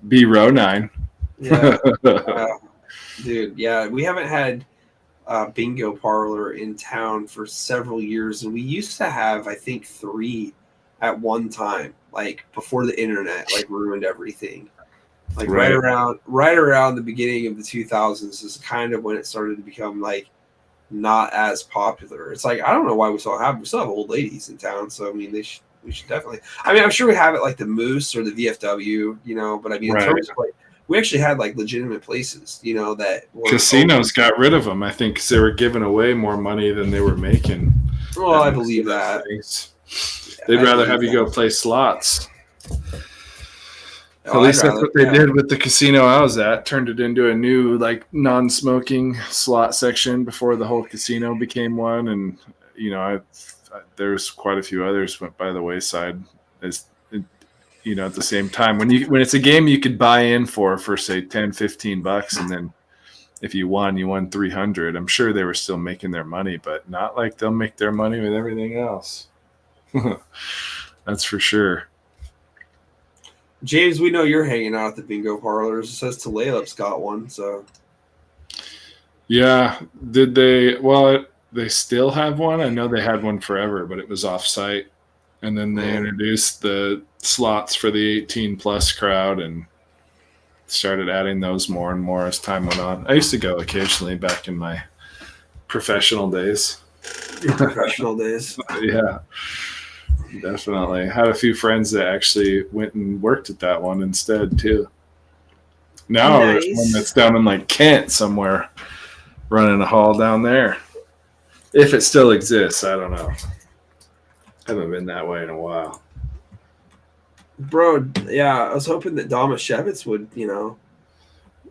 B-row 9. Yeah. Dude, yeah, we haven't had a bingo parlor in town for several years, and we used to have, I think, 3 at one time, like before the internet ruined everything. Like Right. right around the beginning of the 2000s is kind of when it started to become like not as popular. It's like I don't know why we still have old ladies in town. So I mean, we should definitely. I mean, I'm sure we have it like the Moose or the VFW, but I mean, in Right. terms of like we actually had like legitimate places, that were Casinos got rid of them, I think, because they were giving away more money than they were making. Well, I believe that. They'd I rather believe have you that. go play slots. Oh, At least I'd that's rather- what they yeah. did with the casino I was at. Turned it into a new like non-smoking slot section before the whole casino became one. And there's quite a few others went by the wayside. As at the same time, when it's a game you could buy in for say $10-15, and then if you won 300. I'm sure they were still making their money, but not like they'll make their money with everything else. That's for sure. James, we know you're hanging out at the bingo parlors. It says Tulalip's got one, so Yeah. Did they? Well, they still have one. I know they had one forever, but it was off-site. And then they introduced the slots for the 18-plus crowd and started adding those more and more as time went on. I used to go occasionally back in my professional days. your professional days. Yeah, definitely. Had a few friends that actually went and worked at that one instead, too. Now Nice. there's one that's down in like Kent somewhere, running a hall down there. If it still exists, I don't know. Haven't been that way in a while. Bro, yeah, I was hoping that Domashevitz would,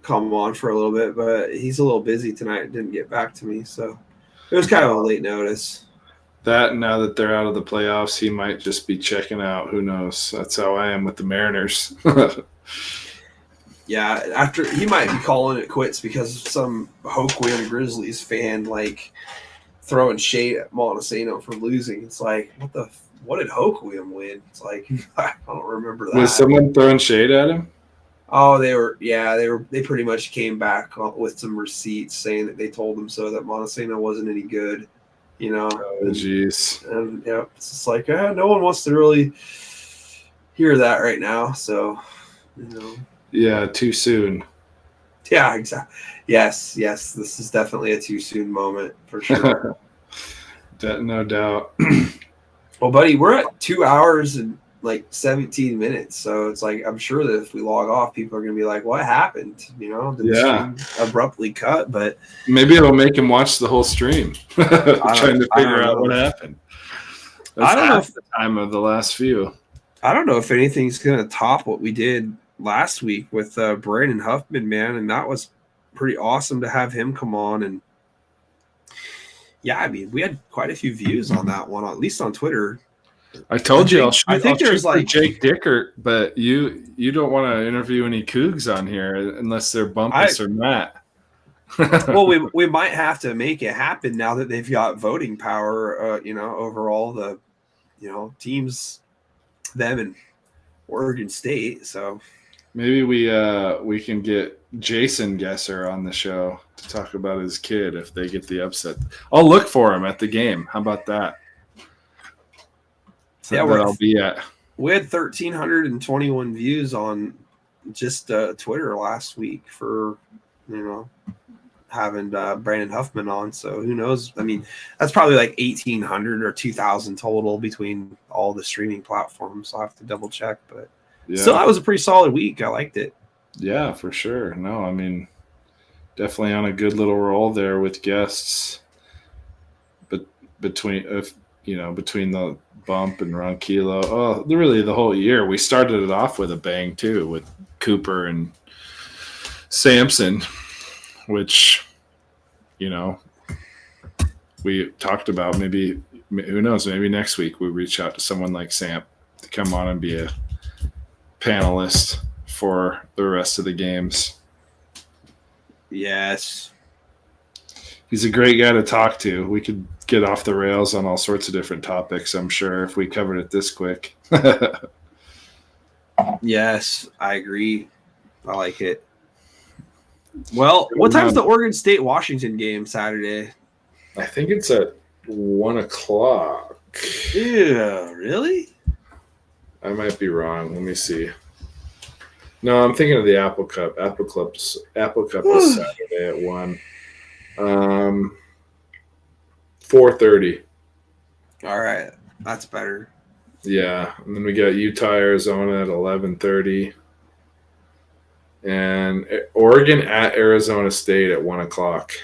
come on for a little bit, but he's a little busy tonight and didn't get back to me, so it was kind of a late notice. That, now that they're out of the playoffs, he might just be checking out. Who knows? That's how I am with the Mariners. Yeah, after he might be calling it quits because some Hoquiam Grizzlies fan throwing shade at Montesano for losing. It's like, what did Hoquiam win? It's like I don't remember that. Was someone throwing shade at him? Oh, they pretty much came back with some receipts saying that they told them so that Montesano wasn't any good, Oh, jeez. And it's just like no one wants to really hear that right now. So, Yeah, too soon. yeah, exactly. Yes, this is definitely a too soon moment for sure. No doubt. Well, buddy, we're at 2 hours and 17 minutes, so it's like I'm sure that if we log off, people are going to be like, "What happened?" Did the stream abruptly cut? But maybe it'll make him watch the whole stream, trying to figure out what happened. That's I don't know half the time of the last few. I don't know if anything's going to top what we did last week with Brandon Huffman, man, and that was pretty awesome to have him come on. And yeah, I mean, we had quite a few views on that one, at least on Twitter. I told you I think there's for Jake Dickert, but you don't want to interview any Cougs on here unless they're Bumpus or Matt. Well, we might have to make it happen now that they've got voting power, over all the, teams, them and Oregon State. So maybe we can get Jason Gesser on the show to talk about his kid if they get the upset. I'll look for him at the game. How about that? Yeah, I'll be at. We had 1,321 views on just Twitter last week for having Brandon Huffman on. So who knows? I mean, that's probably 1,800 or 2,000 total between all the streaming platforms. I'll have to double check, but still, that was a pretty solid week. I liked it. Yeah, for sure. No, I mean, definitely on a good little roll there with guests. But between the bump and Ronquillo, really the whole year. We started it off with a bang too, with Cooper and Sampson, which we talked about. Maybe, who knows, maybe next week we reach out to someone like Samp to come on and be a panelist for the rest of the games. Yes. He's a great guy to talk to. We could get off the rails on all sorts of different topics, I'm sure, if we covered it this quick. Yes, I agree. I like it. Well, what time's the Oregon State Washington game Saturday? I think it's at 1:00. Yeah, really? I might be wrong. Let me see. No, I'm thinking of the Apple Cup. Apple Cup is Saturday at 1. 4:30. All right, that's better. Yeah, and then we got Utah, Arizona at 11:30, and Oregon at Arizona State at 1:00.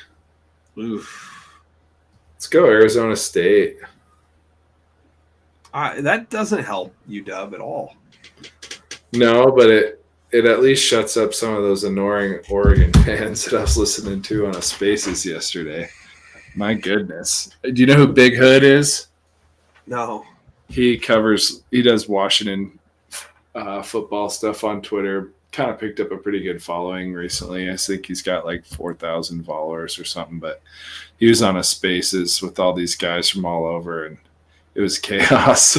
Oof. Let's go Arizona State. That doesn't help UW at all. No, but it at least shuts up some of those annoying Oregon fans that I was listening to on a Spaces yesterday. My goodness. Do you know who Big Hood is? No. He does Washington football stuff on Twitter. Kind of picked up a pretty good following recently. I think he's got like 4,000 followers or something, but he was on a Spaces with all these guys from all over, and it was chaos.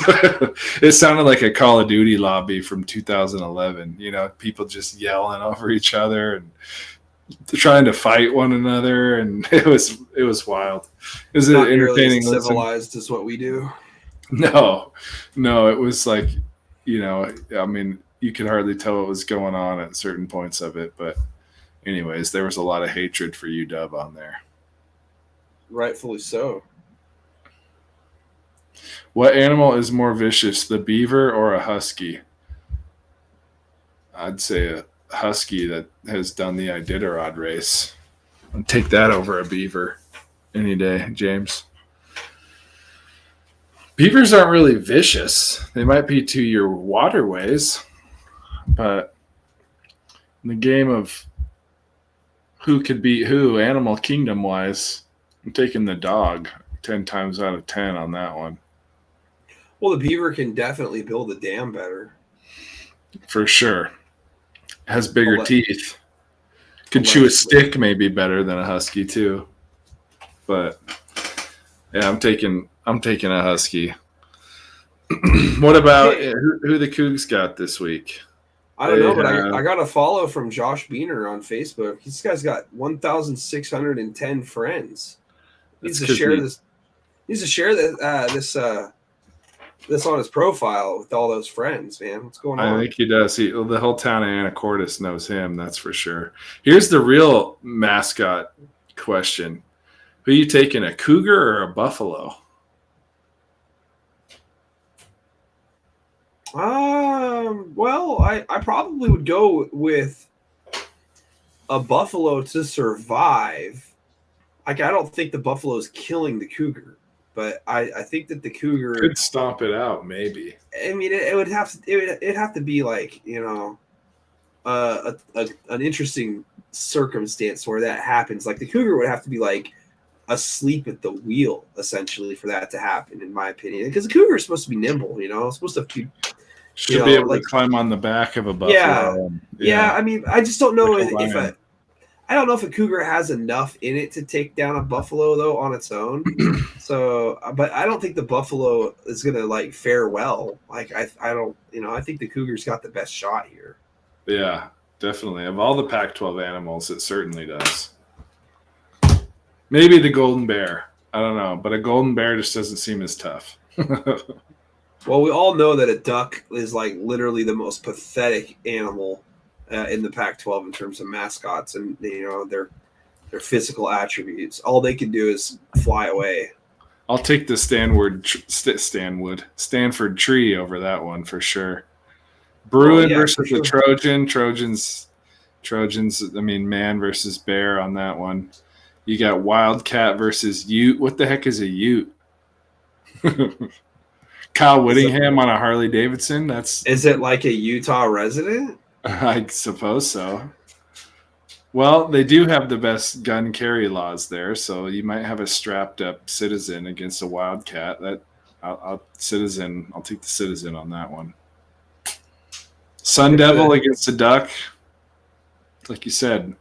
It sounded like a Call of Duty lobby from 2011. People just yelling over each other and trying to fight one another, and it was wild. It was Not entertaining. Nearly as civilized as what we do. No, it was like, I mean, you could hardly tell what was going on at certain points of it. But anyways, there was a lot of hatred for UW on there. Rightfully so. What animal is more vicious, the beaver or a husky? I'd say a husky that has done the Iditarod race. I'd take that over a beaver any day, James. Beavers aren't really vicious. They might be to your waterways, but in the game of who could beat who, animal kingdom wise, I'm taking the dog 10 times out of 10 on that one. Well, the beaver can definitely build a dam better. For sure. Has bigger teeth. Could chew a stick maybe better than a husky too. But yeah, I'm taking a husky. What about who the Cougs got this week? I don't know, but I got a follow from Josh Beener on Facebook. This guy's got 1,610 friends. He needs to share this. Needs to share this on his profile with all those friends, man. What's going on? I think he does. The whole town of Anacortes knows him, that's for sure. Here's the real mascot question. Who are you taking, a cougar or a buffalo? Well, I probably would go with a buffalo to survive. Like, I don't think the buffalo is killing the cougar. But I think that the cougar could stomp it out, maybe. I mean, it'd have to be like, an interesting circumstance where that happens. Like, the cougar would have to be like asleep at the wheel, essentially, for that to happen, in my opinion. Because the cougar is supposed to be nimble, it's supposed to be. Should be able to climb on the back of a buffalo. Yeah. I mean, I just don't know I don't know if a cougar has enough in it to take down a buffalo, though, on its own. So, but I don't think the buffalo is going to fare well. Like, I don't, I think the cougar's got the best shot here. Yeah, definitely. Of all the Pac-12 animals, it certainly does. Maybe the golden bear. I don't know, but a golden bear just doesn't seem as tough. Well, we all know that a duck is literally the most pathetic animal in the Pac-12 in terms of mascots and their physical attributes. All they can do is fly away. I'll take the Stanford tree over that one for sure. Bruin versus the Trojan. Trojans. I mean, man versus bear on that one. You got Wildcat versus Ute. What the heck is a Ute? Kyle Whittingham on a Harley Davidson. Is it like a Utah resident? I suppose so. Well, they do have the best gun carry laws there, so you might have a strapped up citizen against a wildcat. I'll take the citizen on that one. Sun Devil against a duck. Like you said,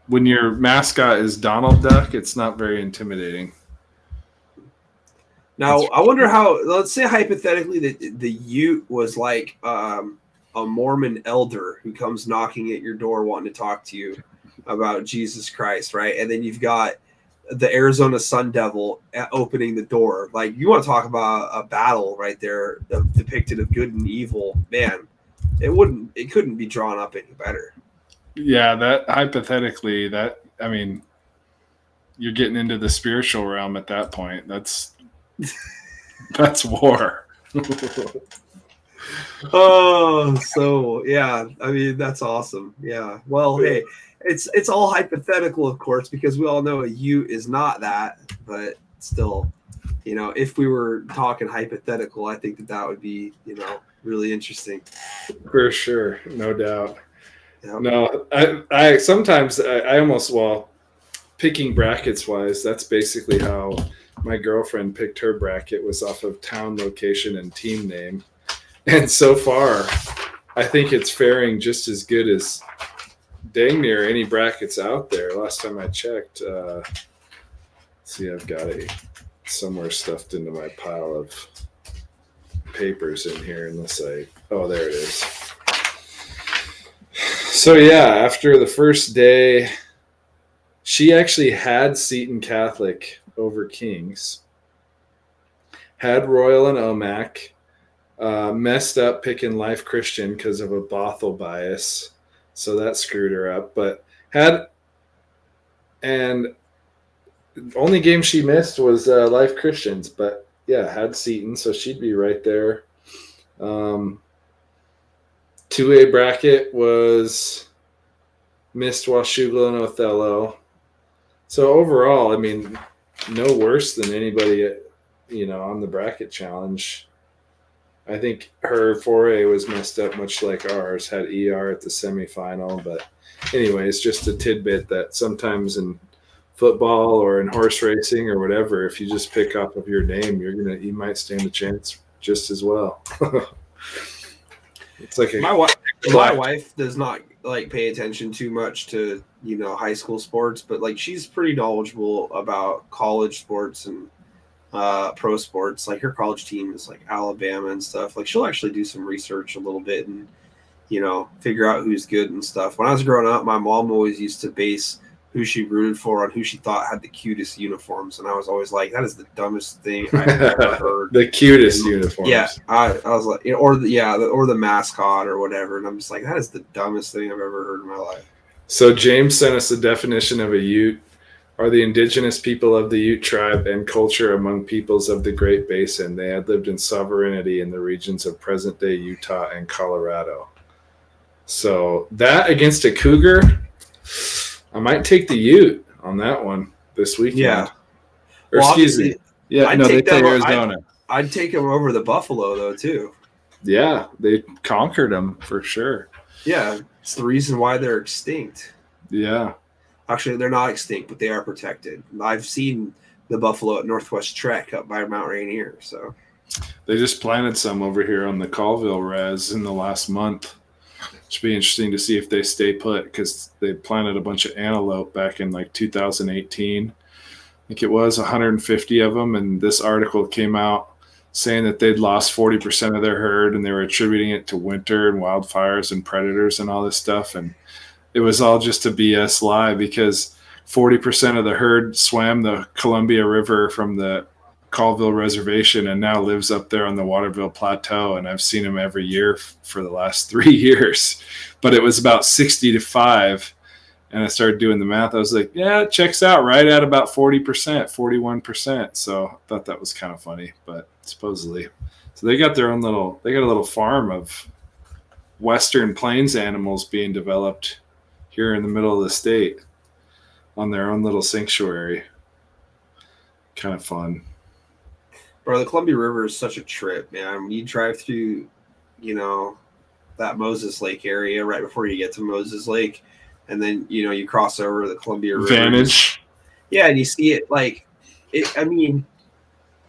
when your mascot is Donald Duck, it's not very intimidating. Now, I wonder how. Let's say hypothetically that the Ute was like a Mormon elder who comes knocking at your door wanting to talk to you about Jesus Christ, right? And then you've got the Arizona Sun Devil opening the door. Like, you want to talk about a battle right there depicted of good and evil. Man, it couldn't be drawn up any better. Yeah, that hypothetically, I mean, you're getting into the spiritual realm at that point. That's war. Oh, so yeah, I mean that's awesome. Yeah. Well, hey, it's all hypothetical, of course, because we all know a Ute is not that, but still, if we were talking hypothetical, I think that would be, really interesting. For sure, no doubt. Yep. No, I sometimes I almost, picking brackets wise, that's basically how my girlfriend picked her bracket, was off of town, location, and team name. And so far, I think it's faring just as good as dang near any brackets out there. Last time I checked, see, I've got it somewhere stuffed into my pile of papers in here, oh, there it is. So yeah, after the first day, she actually had Seton Catholic over Kings, had Royal and OMAC, messed up picking Life Christian because of a Bothell bias, so that screwed her up. But and the only game she missed was Life Christians, but yeah, had Seton, so she'd be right there. 2A bracket was missed Washougal and Othello. So overall, I mean, no worse than anybody, on the bracket challenge. I think her 4A was messed up much like ours, had ER at the semifinal. But anyways, just a tidbit that sometimes in football or in horse racing or whatever, if you just pick up of your name, you might stand a chance just as well. It's like my wife does not pay attention too much to high school sports, but she's pretty knowledgeable about college sports and pro sports. Like her college team is Alabama and stuff. She'll actually do some research a little bit and figure out who's good and stuff. When I was growing up, my mom always used to base who she rooted for on who she thought had the cutest uniforms, and I was always like, that is the dumbest thing I've ever heard. The cutest uniforms. Yeah, I was like, or the mascot or whatever, and I'm just like, that is the dumbest thing I've ever heard in my life. So James sent us a definition of a Ute: are the indigenous people of the Ute tribe and culture among peoples of the Great Basin. They had lived in sovereignty in the regions of present-day Utah and Colorado. So that against a cougar, I might take the Ute on that one this weekend. Yeah. Or excuse me. Yeah, they play Arizona. I'd take them over the Buffalo, though, too. Yeah, they conquered them for sure. Yeah, it's the reason why they're extinct. Yeah. Actually, they're not extinct, but they are protected. I've seen the buffalo at Northwest Trek up by Mount Rainier. So they just planted some over here on the Colville res in the last month. Should be interesting to see if they stay put, because they planted a bunch of antelope back in 2018. I think it was 150 of them, and this article came out saying that they'd lost 40% of their herd, and they were attributing it to winter and wildfires and predators and all this stuff. And it was all just a BS lie, because 40% of the herd swam the Columbia River from the Colville Reservation and now lives up there on the Waterville Plateau. And I've seen them every year for the last 3 years. But it was about 60-5. And I started doing the math. I was like, yeah, it checks out right at about 40%, 41%. So I thought that was kind of funny, but supposedly. So they got a little farm of Western Plains animals being developed here in the middle of the state on their own little sanctuary. Kind of fun. Bro, the Columbia River is such a trip, man. When you drive through, that Moses Lake area right before you get to Moses Lake, and then, you cross over the Columbia River. Vantage. Yeah, and you see it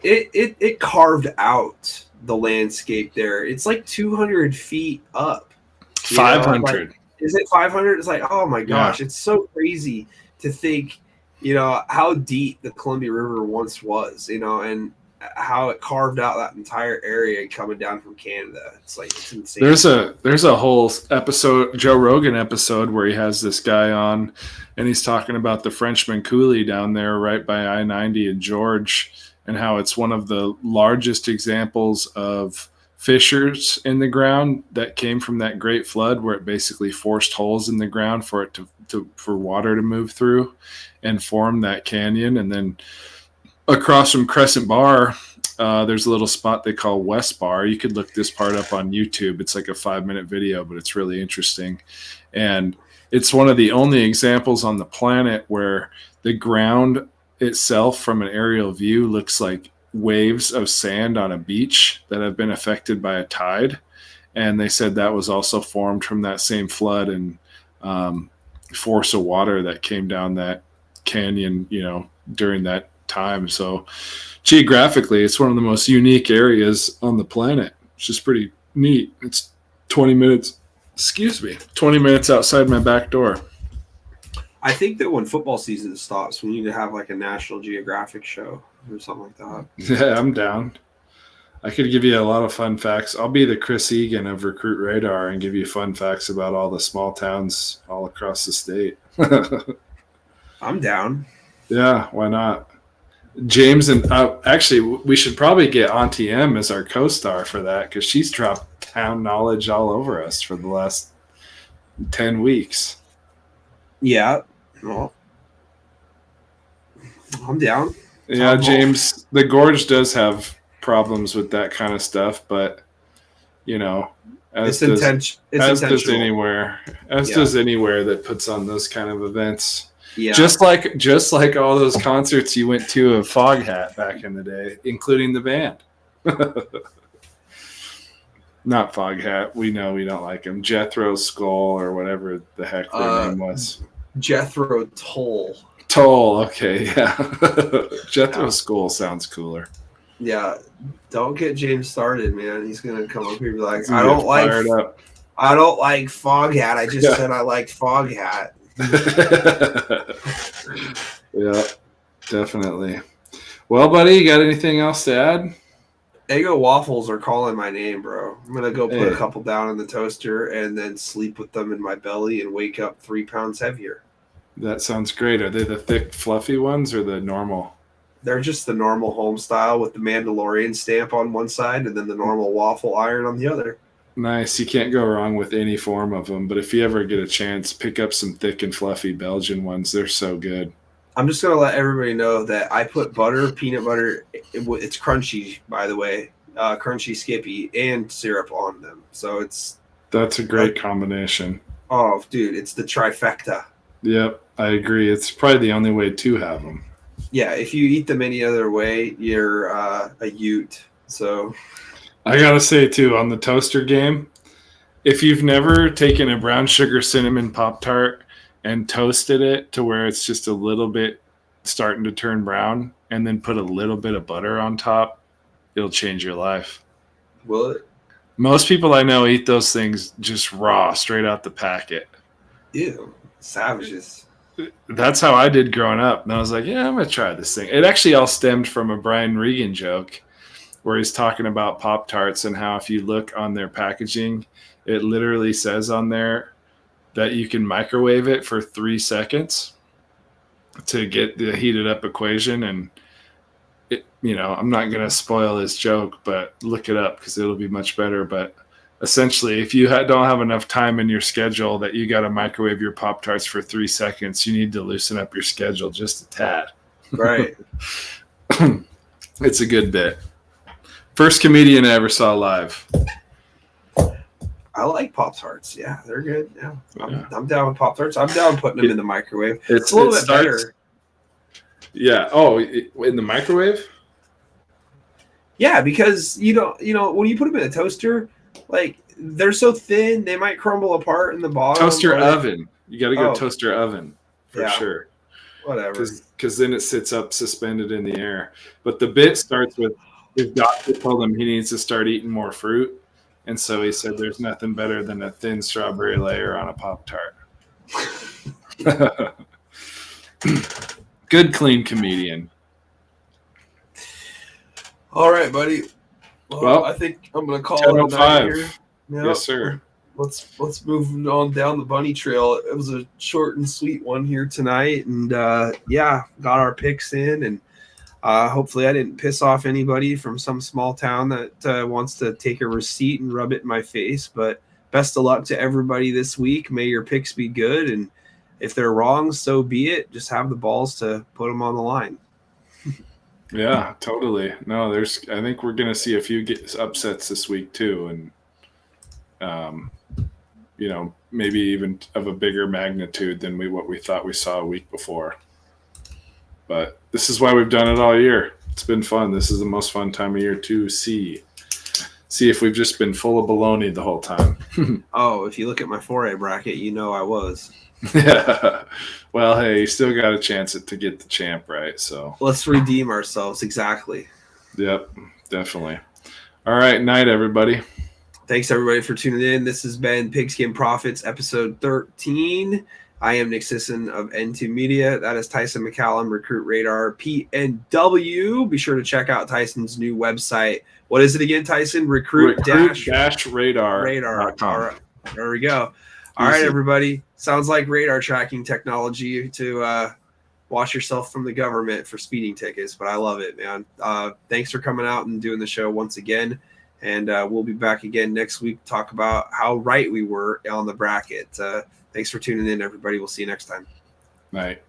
it carved out the landscape there. It's 200 feet up. 500. Is it 500? It's oh my gosh, Yeah. It's so crazy to think, how deep the Columbia River once was, and how it carved out that entire area coming down from Canada. It's insane. There's a whole episode, Joe Rogan episode, where he has this guy on, and he's talking about the Frenchman Coulee down there right by I-90 in George, and how it's one of the largest examples of fissures in the ground that came from that great flood, where it basically forced holes in the ground for it for water to move through and form that canyon. And then across from Crescent Bar, there's a little spot they call West Bar. You could look this part up on YouTube. It's like a 5-minute video, but it's really interesting. And it's one of the only examples on the planet where the ground itself from an aerial view looks like waves of sand on a beach that have been affected by a tide. And they said that was also formed from that same flood and force of water that came down that canyon, during that time. So geographically, it's one of the most unique areas on the planet. It's just pretty neat. It's 20 minutes outside my back door. I think that when football season stops, we need to have like a National Geographic show or something like that. Yeah, I'm down. I could give you a lot of fun facts. I'll be the Chris Egan of Recruit Radar and give you fun facts about all the small towns all across the state. I'm down. Yeah, why not? James and actually, we should probably get Auntie M as our co-star for that, because she's dropped town knowledge all over us for the last 10 weeks. Yeah. Well, I'm down. Yeah, James, the Gorge does have problems with that kind of stuff, but as does anywhere that puts on those kind of events. Yeah. Just like all those concerts you went to of Foghat back in the day, including the band. Not Foghat. We know we don't like him. Jethro Skull or whatever the heck their name was. Jethro Tull. Toll, okay, yeah. Jethro Skull sounds cooler. Yeah, don't get James started, man. He's gonna come up here and be like, I don't like Foghat. I just said I like Foghat. Yeah, definitely. Well, buddy, you got anything else to add? Eggo waffles are calling my name, bro. I'm gonna go put a couple down in the toaster and then sleep with them in my belly and wake up 3 pounds heavier. That sounds great. Are they the thick, fluffy ones or the normal? They're just the normal home style with the Mandalorian stamp on one side and then the normal waffle iron on the other. Nice. You can't go wrong with any form of them. But if you ever get a chance, pick up some thick and fluffy Belgian ones. They're so good. I'm just going to let everybody know that I put butter, peanut butter. It's crunchy, by the way, crunchy Skippy, and syrup on them. So that's a great combination. Oh, dude, it's the trifecta. Yep, I agree. It's probably the only way to have them. Yeah, if you eat them any other way, you're a Ute. So I got to say, too, on the toaster game, if you've never taken a brown sugar cinnamon Pop-Tart and toasted it to where it's just a little bit starting to turn brown and then put a little bit of butter on top, it'll change your life. Will it? Most people I know eat those things just raw, straight out the packet. Ew, savages. That's how I did growing up. And I was like, yeah, I'm going to try this thing. It actually all stemmed from a Brian Regan joke where he's talking about Pop-Tarts and how if you look on their packaging, it literally says on there that you can microwave it for 3 seconds to get the heated up equation. And, I'm not going to spoil his joke, but look it up because it'll be much better. But essentially, if you don't have enough time in your schedule that you got to microwave your Pop-Tarts for 3 seconds, you need to loosen up your schedule just a tad. Right. It's a good bit. First comedian I ever saw live. I like Pop-Tarts. Yeah, they're good. Yeah, I'm down with Pop-Tarts. I'm down putting them in the microwave. It's a little bit better. Yeah. Oh, in the microwave? Yeah, because when you put them in a toaster, like they're so thin, they might crumble apart in the bottom. Toaster oven. You got to go toaster oven for sure. Whatever. Because then it sits up suspended in the air. But the bit starts with his doctor told him he needs to start eating more fruit. And so he said there's nothing better than a thin strawberry layer on a Pop-Tart. Good, clean comedian. All right, buddy. Well, I think I'm going to call it a night here. Yep. Yes, sir. Let's move on down the bunny trail. It was a short and sweet one here tonight. And, got our picks in. And Hopefully I didn't piss off anybody from some small town that wants to take a receipt and rub it in my face. But best of luck to everybody this week. May your picks be good. And if they're wrong, so be it. Just have the balls to put them on the line. Yeah, totally. No, I think we're going to see a few upsets this week too. And, maybe even of a bigger magnitude than what we thought we saw a week before. But this is why we've done it all year. It's been fun. This is the most fun time of year to see if we've just been full of baloney the whole time. Oh, if you look at my 4A bracket, I was. Yeah. Well, hey, you still got a chance to get the champ, right? So let's redeem ourselves. Exactly. Yep, definitely. All right, night, everybody. Thanks, everybody, for tuning in. This has been Pigskin Profits, episode 13. I am Nick Sisson of N2 Media. That is Tyson McCallum, Recruit Radar, PNW. Be sure to check out Tyson's new website. What is it again, Tyson? Recruit-radar. All right, there we go. All right, everybody. Sounds like radar tracking technology to wash yourself from the government for speeding tickets, but I love it, man. Thanks for coming out and doing the show once again. And we'll be back again next week to talk about how right we were on the bracket. Thanks for tuning in, everybody. We'll see you next time. Night.